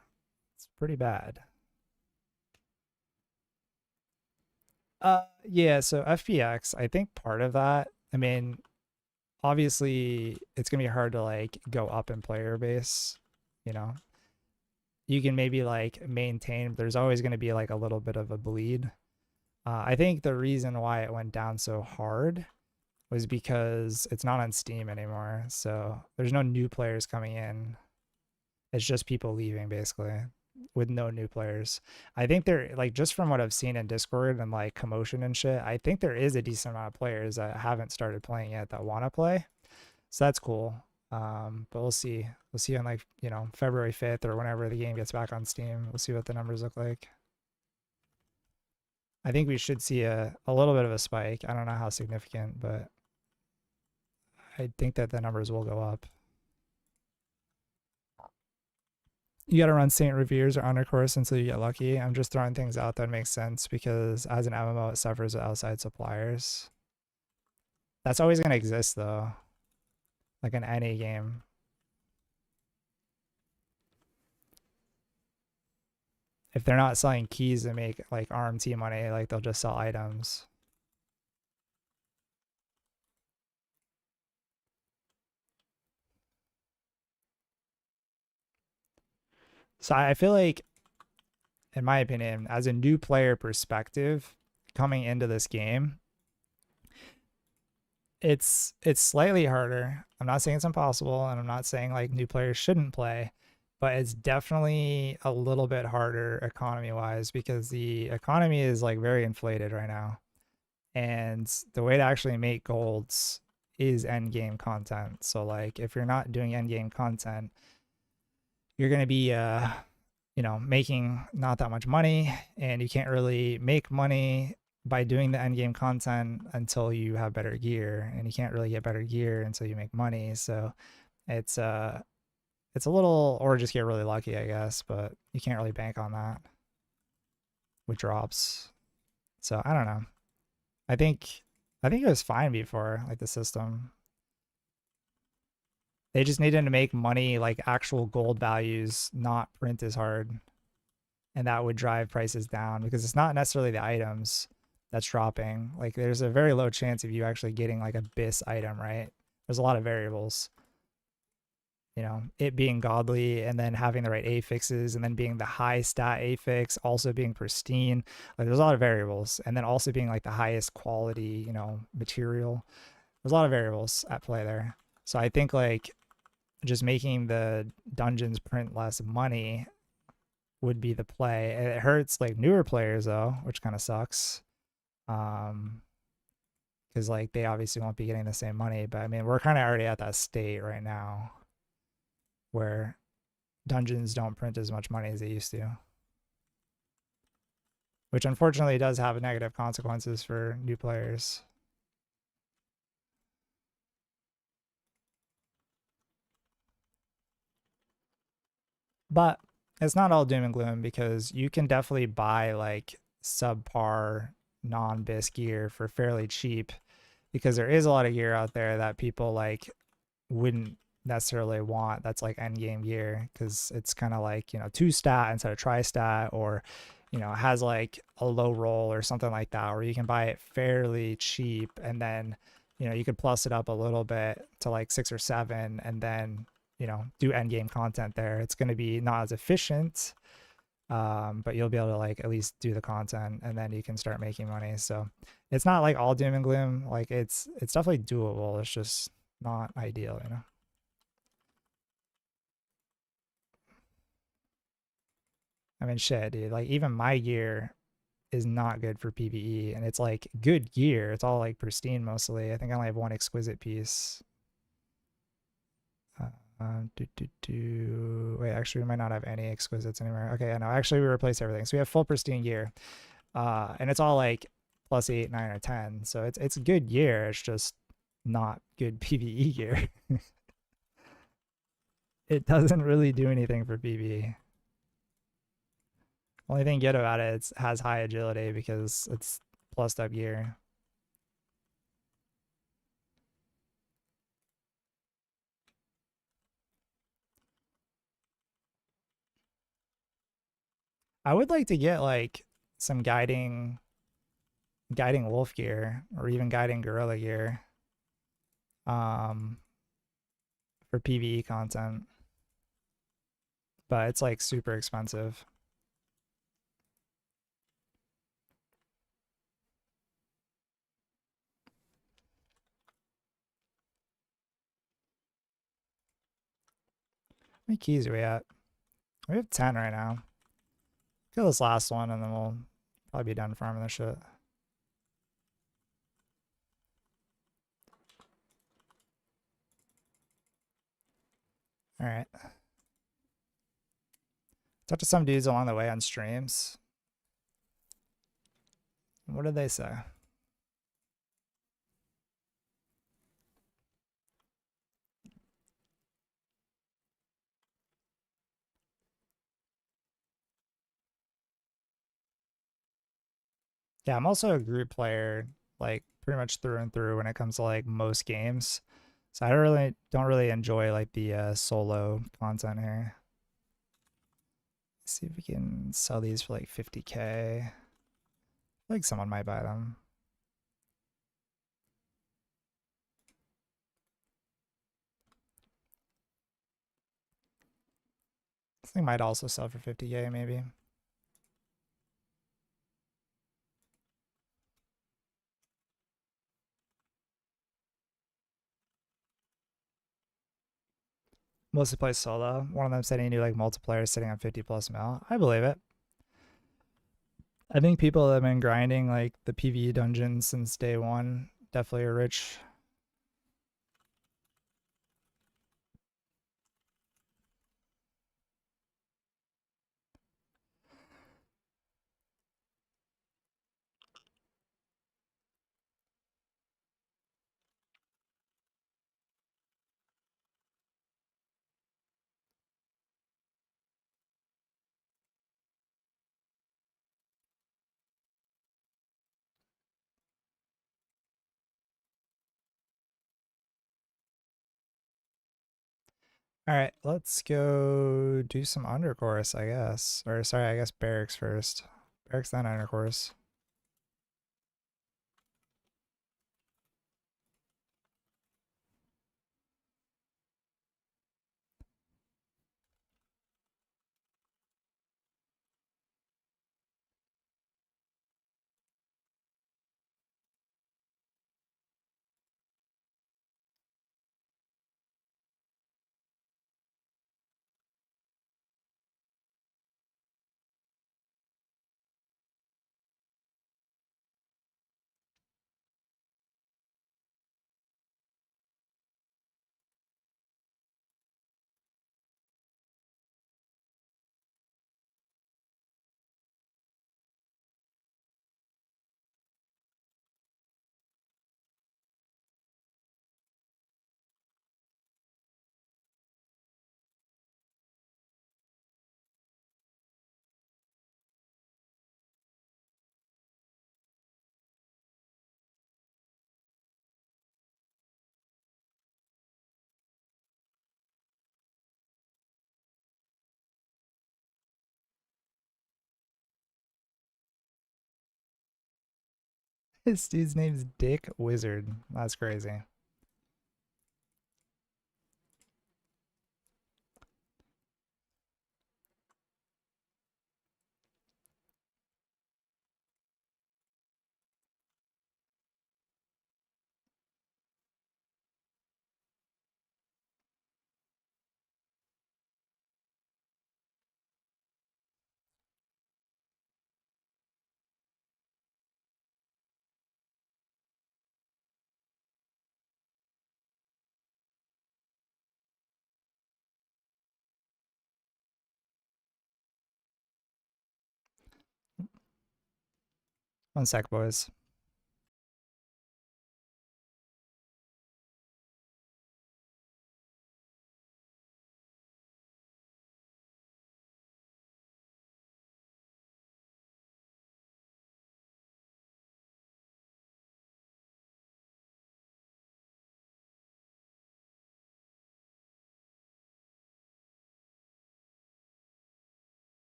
It's pretty bad. Yeah, so FPX, I think part of that, I mean, obviously it's gonna be hard to like go up in player base, you know. You can maybe like maintain, but there's always gonna be like a little bit of a bleed. I think the reason why it went down so hard was because it's not on Steam anymore. So there's no new players coming in. It's just people leaving basically with no new players. I think there, like, just from what I've seen in Discord and like commotion and shit, I think there is a decent amount of players that haven't started playing yet that want to play. So that's cool. But we'll see. We'll see on like, you know, February 5th or whenever the game gets back on Steam. We'll see what the numbers look like. I think we should see a little bit of a spike. I don't know how significant, but I think that the numbers will go up. You got to run Saint Revere's or Undercourse until you get lucky. I'm just throwing things out that make sense because as an MMO, it suffers with outside suppliers. That's always going to exist though, like in any game. If they're not selling keys to make like RMT money, like they'll just sell items. So I feel like, in my opinion, as a new player perspective, coming into this game, it's slightly harder. I'm not saying it's impossible, and I'm not saying like new players shouldn't play, but it's definitely a little bit harder economy wise because the economy is like very inflated right now. And the way to actually make golds is end game content. So like if you're not doing end game content, you're going to be you know, making not that much money, and you can't really make money by doing the end game content until you have better gear, and you can't really get better gear until you make money. So it's a little, or just get really lucky, I guess, but you can't really bank on that. with drops. So I don't know. I think it was fine before, like the system. They just needed to make money like actual gold values, not print as hard. And that would drive prices down because it's not necessarily the items that's dropping. Like there's a very low chance of you actually getting like a BIS item, right? There's a lot of variables. You know, it being godly and then having the right affixes and then being the high stat affix, also being pristine. Like there's a lot of variables. And then also being like the highest quality, you know, material. There's a lot of variables at play there. So I think like just making the dungeons print less money would be the play. It hurts like newer players though, which kind of sucks. Because like they obviously won't be getting the same money. But I mean, we're kind of already at that state right now where dungeons don't print as much money as they used to, which unfortunately does have negative consequences for new players. But it's not all doom and gloom because you can definitely buy like subpar non-BIS gear for fairly cheap because there is a lot of gear out there that people like wouldn't necessarily want that's like end game gear because it's kind of like, you know, 2 stat instead of tri-stat, or you know, has like a low roll or something like that, or you can buy it fairly cheap and then, you know, you could plus it up a little bit to like 6 or 7 and then, you know, do end game content there. It's going to be not as efficient, but you'll be able to like at least do the content and then you can start making money. So it's not like all doom and gloom. Like it's definitely doable. It's just not ideal, you know. I mean, shit, dude. Like even my gear is not good for PvE, and it's like good gear. It's all like pristine mostly. I think I only have one exquisite piece. Wait, actually, we might not have any exquisites anymore. Okay, no, actually, we replaced everything, so we have full pristine gear, and it's all like +8, 9, or 10. So it's good gear. It's just not good PvE gear. It doesn't really do anything for PvE. Only thing good about it is has high agility because it's plussed up gear. I would like to get like some guiding wolf gear or even guiding gorilla gear um for PvE content. But it's like super expensive. How many keys are we at? We have 10 right now. Kill this last one and then we'll probably be done farming this shit. Alright. Talked to some dudes along the way on streams. What did they say? Yeah, I'm also a group player, like pretty much through and through when it comes to like most games. So I don't really enjoy like the solo content here. Let's see if we can sell these for like 50K. Like someone might buy them. This thing might also sell for 50K maybe. Mostly plays solo. One of them said he knew like multiplayer sitting on 50 plus mil. I believe it. I think people that have been grinding like the PvE dungeons since day one definitely are rich. All right, let's go do some undercourse, I guess. Or sorry, I guess barracks first. Barracks then undercourse. 'This dude's name's Dick Wizard. That's crazy. One sec, boys.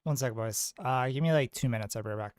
One sec, boys. Give me like 2 minutes. I'll be right back.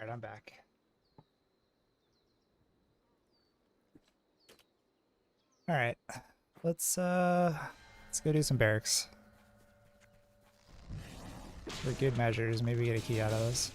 Alright, I'm back. Alright. Let's go do some barracks. For good measures, maybe get a key out of this.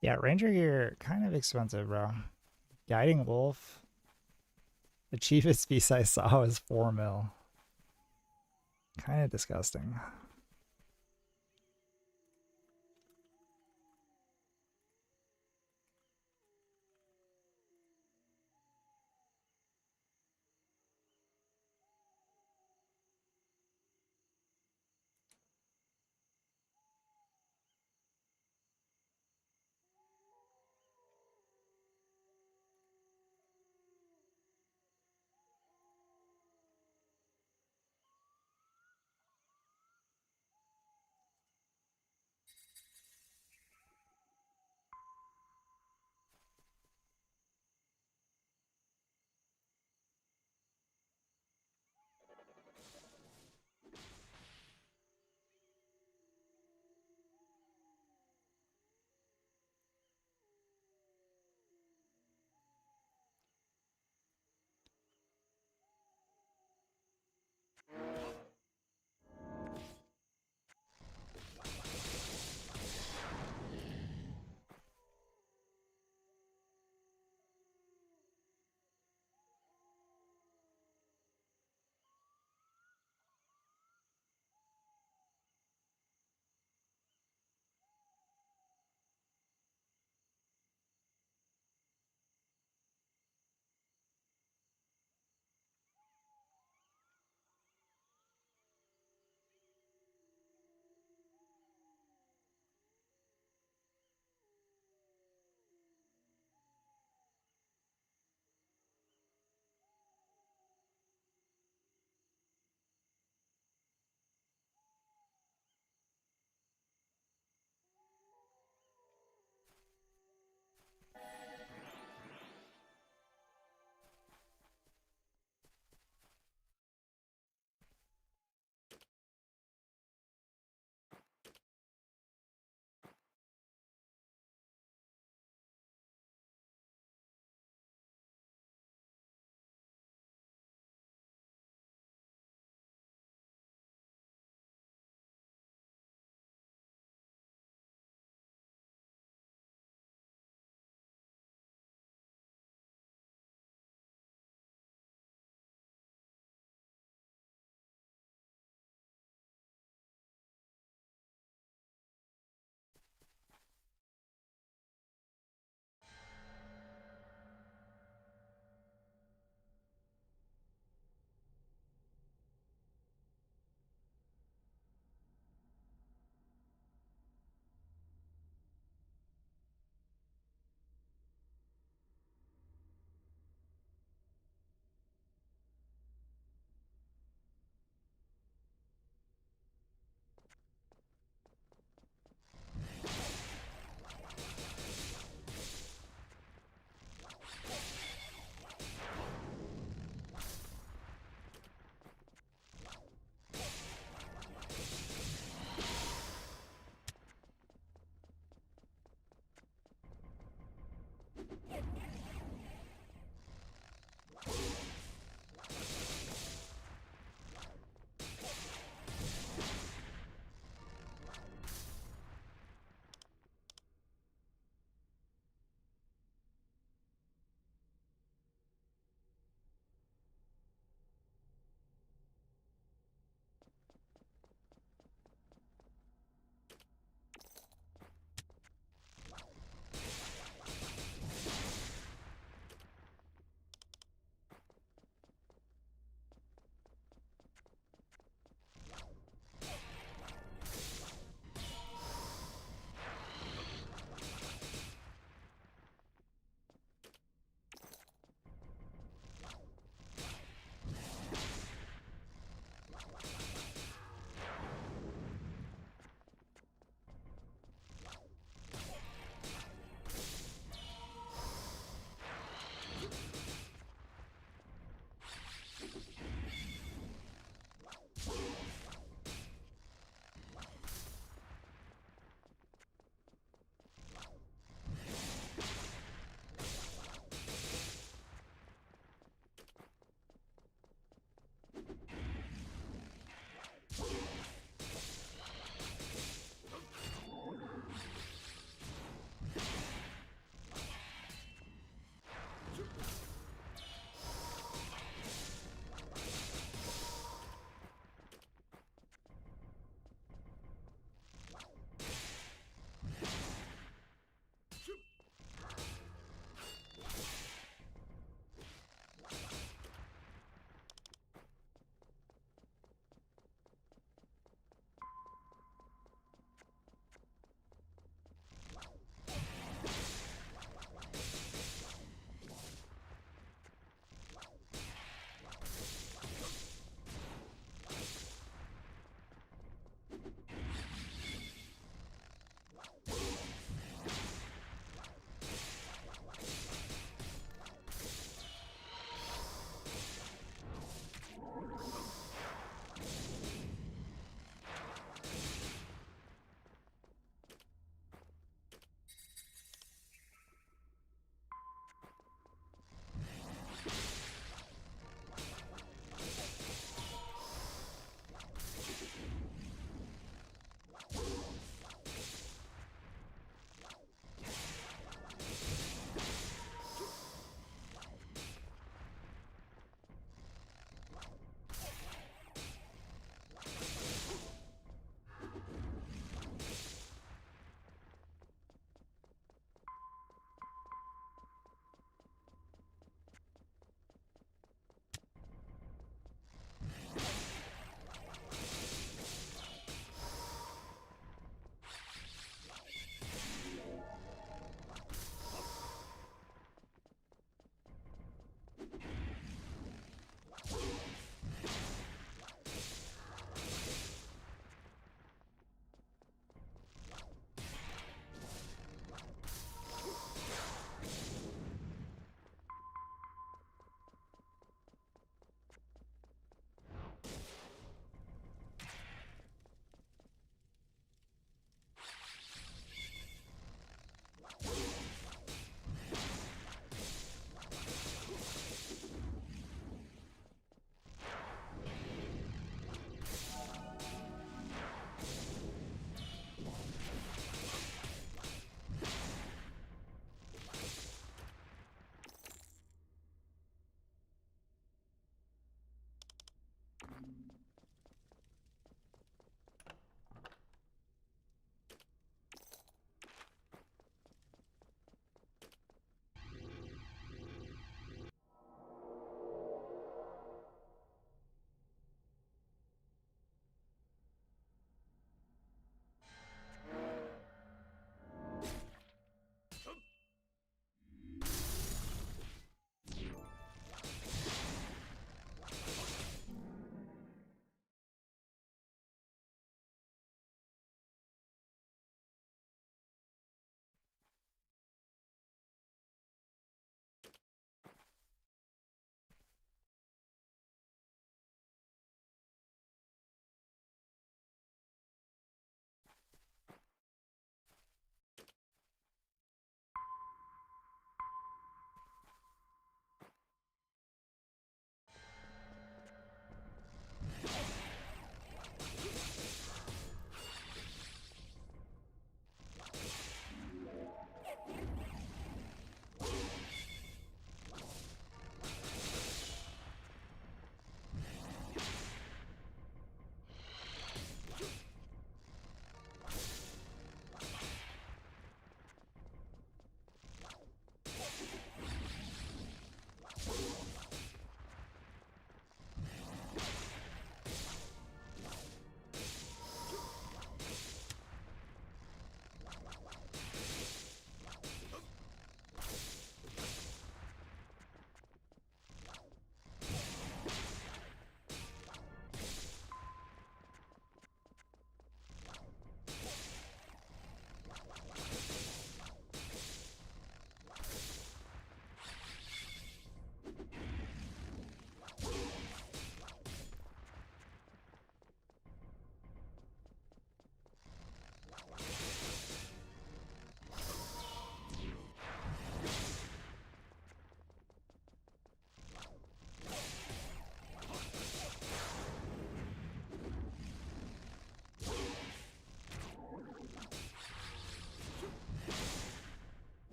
Yeah, Ranger gear kind of expensive, bro. Guiding Wolf. The cheapest piece I saw was 4 mil. Kind of disgusting.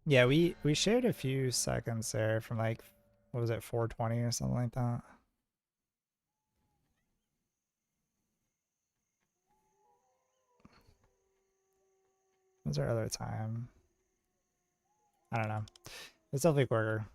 Yeah, we shaved a few seconds there from like, what was it, 420 or something like that. What was our other time? I don't know. It's definitely quicker.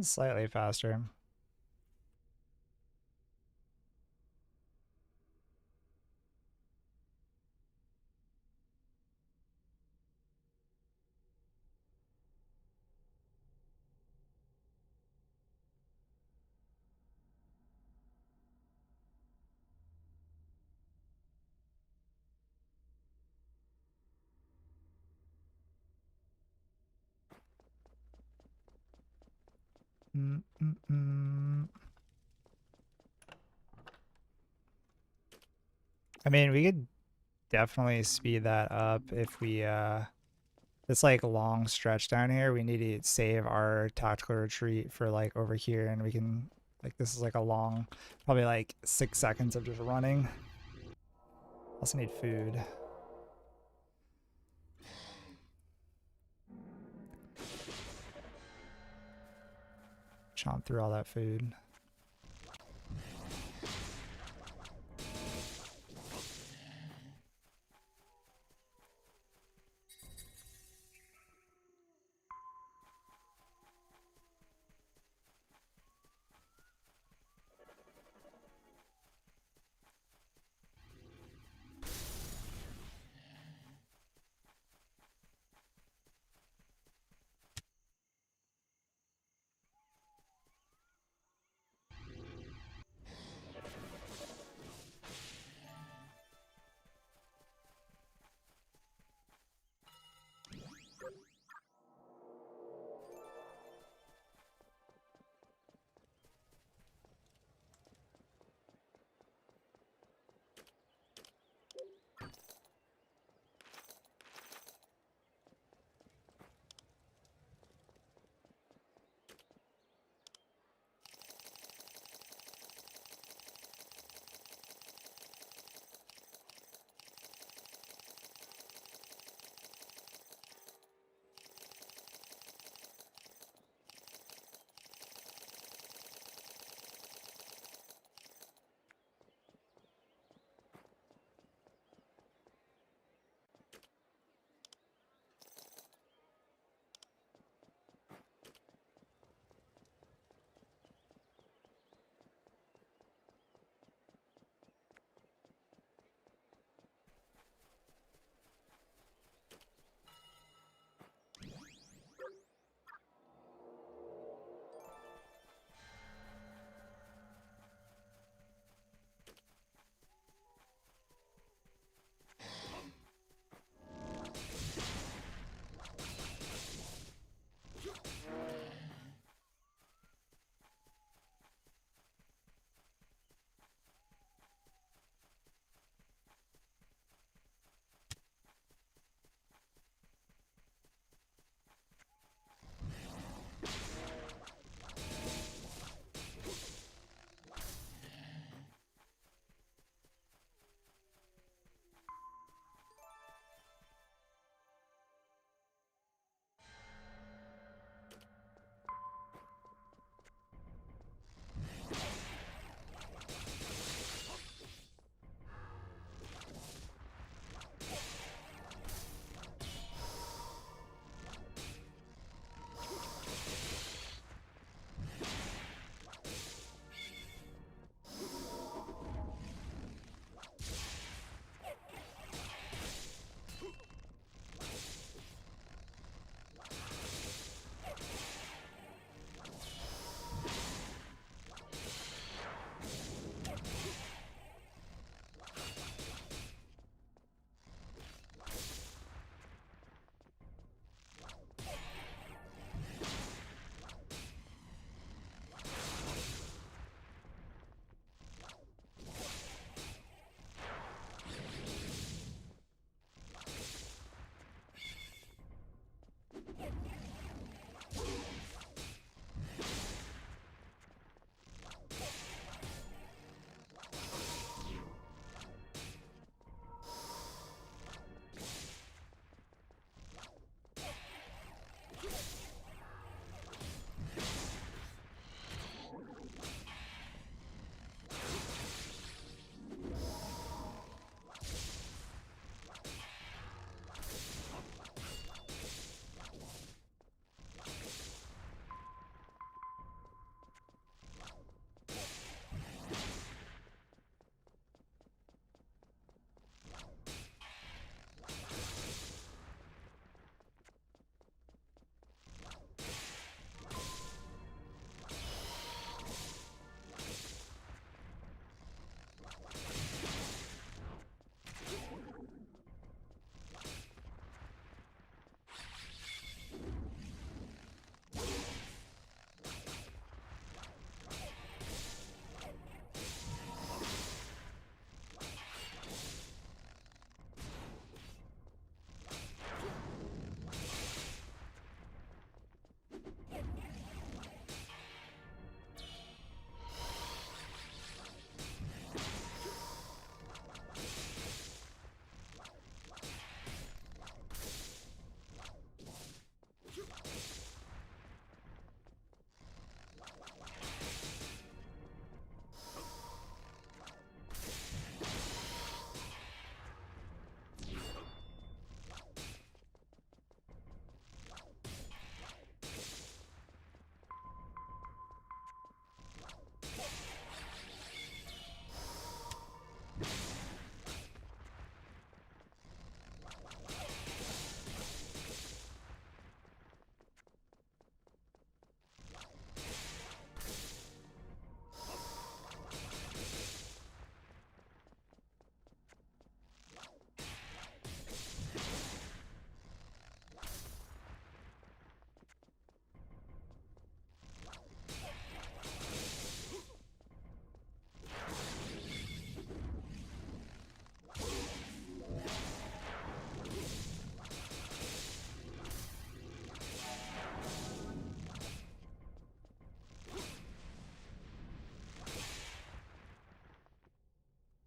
Slightly faster. I mean, we could definitely speed that up if we this like long stretch down here, we need to save our tactical retreat for like over here, and we can like this is like a long, probably like 6 seconds of just running. Also need food. Chomp through all that food.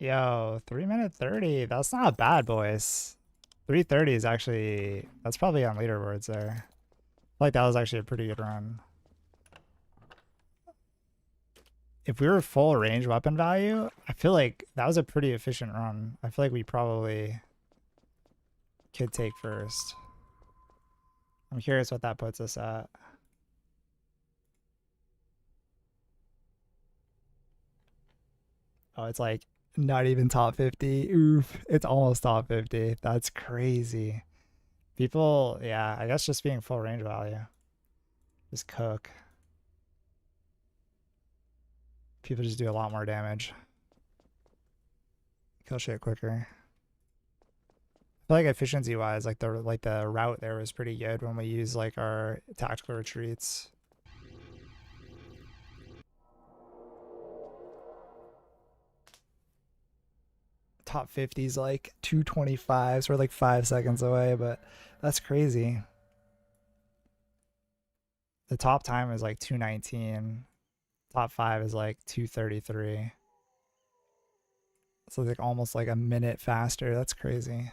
Yo, 3 minute 30. That's not bad, boys. 3:30 is actually, that's probably on leaderboards there. I feel like that was actually a pretty good run. If we were full range weapon value, I feel like that was a pretty efficient run. I feel like we probably could take first. I'm curious what that puts us at. Oh, it's like not even top 50. Oof. It's almost top 50. That's crazy. People, yeah, I guess just being full range value. Just cook. People just do a lot more damage. Kill shit quicker. I feel like efficiency wise, like the route there was pretty good when we use like our tactical retreats. Top 50's like 225, so we're like 5 seconds away, but that's crazy. The top time is like 219. Top 5 is like 233. So it's like almost like a minute faster. That's crazy.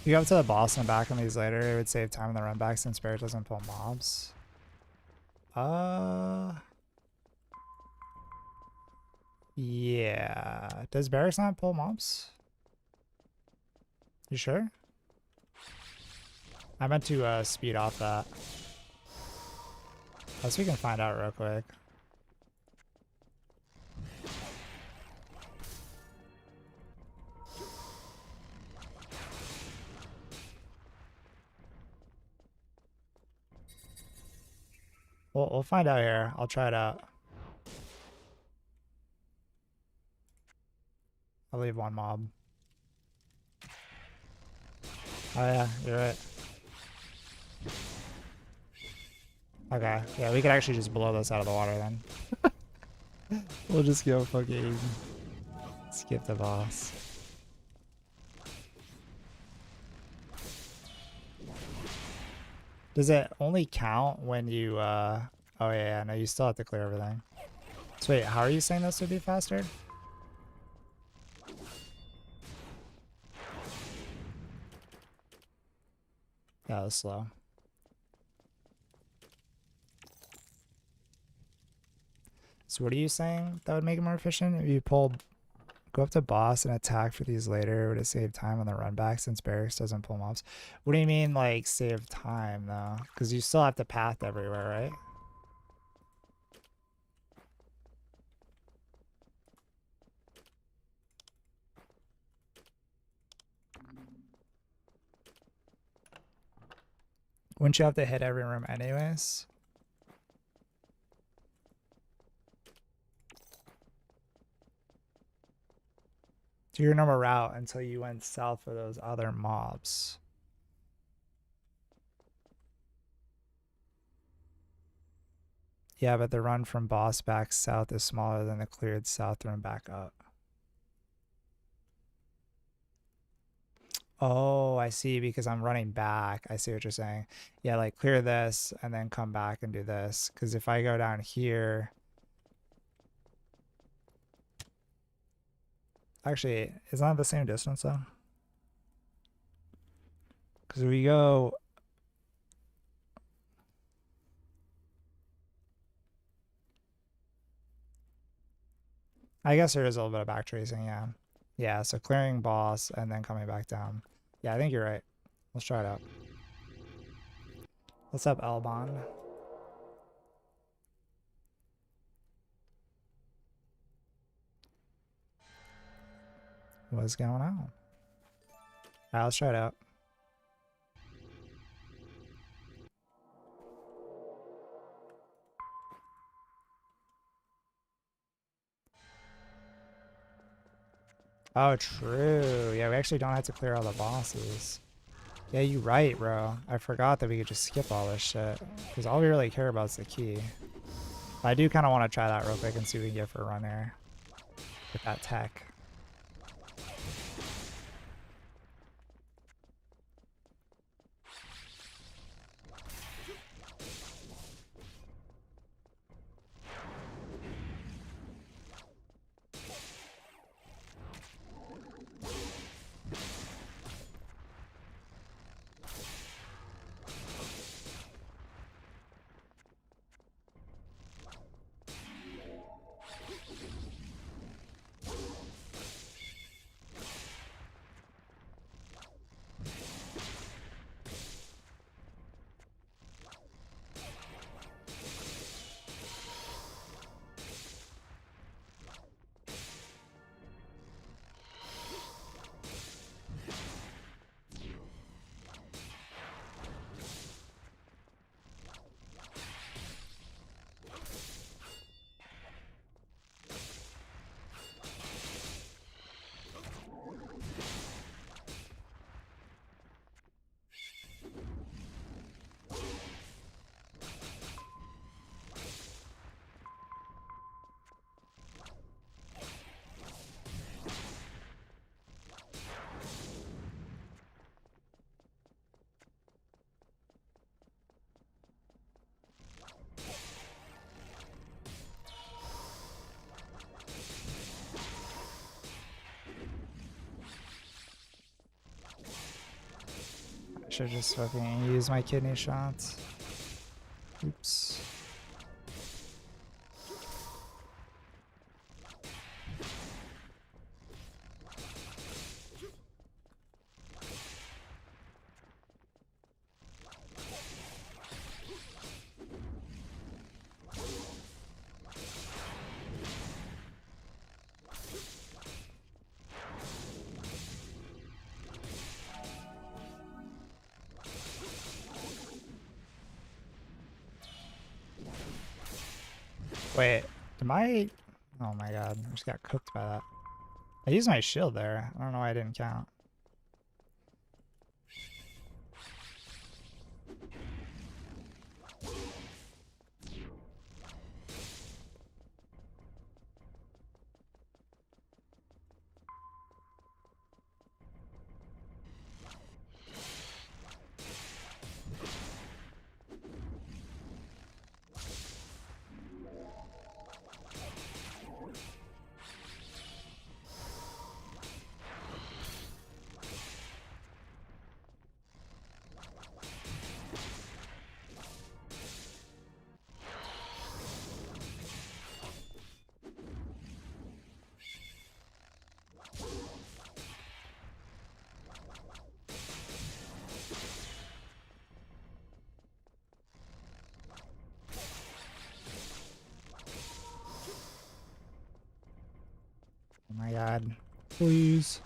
If you go up to the boss and back on these later, it would save time in the run back since Barret doesn't pull mobs. Yeah. Does Barracks not pull mobs? You sure? I meant to speed off that. Unless we can find out real quick. We'll find out here. I'll try it out. I'll leave one mob. Oh yeah, you're right. Okay, yeah, we could actually just blow this out of the water then. We'll just go fucking skip the boss. Does it only count when you, oh yeah, no, you still have to clear everything. So wait, how are you saying this would be faster? Yeah, it was slow. So what are you saying that would make it more efficient? If you go up to boss and attack for these later, would it save time on the run back since barracks doesn't pull mobs? What do you mean like save time though? Because you still have to path everywhere, right? Wouldn't you have to hit every room anyways? Do your normal route until you went south for those other mobs. Yeah, but the run from boss back south is smaller than the cleared south run back up. Oh, I see, because I'm running back. I see what you're saying. Yeah, like clear this and then come back and do this. Because if I go down here... Actually, it's not the same distance though. Because we go... I guess there is a little bit of back tracing, yeah. Yeah, so clearing boss and then coming back down. Yeah, I think you're right. Let's try it out. What's up, Elbon? What's going on? Alright, let's try it out. Oh, true. Yeah, we actually don't have to clear all the bosses. Yeah, you're right, bro. I forgot that we could just skip all this shit. Because all we really care about is the key. I do kind of want to try that real quick and see what we can get for a run here. With that tech. I should just fucking use my kidney shots. Oops. Wait, am I... Oh my god, I just got cooked by that. I used my shield there. I don't know why I didn't count. Please.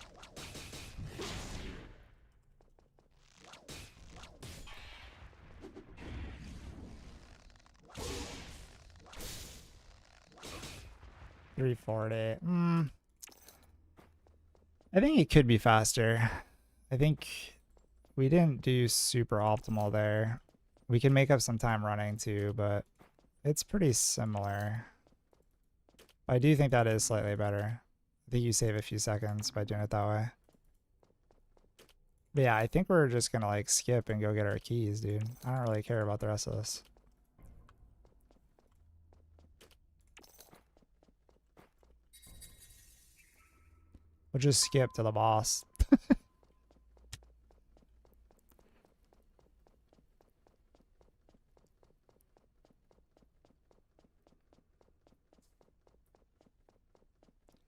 $340. I think it could be faster. I think we didn't do super optimal there. We can make up some time running too, but it's pretty similar. I do think that is slightly better. I think you save a few seconds by doing it that way. But yeah, I think we're just gonna like skip and go get our keys, dude. I don't really care about the rest of this. We'll just skip to the boss.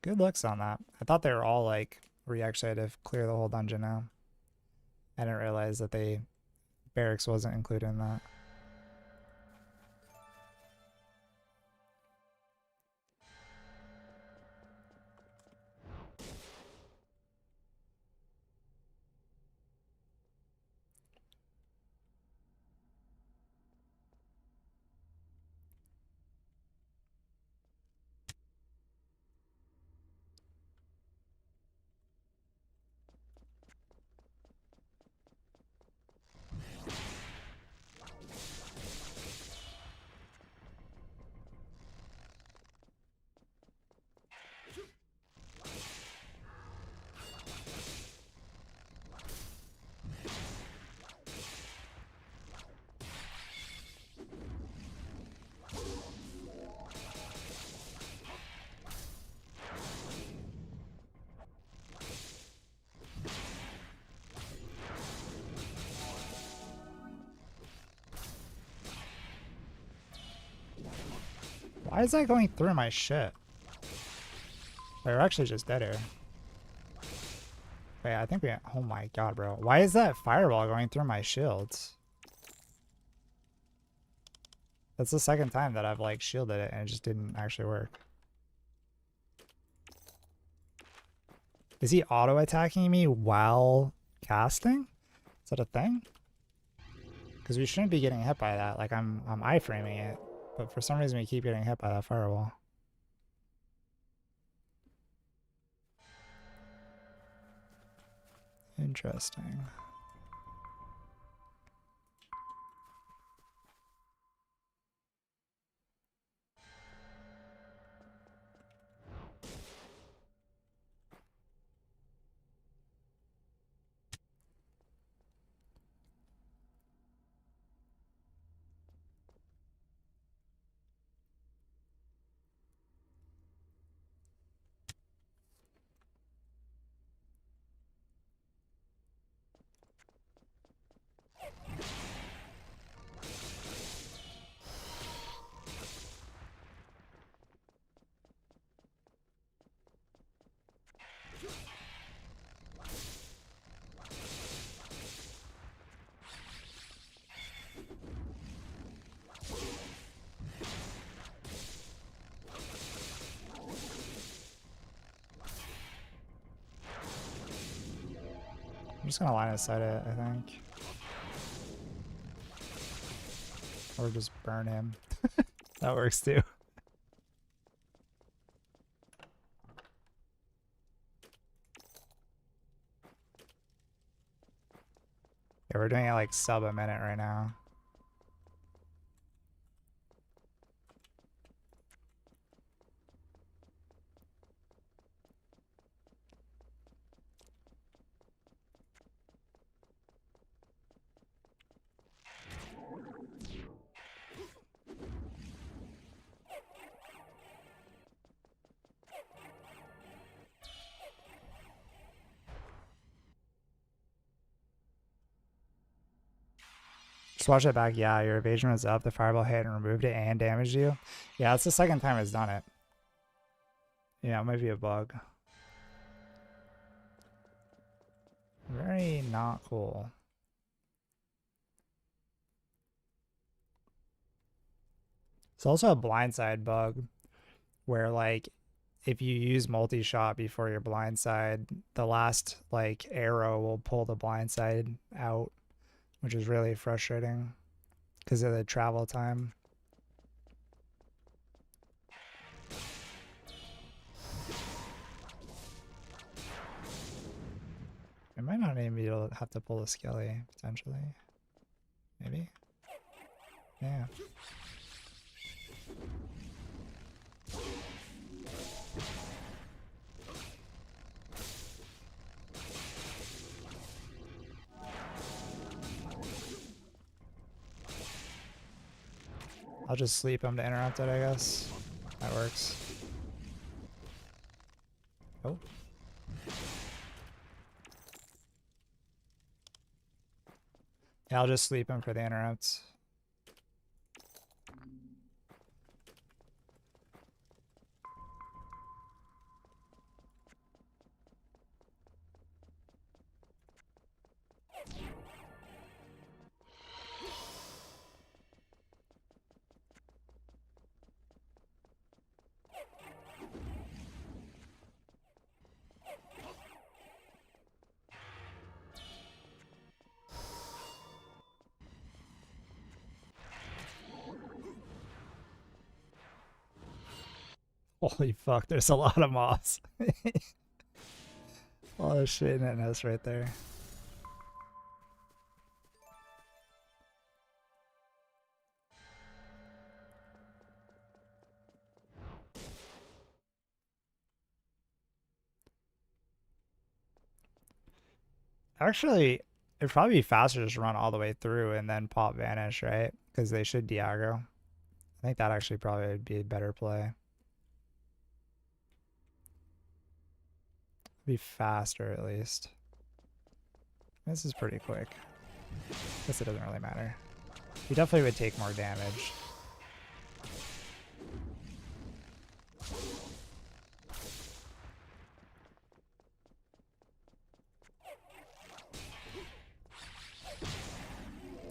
Good looks on that. I thought they were all like, where you actually had to clear the whole dungeon now. I didn't realize that barracks wasn't included in that. Why is that going through my shit? We're actually just dead here. Wait, I think we... Oh my god, bro. Why is that fireball going through my shields? That's the second time that I've like shielded it and it just didn't actually work. Is he auto-attacking me while casting? Is that a thing? Because we shouldn't be getting hit by that. Like I'm iframing it. But for some reason we keep getting hit by that firewall. Interesting. I'm just gonna line of sight it, I think. Or just burn him. That works too. Yeah, we're doing it like sub a minute right now. Just watch it back. Yeah, your evasion was up. The fireball hit and removed it and damaged you. Yeah, it's the second time it's done it. Yeah, it might be a bug. Very not cool. It's also a blindside bug where like if you use multi-shot before your blindside, the last like arrow will pull the blindside out, which is really frustrating because of the travel time. I might not even be able to have to pull a skelly, potentially. Maybe? Yeah. I'll just sleep him to interrupt it, I guess. That works. Oh. Yeah, I'll just sleep him for the interrupts. Holy fuck, there's a lot of moss. A lot of shit in that nest right there. Actually, it'd probably be faster to just run all the way through and then pop vanish, right? Because they should de-aggro. I think that actually probably would be a better play. Be faster at least. This is pretty quick. Guess it doesn't really matter. You definitely would take more damage.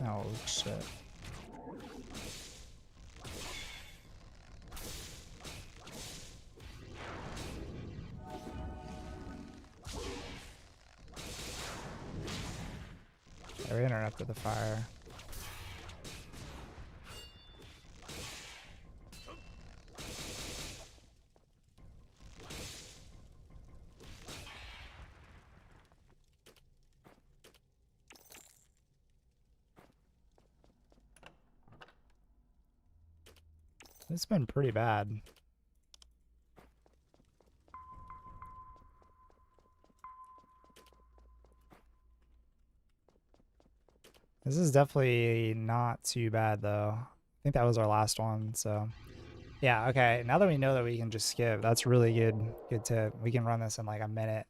Oh shit. We interrupted the fire. It's been pretty bad. This is definitely not too bad though. I think that was our last one, so yeah, okay. Now that we know that we can just skip, that's really good tip. We can run this in like a minute.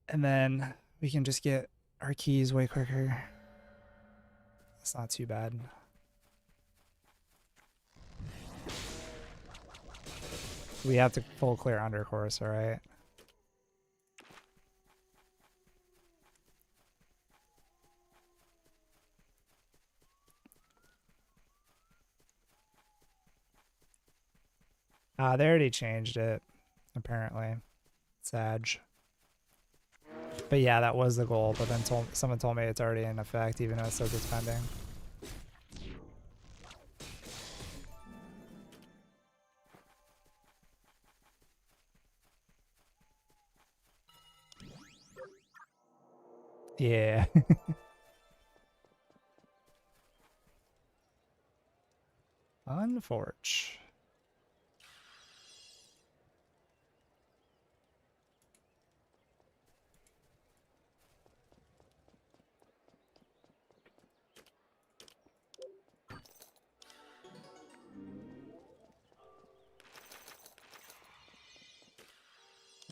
And then we can just get our keys way quicker. It's not too bad. We have to full clear undercourse, alright? They already changed it, apparently. Sag. But yeah, that was the goal, but then someone told me it's already in effect, even though it says it's pending. Yeah. Unforge.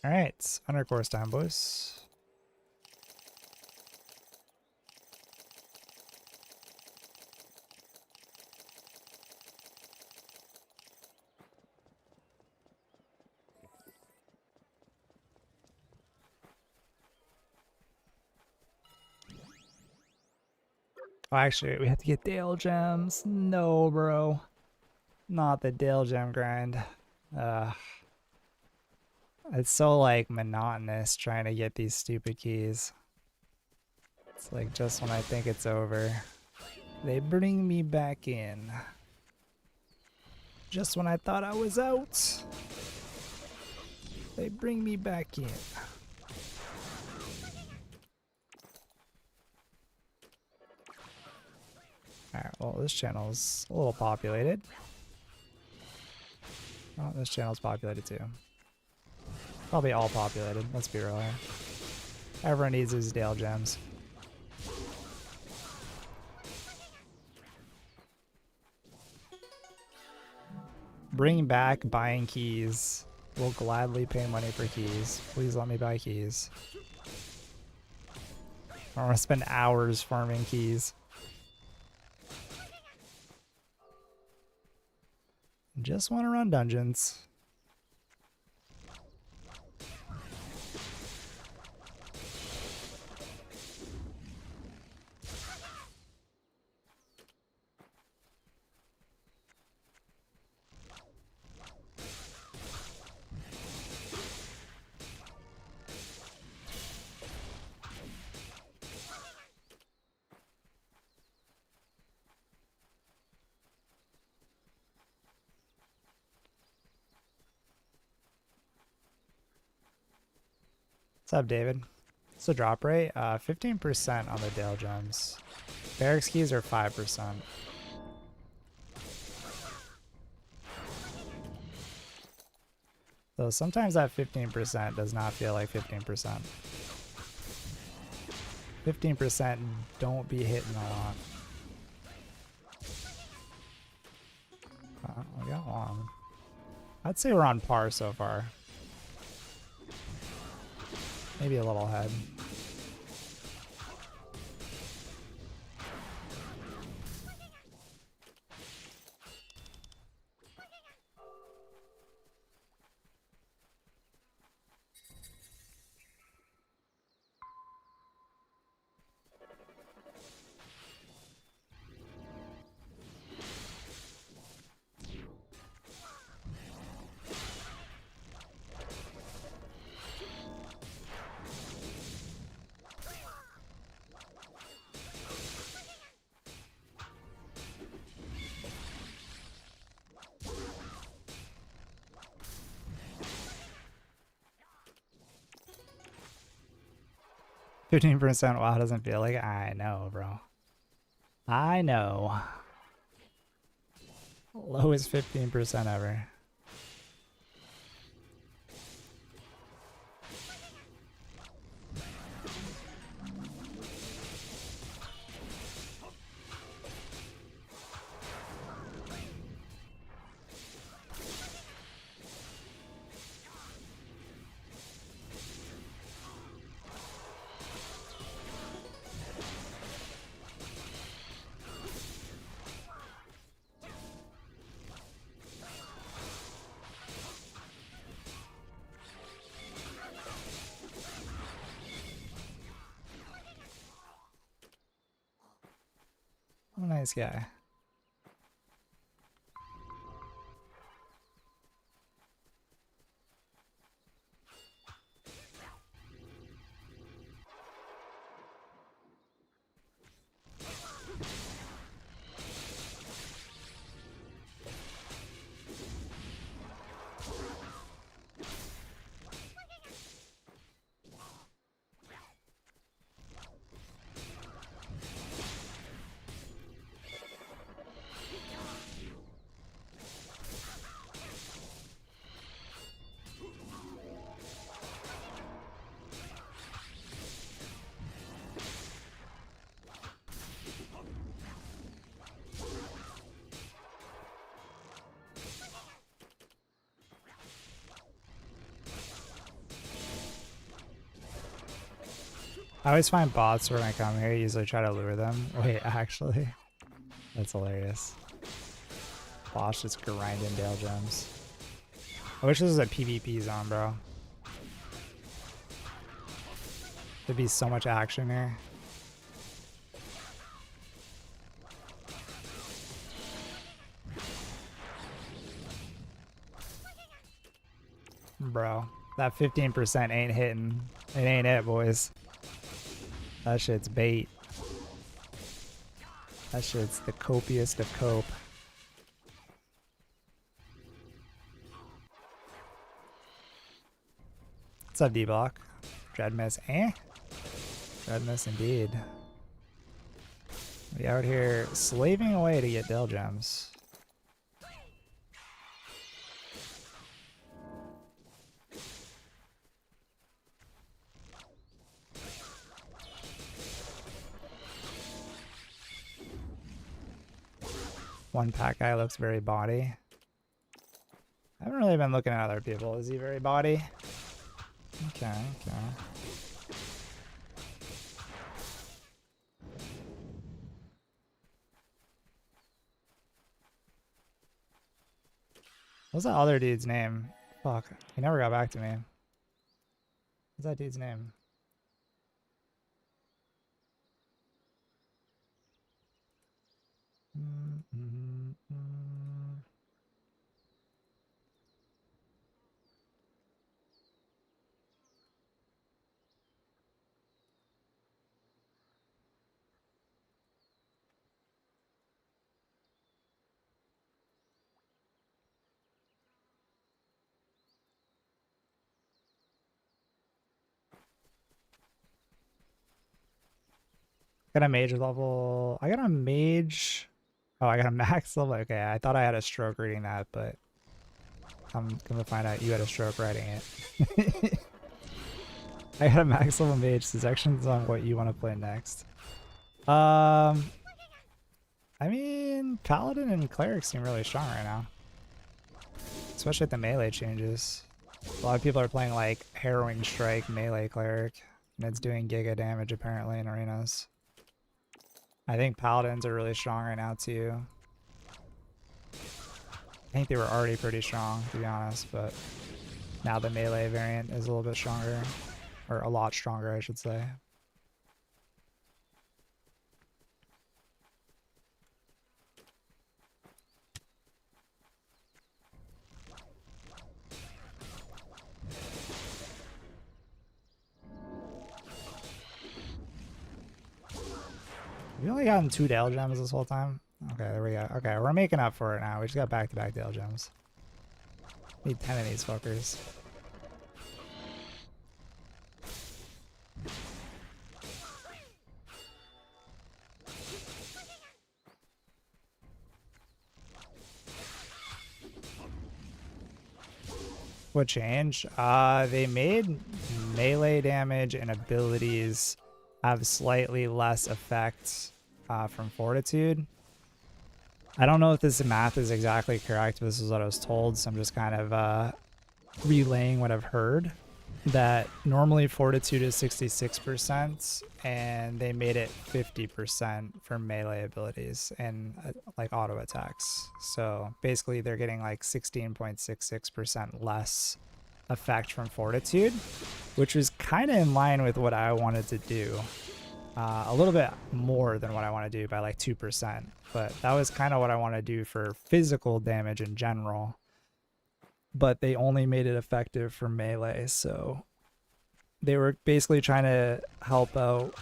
Alright, undercourse time, boys. Oh, actually, we have to get Dale gems. No, bro. Not the Dale gem grind. It's so like monotonous trying to get these stupid keys. It's like just when I think it's over, they bring me back in. Just when I thought I was out, they bring me back in. Alright, well this channel's a little populated. Oh, this channel's populated too. Probably all populated, let's be real here. Everyone needs his Dale gems. Bring back buying keys. Will gladly pay money for keys. Please let me buy keys. I want to spend hours farming keys. Just want to run dungeons. What's up, David? So drop rate, 15% on the Dale gems. Barracks keys are 5%. So sometimes that 15% does not feel like 15%. 15% don't be hitting a lot. We got one. I'd say we're on par so far. Maybe a little ahead. %. Wow, doesn't feel like it. I know, bro. I know. Lowest 15% ever. Oh, nice guy. I always find bots when I come here, usually try to lure them. Wait, actually, that's hilarious. Bots just grinding Dale gems. I wish this was a PvP zone, bro. There'd be so much action here. Bro. That 15% ain't hitting. It ain't it, boys. That shit's bait. That shit's the copiest of cope. What's up, D-Block? Dreadmyst, eh? Dreadmyst indeed. We out here slaving away to get Del Gems. One pack guy looks very body. I haven't really been looking at other people. Is he very body? Okay, okay. What's that other dude's name? Fuck, he never got back to me. What's that dude's name? Got a mage level. I got a mage. Oh, I got a max level. Okay, I thought I had a stroke reading that, but I'm gonna find out you had a stroke writing it. I got a max level mage. Suggestions on what you want to play next. I mean, paladin and cleric seem really strong right now, especially with the melee changes. A lot of people are playing like harrowing strike melee cleric, and it's doing giga damage apparently in arenas. I think paladins are really strong right now too. I think they were already pretty strong, to be honest, but now the melee variant is a little bit stronger, or a lot stronger, I should say. We only gotten 2 Dale Gems this whole time. Okay, there we go. Okay, we're making up for it now. We just got back-to-back Dale Gems. Need 10 of these fuckers. What changed? They made melee damage and abilities have slightly less effect from Fortitude. I don't know if this math is exactly correct, but this is what I was told, so I'm just kind of relaying what I've heard. That normally Fortitude is 66%, and they made it 50% for melee abilities and like auto attacks. So basically they're getting like 16.66% less effect from Fortitude, which was kind of in line with what I wanted to do. A little bit more than what I want to do by like 2%, but that was kind of what I want to do for physical damage in general. But they only made it effective for melee, so they were basically trying to help out.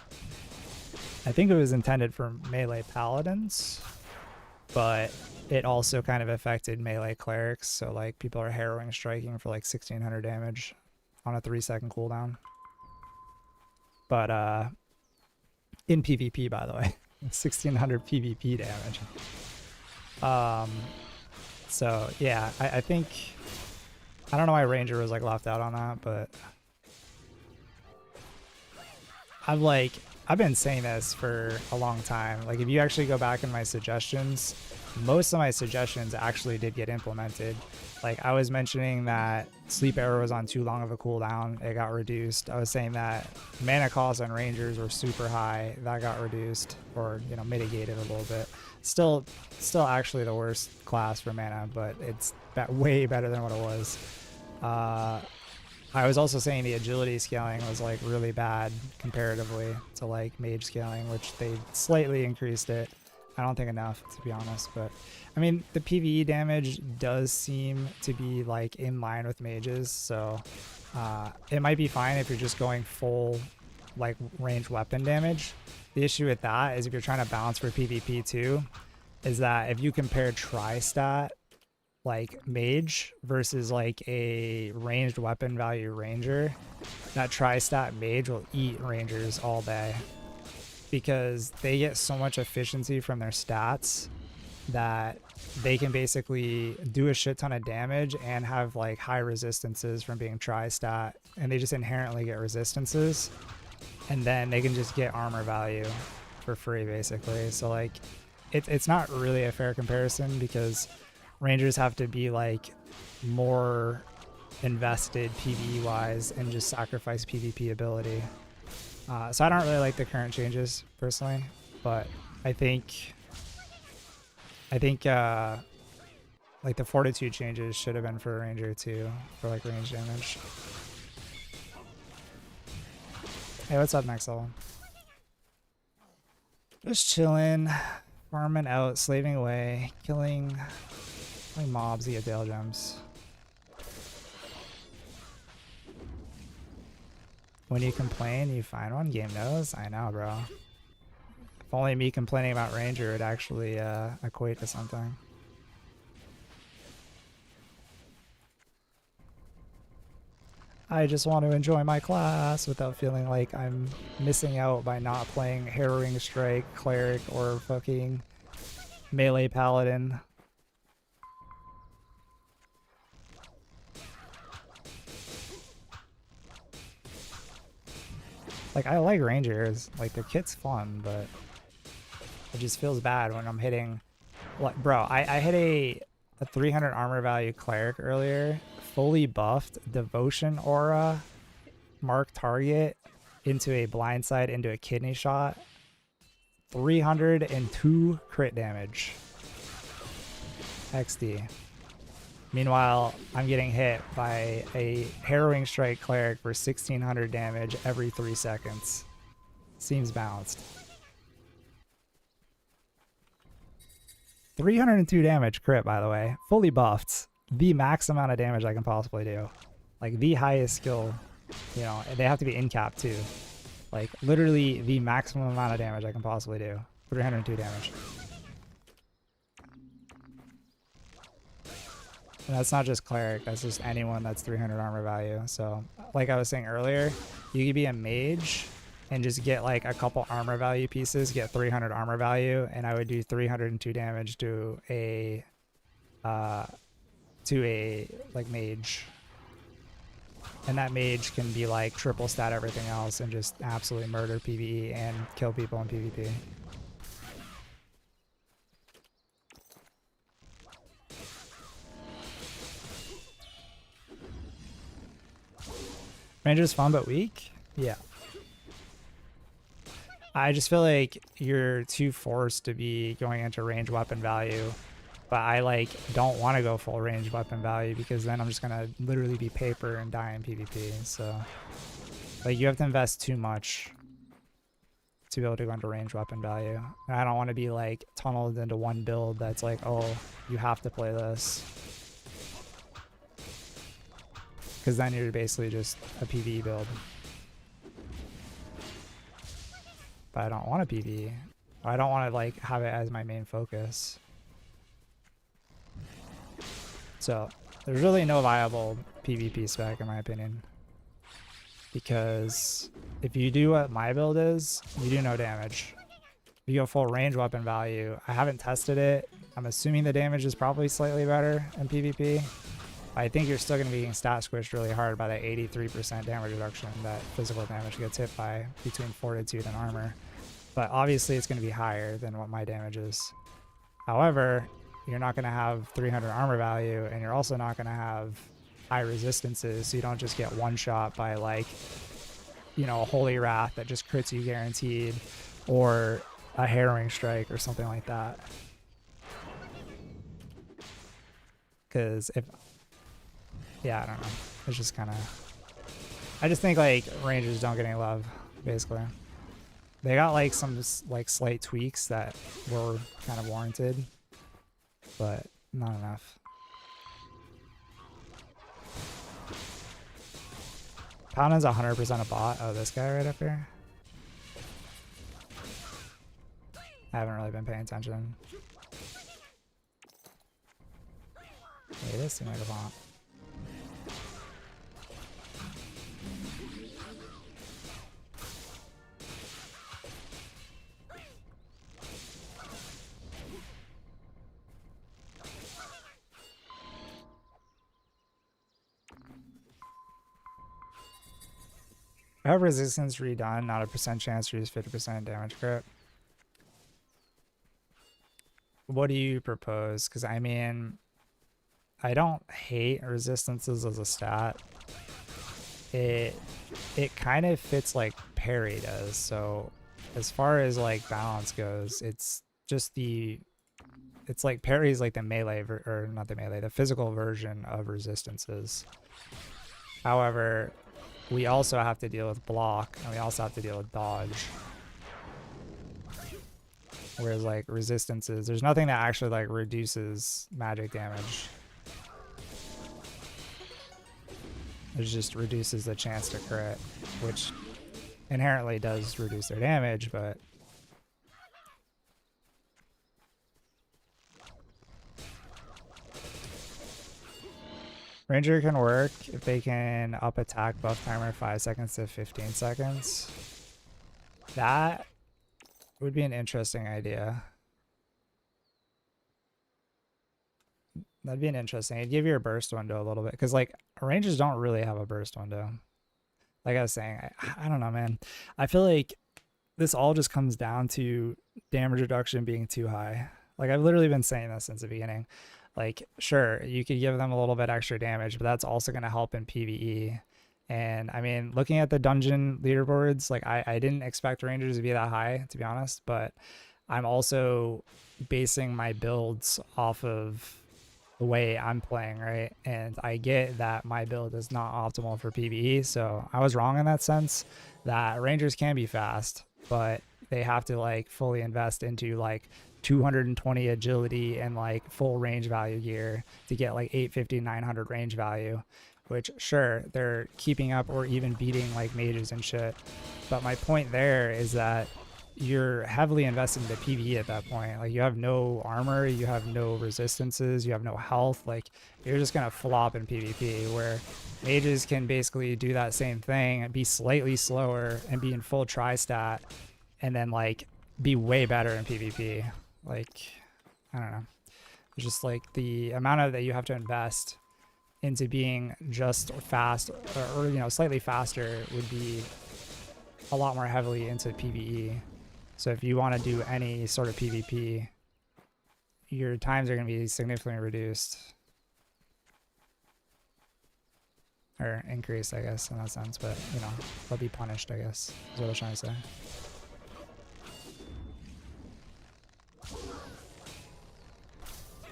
I think it was intended for melee paladins, but it also kind of affected melee clerics, so like people are harrowing striking for like 1600 damage on a 3-second cooldown. But in PvP, by the way, 1600 PvP damage. So yeah, I think, I don't know why Ranger was like left out on that, but I've been saying this for a long time. Like if you actually go back in my suggestions, most of my suggestions actually did get implemented. Like I was mentioning that Sleep Arrow was on too long of a cooldown, it got reduced. I was saying that mana costs on Rangers were super high, that got reduced, or you know, mitigated a little bit. Still actually the worst class for mana, but it's way better than what it was. I was also saying the agility scaling was like really bad comparatively to like mage scaling, which they slightly increased it. I don't think enough, to be honest, but I mean the PvE damage does seem to be like in line with mages, so It might be fine if you're just going full like ranged weapon damage. The issue with that is if you're trying to balance for PvP too, is that if you compare tri-stat like mage versus like a ranged weapon value ranger, that tri-stat mage will eat rangers all day because they get so much efficiency from their stats that they can basically do a shit ton of damage and have like high resistances from being tri-stat, and they just inherently get resistances, and then they can just get armor value for free basically. So like it's not really a fair comparison because rangers have to be like more invested PvE wise and just sacrifice PvP ability. So I don't really like the current changes personally, but I think like the fortitude changes should have been for a ranger too, for like range damage. Hey, what's up next level? Just chilling, farming out, slaving away, killing mobs to get Dale gems. When you complain, you find one. Game knows. I know, bro. If only me complaining about ranger would actually equate to something. I just want to enjoy my class without feeling like I'm missing out by not playing Harrowing Strike, Cleric, or fucking Melee Paladin. Like, I like Rangers, like their kit's fun, but it just feels bad when I'm hitting, like, bro, I hit a 300 armor value Cleric earlier, fully buffed, Devotion Aura, mark target, into a blindside, into a kidney shot, 302 crit damage. XD. Meanwhile, I'm getting hit by a Harrowing Strike Cleric for 1600 damage every 3 seconds. Seems balanced. 302 damage crit, by the way. Fully buffed. The max amount of damage I can possibly do. Like, the highest skill. You know, they have to be in cap, too. Like, literally the maximum amount of damage I can possibly do. 302 damage. And that's not just Cleric, that's just anyone that's 300 armor value. So, like I was saying earlier, you could be a mage and just get like a couple armor value pieces, get 300 armor value, and I would do 302 damage to a like mage. And that mage can be like triple stat everything else and just absolutely murder PvE and kill people in PvP. Ranger's fun but weak? Yeah. I just feel like you're too forced to be going into range weapon value, but I like don't want to go full range weapon value because then I'm just gonna literally be paper and die in PvP. So like you have to invest too much to be able to go into range weapon value. And I don't want to be like tunneled into one build that's like, oh, you have to play this. Because then you're basically just a PvE build. But I don't want a PvE. I don't want to like have it as my main focus. So there's really no viable PvP spec in my opinion. Because if you do what my build is, you do no damage. If you go full range weapon value, I haven't tested it. I'm assuming the damage is probably slightly better in PvP. I think you're still going to be getting stat squished really hard by that 83% damage reduction that physical damage gets hit by between fortitude and armor. But obviously it's going to be higher than what my damage is. However, you're not going to have 300 armor value, and you're also not going to have high resistances, so you don't just get one shot by like, you know, a Holy Wrath that just crits you guaranteed, or a Harrowing Strike or something like that. Because if... yeah, I don't know. It's just kind of... I just think, like, Rangers don't get any love, basically. They got, like, some, like, slight tweaks that were kind of warranted, but not enough. Paladin's 100% a bot. Oh, this guy right up here. I haven't really been paying attention. Hey, this seems like a bot. I have resistance redone, not a percent chance to use 50% damage crit. What do you propose? Because I mean, I don't hate resistances as a stat. It kind of fits like parry does. So as far as like balance goes, it's just it's like parry is like the melee or not the melee, the physical version of resistances. However, we also have to deal with block, and we also have to deal with dodge. Whereas like resistances, there's nothing that actually like reduces magic damage. It just reduces the chance to crit, which inherently does reduce their damage, but Ranger can work if they can up attack buff timer 5 seconds to 15 seconds. That would be an interesting idea. That'd be an interesting. It'd give you a burst window a little bit, because like Rangers don't really have a burst window. Like I was saying, I don't know, man. I feel like this all just comes down to damage reduction being too high. Like I've literally been saying this since the beginning. Like, sure, you could give them a little bit extra damage, but that's also going to help in PvE. And I mean, looking at the dungeon leaderboards, like I didn't expect Rangers to be that high, to be honest, but I'm also basing my builds off of the way I'm playing, right? And I get that my build is not optimal for PvE, so I was wrong in that sense, that Rangers can be fast, but they have to like fully invest into like 220 agility and like full range value gear to get like 850, 900 range value, which sure, they're keeping up or even beating like mages and shit. But my point there is that you're heavily investing into PvE at that point. Like you have no armor, you have no resistances, you have no health. Like you're just gonna flop in PvP, where mages can basically do that same thing and be slightly slower and be in full tri-stat and then like be way better in PvP. Like, I don't know. It's just like the amount of that you have to invest into being just fast or you know, slightly faster would be a lot more heavily into PvE. So if you want to do any sort of PvP, your times are going to be significantly reduced. Or increased, I guess, in that sense. But, you know, they'll be punished, I guess, is what I was trying to say.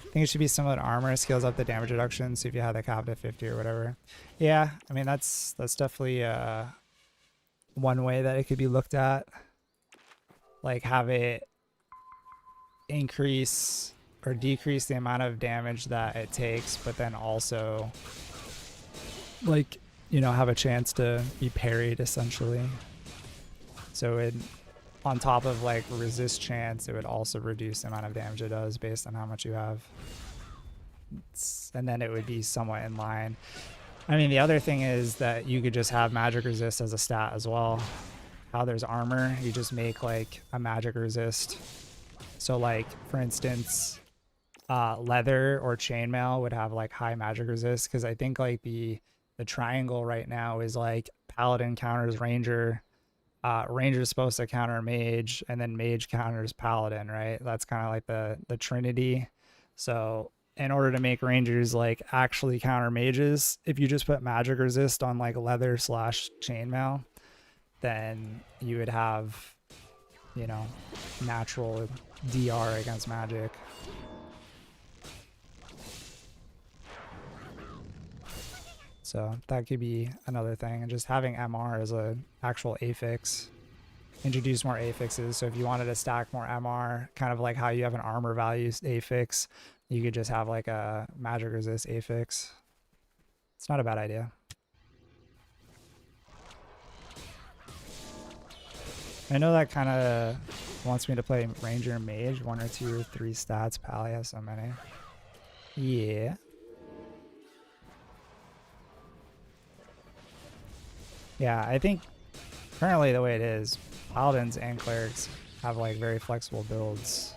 I think it should be similar to armor. Scales up the damage reduction, so if you have the cap to 50 or whatever. Yeah, I mean, that's definitely one way that it could be looked at. Like have it increase or decrease the amount of damage that it takes, but then also like, you know, have a chance to be parried essentially. So it, on top of like resist chance, it would also reduce the amount of damage it does based on how much you have. And then it would be somewhat in line. I mean, the other thing is that you could just have magic resist as a stat as well. How there's armor, you just make like a magic resist. So like, for instance, leather or chainmail would have like high magic resist, because I think like the triangle right now is like paladin counters ranger, ranger is supposed to counter mage, and then mage counters paladin, right? That's kind of like the trinity. So in order to make rangers like actually counter mages, if you just put magic resist on like leather / chainmail, then you would have, you know, natural DR against magic. So that could be another thing. And just having MR as a actual affix, introduce more affixes. So if you wanted to stack more MR, kind of like how you have an armor value affix, you could just have like a magic resist affix. It's not a bad idea. I know that kind of wants me to play Ranger and Mage, 1 or 2 or 3 stats. Pally has so many. Yeah. Yeah, I think currently the way it is, Paladins and Clerics have like very flexible builds.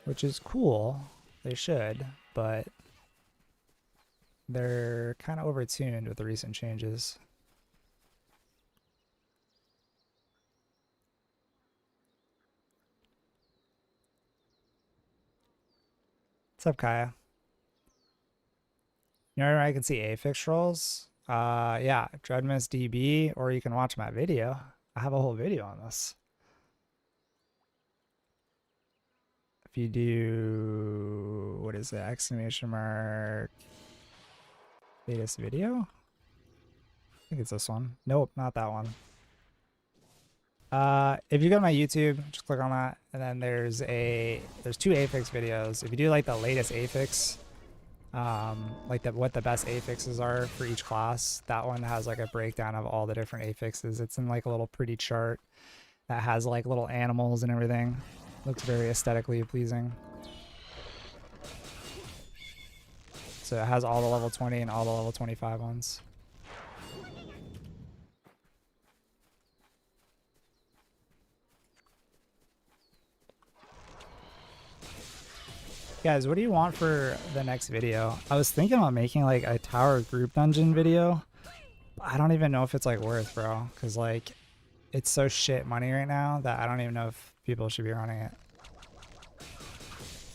Which is cool. They should, but they're kind of overtuned with the recent changes. What's up, Kaya? You know where I can see affix rolls? Yeah, Dreadmyst DB, or you can watch my video. I have a whole video on this. If you do, what is it? Exclamation mark. Latest video? I think it's this one. Nope, not that one. If you go to my YouTube, just click on that, and then there's 2 affix videos. If you do like the latest affix, like what the best affixes are for each class, that one has like a breakdown of all the different affixes. It's in like a little pretty chart that has like little animals and everything. Looks very aesthetically pleasing. So it has all the level 20 and all the level 25 ones. Guys, what do you want for the next video? I was thinking about making like a tower group dungeon video. I don't even know if it's like worth, bro, because like it's so shit money right now that I don't even know if people should be running it.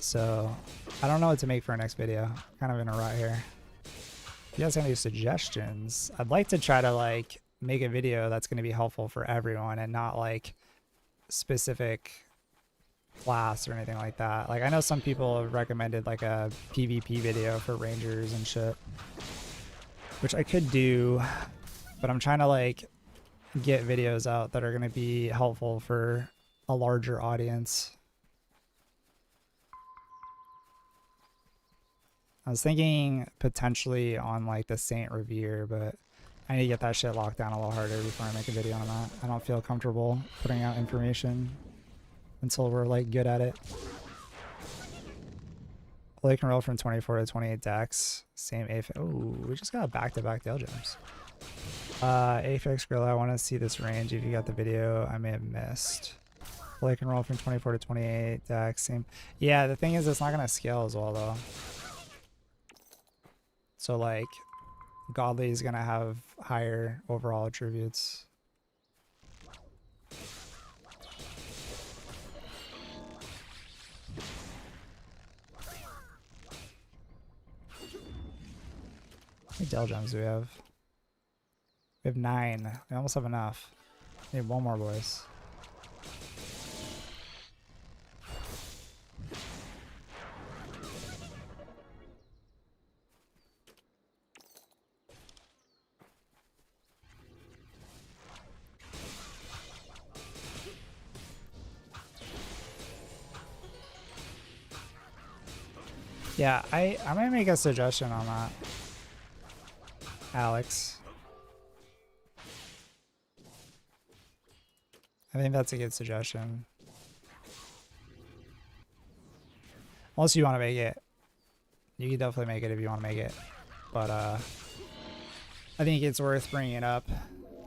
So I don't know what to make for our next video. Kind of in a rut here. If you guys have any suggestions, I'd like to try to like make a video that's going to be helpful for everyone and not like specific class or anything like that. Like I know some people have recommended like a PvP video for rangers and shit, which I could do, but I'm trying to like get videos out that are going to be helpful for a larger audience. I was thinking potentially on like the Saint Revere, but I need to get that shit locked down a little harder before I make a video on that. I don't feel comfortable putting out information until we're like good at it. Well, they can roll from 24 to 28 dex. Same affix. Oh, we just got back-to-back Dale gems. Affix Gorilla, I want to see this range. If you got the video, I may have missed. Well, they can roll from 24 to 28 dex. Same. Yeah, the thing is, it's not going to scale as well though. So like, Godly is going to have higher overall attributes. How many Dell gems do we have? We have 9. We almost have enough. We need 1 more, boys. Yeah, I might make a suggestion on that, Alex. I think that's a good suggestion. Unless you want to make it. You can definitely make it if you want to make it. But I think it's worth bringing it up.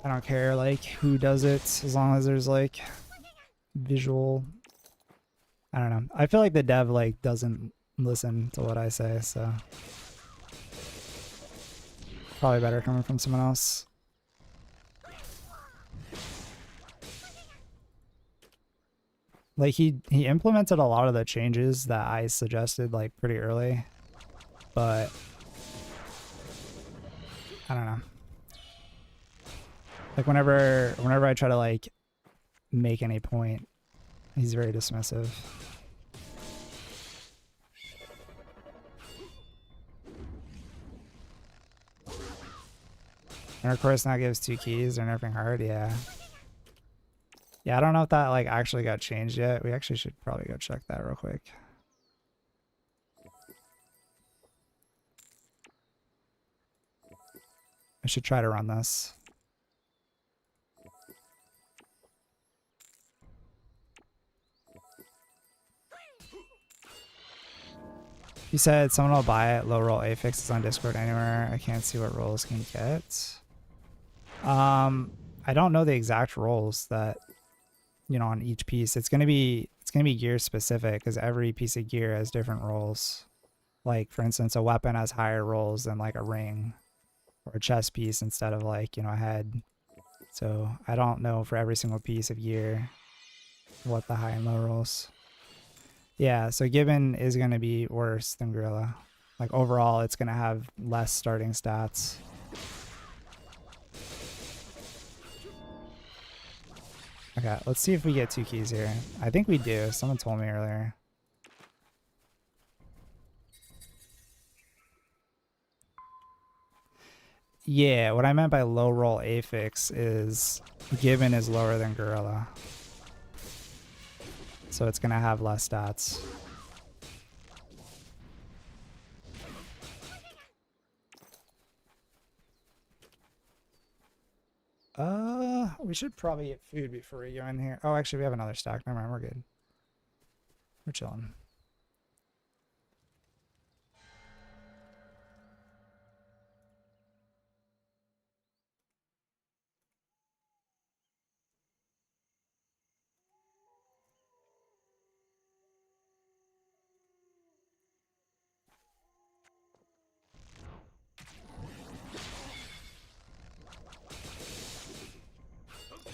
I don't care like who does it, as long as there's like visual. I don't know. I feel like the dev like doesn't listen to what I say, so probably better coming from someone else. Like he implemented a lot of the changes that I suggested like pretty early, but I don't know. Like whenever I try to like make any point, he's very dismissive. And of course now gives 2 keys. They're nerfing hard, yeah. Yeah, I don't know if that like actually got changed yet. We actually should probably go check that real quick. I should try to run this. You said someone will buy it. Low roll affixes on Discord anywhere. I can't see what rolls can get. I don't know the exact rolls that, you know, on each piece. It's gonna be gear specific because every piece of gear has different rolls. Like for instance, a weapon has higher rolls than like a ring or a chest piece instead of like, you know, a head. So I don't know for every single piece of gear what the high and low rolls. Yeah, so Gibbon is going to be worse than Gorilla. Like overall, it's going to have less starting stats. Okay, let's see if we get 2 keys here. I think we do. Someone told me earlier. Yeah, what I meant by low roll affix is Gibbon is lower than Gorilla. So it's going to have less stats. We should probably get food before we go in here. Oh, actually, we have another stack. Never mind, we're good. We're chilling.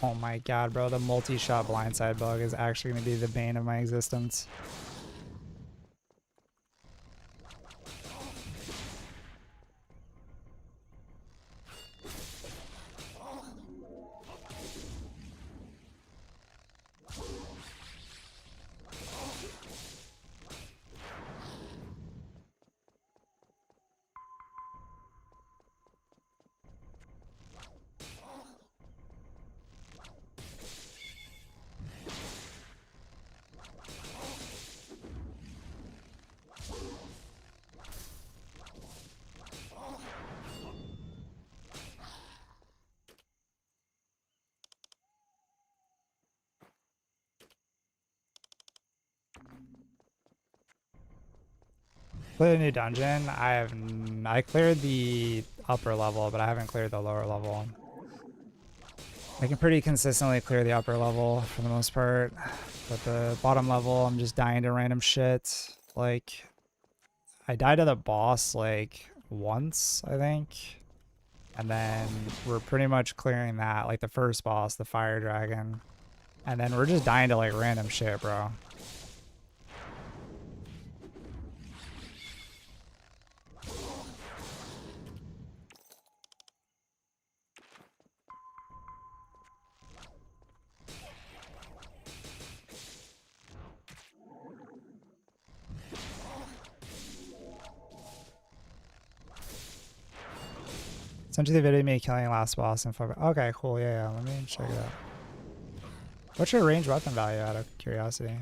Oh my god, bro, the multi-shot blindside bug is actually going to be the bane of my existence. Play a new dungeon. I cleared the upper level, but I haven't cleared the lower level. I can pretty consistently clear the upper level for the most part, but the bottom level, I'm just dying to random shit. Like, I died to the boss like once, I think, and then we're pretty much clearing that, like the first boss, the fire dragon, and then we're just dying to like random shit, bro. Sent you the video of me killing last boss and okay, cool, yeah, let me check it out. What's your range weapon value out of curiosity?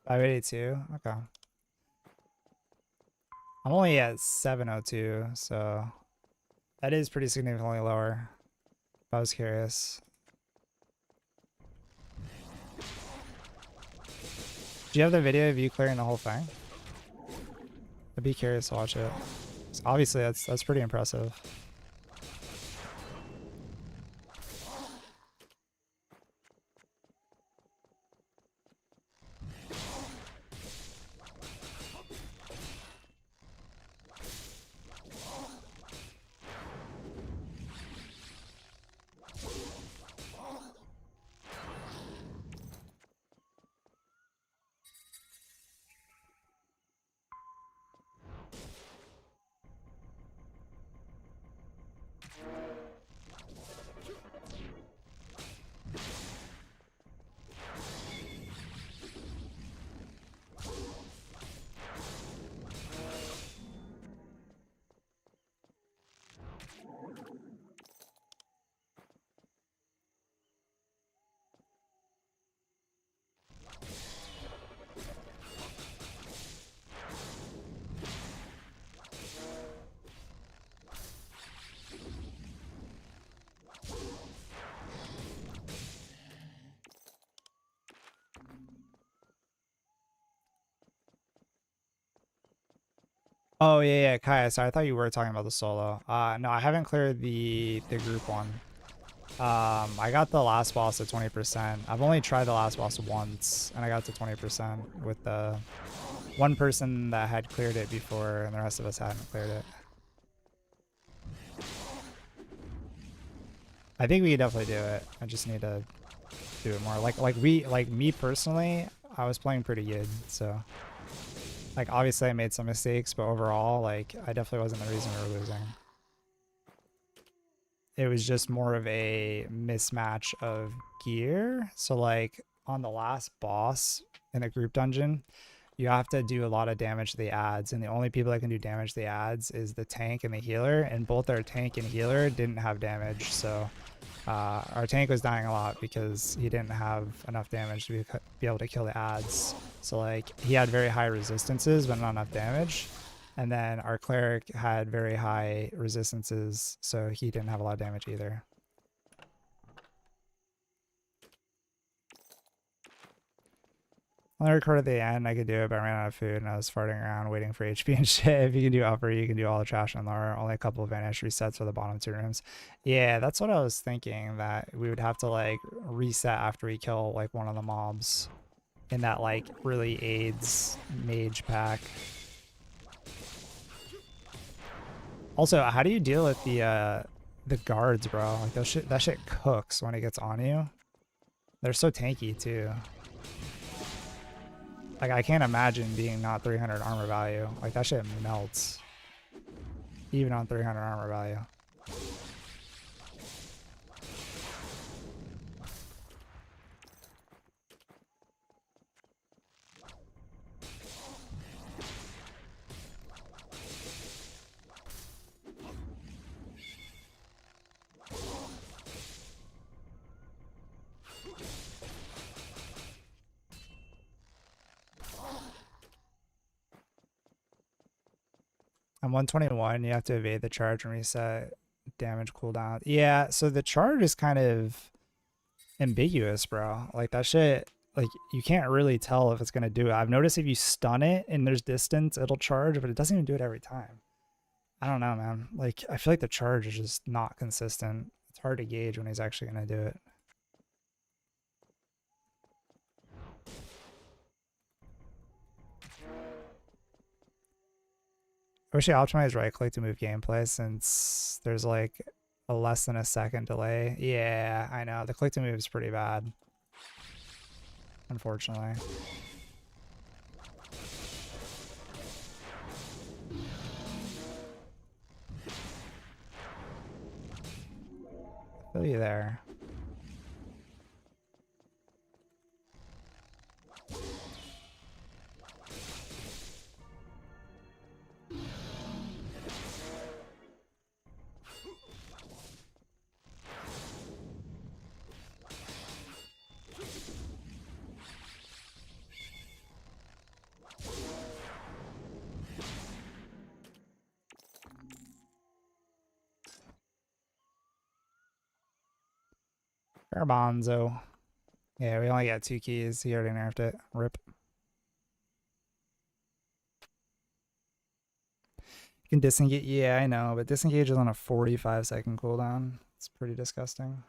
$582, okay. I'm only at 702, so that is pretty significantly lower. I was curious. Do you have the video of you clearing the whole thing? I'd be curious to watch it. Obviously, that's pretty impressive. Oh yeah, Kaya. Sorry, I thought you were talking about the solo. No, I haven't cleared the group one. I got the last boss at 20%. I've only tried the last boss once, and I got to 20% with the one person that had cleared it before, and the rest of us hadn't cleared it. I think we could definitely do it. I just need to do it more. Like me personally, I was playing pretty good, so like obviously I made some mistakes, but overall, like I definitely wasn't the reason we were losing. It was just more of a mismatch of gear. So like on the last boss in the group dungeon, you have to do a lot of damage to the ads, and the only people that can do damage to the ads is the tank and the healer, and both our tank and healer didn't have damage, so our tank was dying a lot because he didn't have enough damage to be able to kill the ads. So like he had very high resistances but not enough damage, and then our cleric had very high resistances, so he didn't have a lot of damage either. I recorded at the end, I could do it, but I ran out of food and I was farting around waiting for HP and shit. If you can do upper, you can do all the trash and lower. Only a couple of vanish resets for the bottom two rooms. Yeah, that's what I was thinking, that we would have to like reset after we kill like one of the mobs in that like really aids mage pack. Also, how do you deal with the guards, bro? Like that shit cooks when it gets on you. They're so tanky too. Like, I can't imagine being not 300 armor value. Like, that shit melts. Even on 300 armor value. On 121, you have to evade the charge and reset damage cooldown. Yeah, so the charge is kind of ambiguous, bro. Like, that shit, like, you can't really tell if it's going to do it. I've noticed if you stun it and there's distance, it'll charge, but it doesn't even do it every time. I don't know, man. Like, I feel like the charge is just not consistent. It's hard to gauge when he's actually going to do it. I wish I optimized right click to move gameplay, since there's like a less than a second delay. Yeah, I know. The click to move is pretty bad, unfortunately. I feel you there. Garbanzo. Yeah, we only got 2 keys. He already nerfed it. Rip. You can disengage. Yeah, I know, but disengage is on a 45-second cooldown. It's pretty disgusting.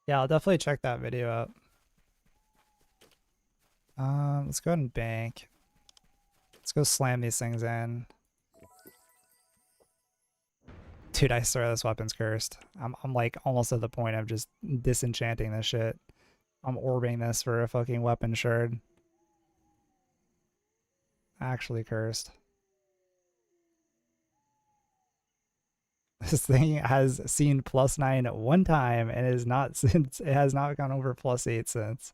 Yeah, I'll definitely check that video out. Let's go ahead and bank. Let's go slam these things in. Dude, I swear this weapon's cursed. I'm like almost at the point of just disenchanting this shit. I'm orbing this for a fucking weapon shard. Actually cursed. This thing has seen +9 at one time and is not since it has not gone over +8 since.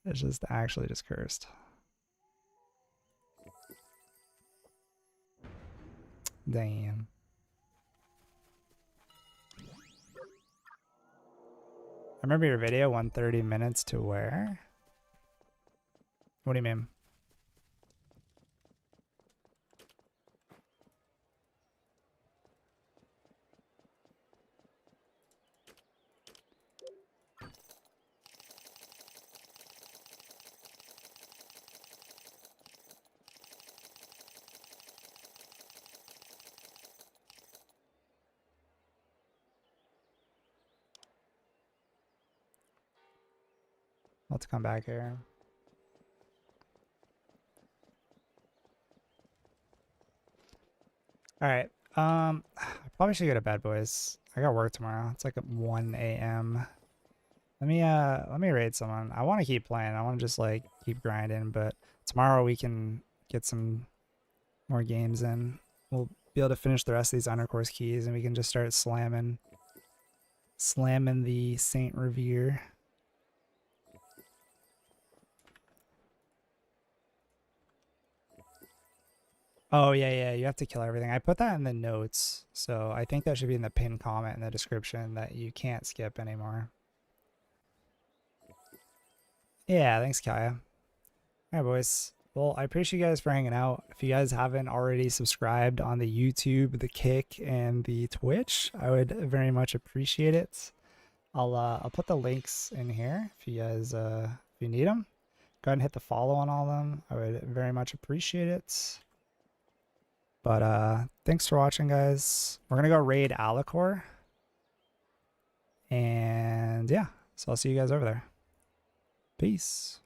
It's just actually just cursed. Damn. remember your video, 130 minutes to where? What do you mean? Let's come back here. All right. I probably should go to bed, boys. I got work tomorrow. It's like at 1 a.m. Let me raid someone. I want to keep playing. I want to just like keep grinding, but tomorrow we can get some more games in. We'll be able to finish the rest of these undercourse keys, and we can just start slamming the Saint Revere. Oh, yeah, you have to kill everything. I put that in the notes, so I think that should be in the pinned comment in the description that you can't skip anymore. Yeah, thanks, Kaya. All right, boys. Well, I appreciate you guys for hanging out. If you guys haven't already subscribed on the YouTube, the Kick, and the Twitch, I would very much appreciate it. I'll put the links in here if you guys if you need them. Go ahead and hit the follow on all of them. I would very much appreciate it. But thanks for watching, guys. We're gonna go raid Alicor. And yeah, so I'll see you guys over there. Peace.